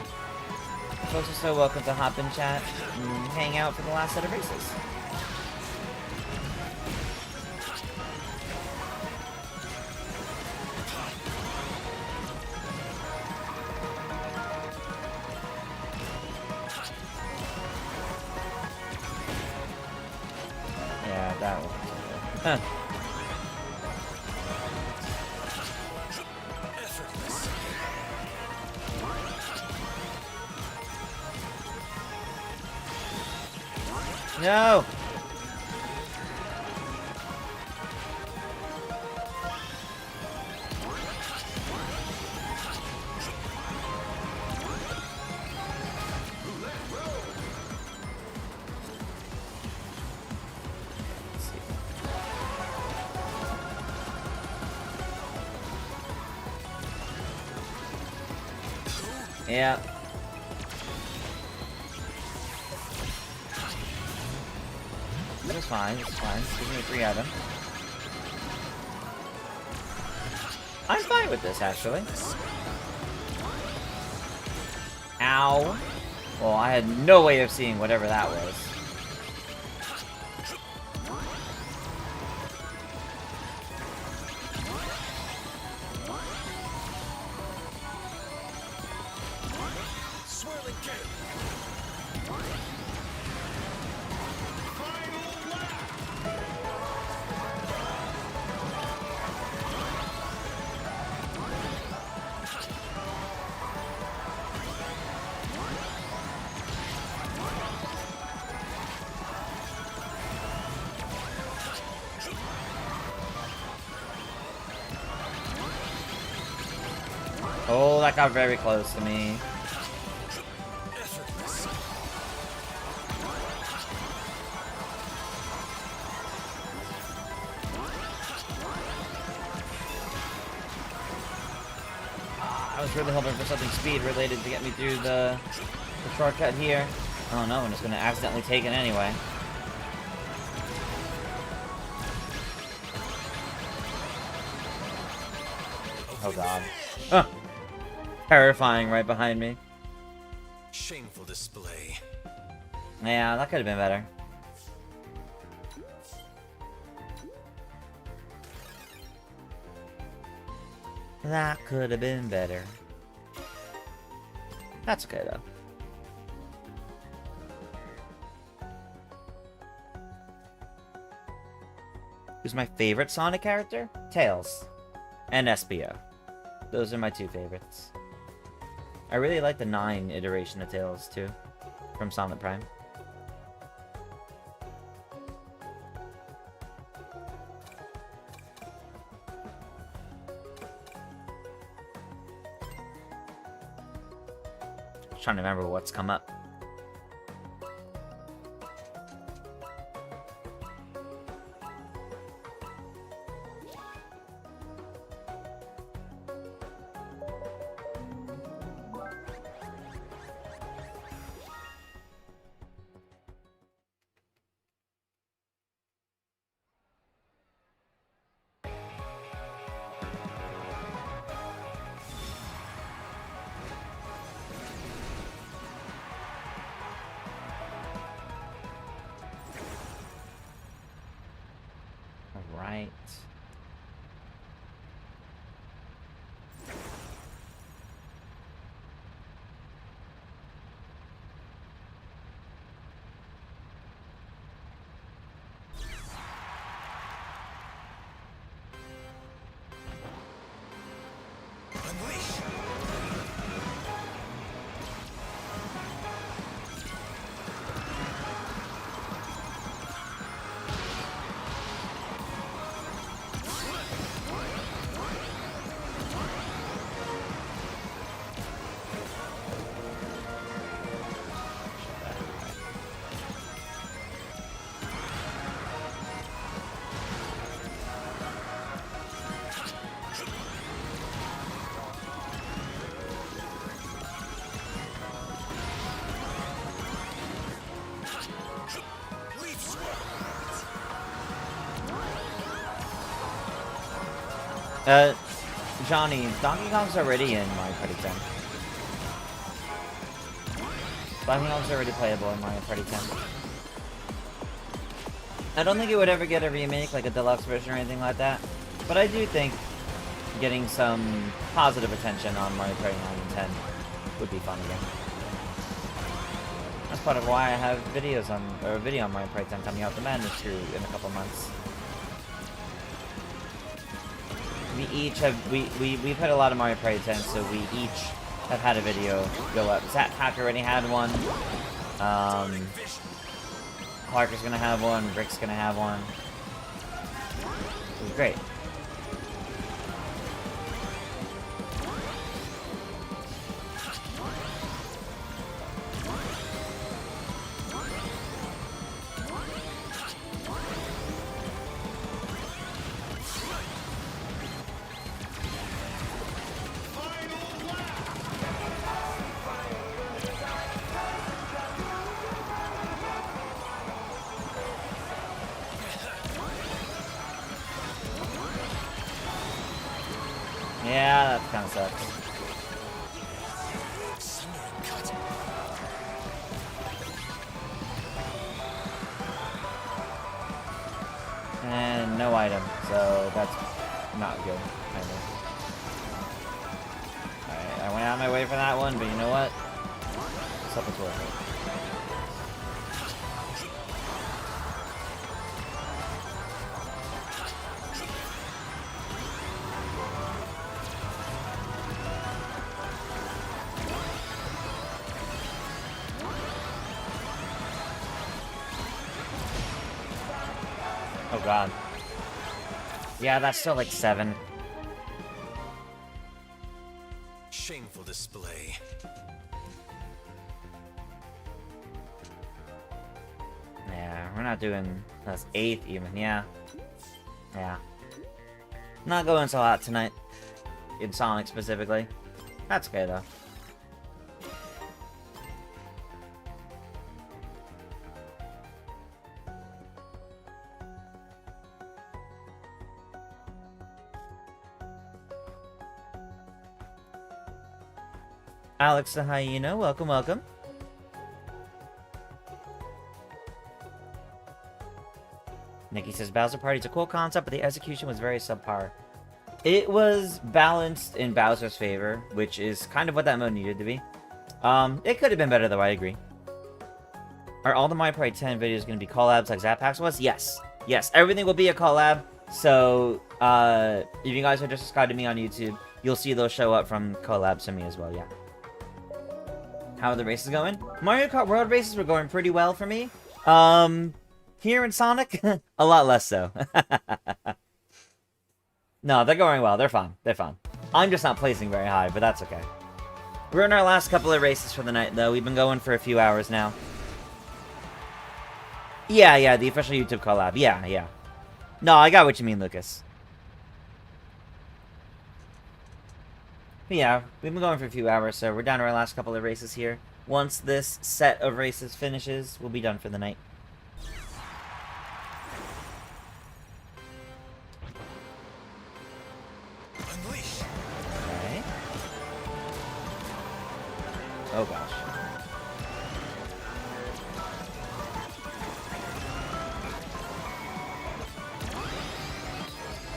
Folks are so welcome to hop in chat and hang out for the last set of races. Yeah, that one. Huh. Effortless. No! Yeah. This is fine, this is fine. Give me a free item. I'm fine with this, actually. Ow. Well, I had no way of seeing whatever that was. Swirling kick. Oh, that got very close to me. Effortless. I was really hoping for something speed related to get me through the shortcut here. Oh no, I'm just gonna accidentally take it anyway. Oh god. Huh. Terrifying right behind me. Shameful display. Yeah, that could have been better. That could have been better. That's okay though. Who's my favorite Sonic character? Tails. And Espio. Those are my two favorites. I really like the 9 iteration of Tails too. From Sonic Prime. Trying to remember what's come up. Right. Unleash. Leaf swirl. Johnny, Donkey Kong's already in Mario Party 10. Donkey Kong's already playable in Mario Party 10. I don't think it would ever get a remake, like a deluxe version or anything like that. But I do think getting some positive attention on Mario Party 9 and 10 would be fun again. That's part of why I have videos on, or a video on Mario Party 10 coming out the Madness Crew in a couple months. We each have, we've had a lot of Mario Party 10, so we each have had a video go up. Zach Hack already had one. Clark is gonna have one. Rick's gonna have one. It was great. Yeah, that kind of sucks. Thundering cut. And no item, so that's not good, kind of. Alright, I went out of my way for that one, but you know what? Something's worth it. Oh god. Yeah, that's still like 7. Shameful display. Yeah, we're not doing... That's 8th even, yeah. Yeah. Not going so hot tonight. In Sonic specifically. That's okay though. Alex the Hyena, welcome, welcome. Nikki says, Bowser Party's a cool concept, but the execution was very subpar. It was balanced in Bowser's favor, which is kind of what that mode needed to be. It could have been better though, I agree. Are all the Mario Party 10 videos going to be collabs like Zappax was? Yes. Yes, everything will be a collab. So, if you guys are just subscribed to me on YouTube, you'll see those show up from collabs to me as well, yeah. How are the races going? Mario Kart World races were going pretty well for me. Here in Sonic, a lot less so. No, they're going well. They're fine. They're fine. I'm just not placing very high, but that's okay. We're in our last couple of races for the night, though. We've been going for a few hours now. Yeah, the official YouTube collab. Yeah. No, I got what you mean, Lucas. But yeah, we've been going for a few hours, so we're down to our last couple of races here. Once this set of races finishes, we'll be done for the night. Unleash. Okay. Oh gosh.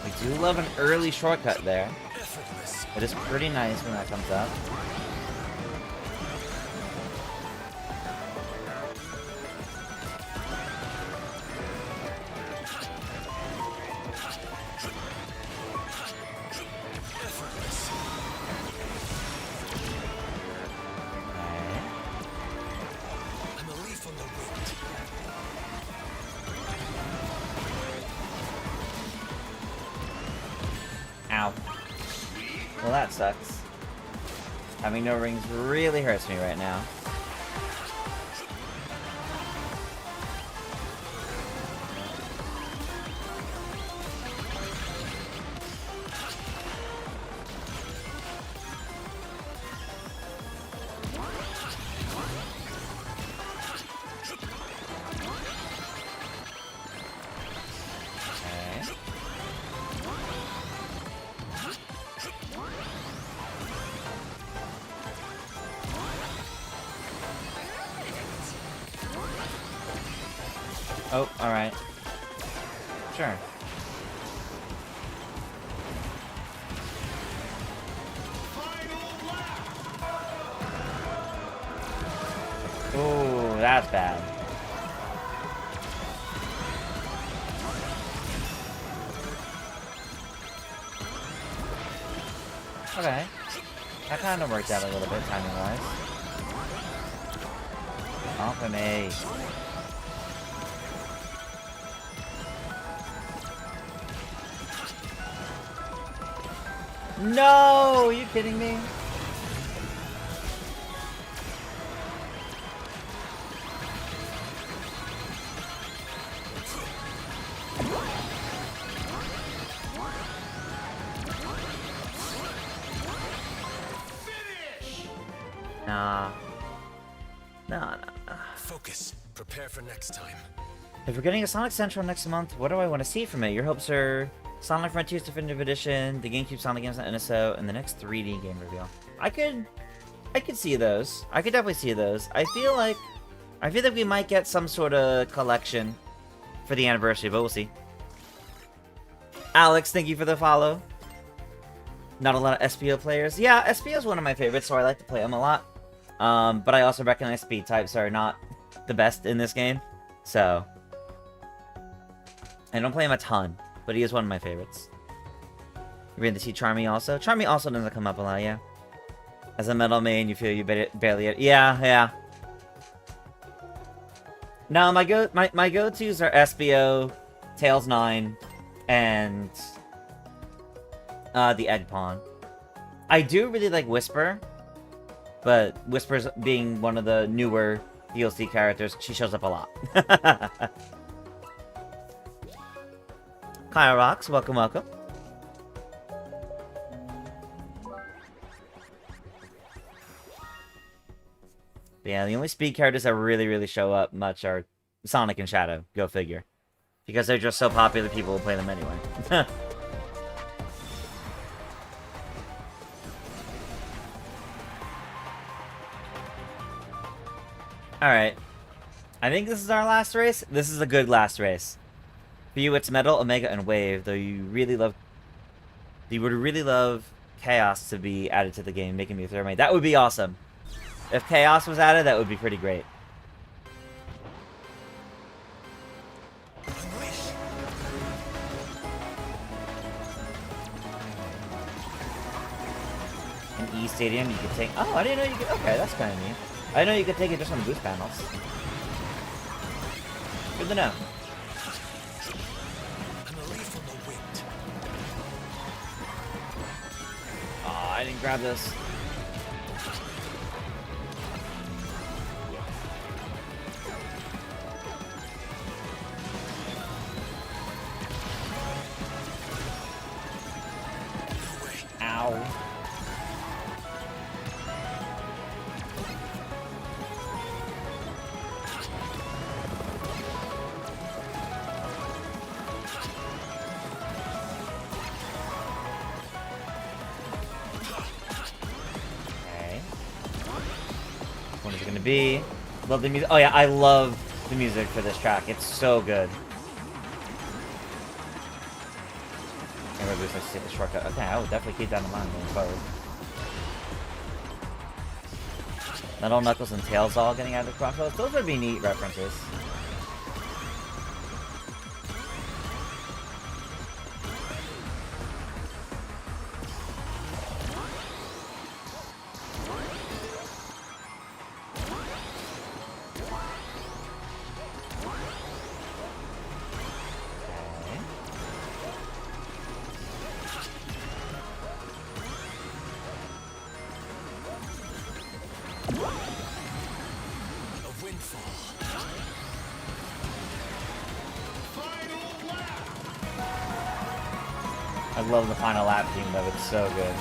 We do love an early shortcut there. Effortless. It is pretty nice when that comes up. Effortless. Okay. I'm a leaf on the wind. Ow. Well, that sucks. Having no rings really hurts me right now. Okay. Oh, alright. Sure. Ooh, that's bad. Okay. That kind of worked out a little bit, timing-wise. Off of me. No! Are you kidding me? Nah. Nah. Focus. Prepare for next time. If we're getting a Sonic Central next month, what do I want to see from it? Your hopes are Sonic Frontiers Definitive Edition, the GameCube Sonic games on NSO, and the next 3D game reveal. I could see those. I could definitely see those. I feel like we might get some sort of collection for the anniversary, but we'll see. Alex, thank you for the follow. Not a lot of SPO players. Yeah, SPO is one of my favorites, so I like to play them a lot. But I also recognize speed types are not the best in this game, so I don't play him a ton, but he is one of my favorites. You're going to see Charmy also. Charmy also doesn't come up a lot, yeah. As a metal main, you feel you barely... Yeah. No, my go-tos are SBO, Tails 9, and the Egg Pawn. I do really like Whisper, but Whisper's being one of the newer DLC characters, she shows up a lot. Kyle Rocks, welcome. Yeah, the only speed characters that really show up much are Sonic and Shadow. Go figure. Because they're just so popular, people will play them anyway. Alright. I think this is our last race. This is a good last race. For you, it's Metal, Omega, and Wave, though you would really love Chaos to be added to the game, making me a third mate. That would be awesome. If Chaos was added, that would be pretty great. An E Stadium, you could take... Oh, I didn't know you could... Okay, that's kind of neat. I didn't know you could take it just on the boost panels. Good to know. Oh, I didn't grab this. Ow. Be. Love the music. Oh yeah, I love the music for this track. It's so good. Let's take the shortcut. Okay, I will definitely keep that in mind going forward. Metal Knuckles and Tails all getting out of the crossroads. Those would be neat references. I love the final lap theme though, it's so good.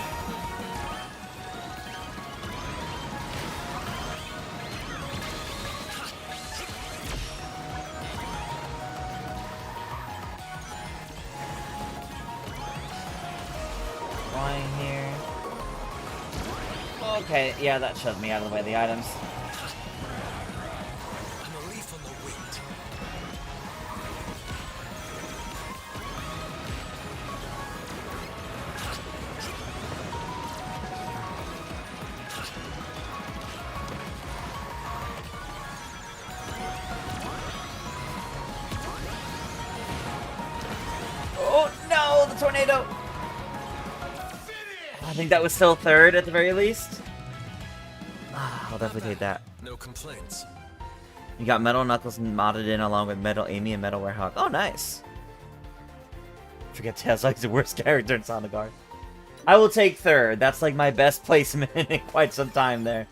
Flying here. Okay, yeah, that shoved me out of the way of the items. Tornado! I think that was still third at the very least. I'll definitely take that. No complaints. You got Metal Knuckles modded in along with Metal Amy and Metal WereHawk. Oh, nice. Forget Tails like the worst character in Sonic R. I will take third. That's like my best placement in quite some time there.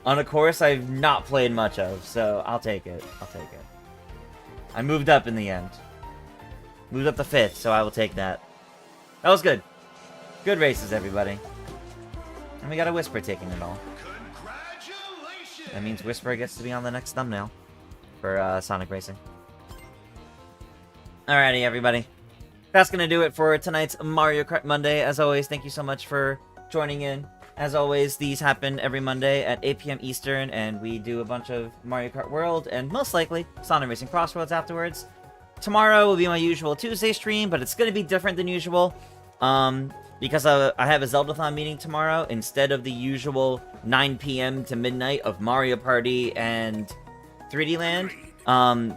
On a course I've not played much of, so I'll take it. I'll take it. I moved up in the end. Moved up to 5th, so I will take that. That was good. Good races, everybody. And we got a Whisper taking it all. That means Whisper gets to be on the next thumbnail for Sonic Racing. Alrighty, everybody. that's going to do it for tonight's Mario Kart Monday. As always, thank you so much for joining in. As always, these happen every Monday at 8 p.m. Eastern, and we do a bunch of Mario Kart World, and most likely, Sonic Racing Crossworlds afterwards. Tomorrow will be my usual Tuesday stream, but it's going to be different than usual. Because I have a Zeldathon meeting tomorrow, instead of the usual 9 p.m. to midnight of Mario Party and 3D Land.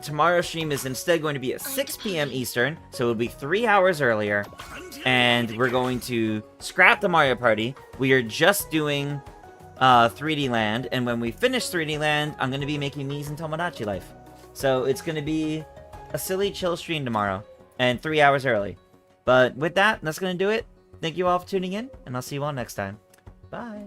Tomorrow's stream is instead going to be at 6 p.m. Eastern, so it'll be 3 hours earlier. And we're going to scrap the Mario Party. We are just doing 3D Land, and when we finish 3D Land, I'm going to be making Mii's and Tomodachi Life. So it's going to be a silly, chill stream tomorrow, and 3 hours early. But with that, that's going to do it. Thank you all for tuning in, and I'll see you all next time. Bye.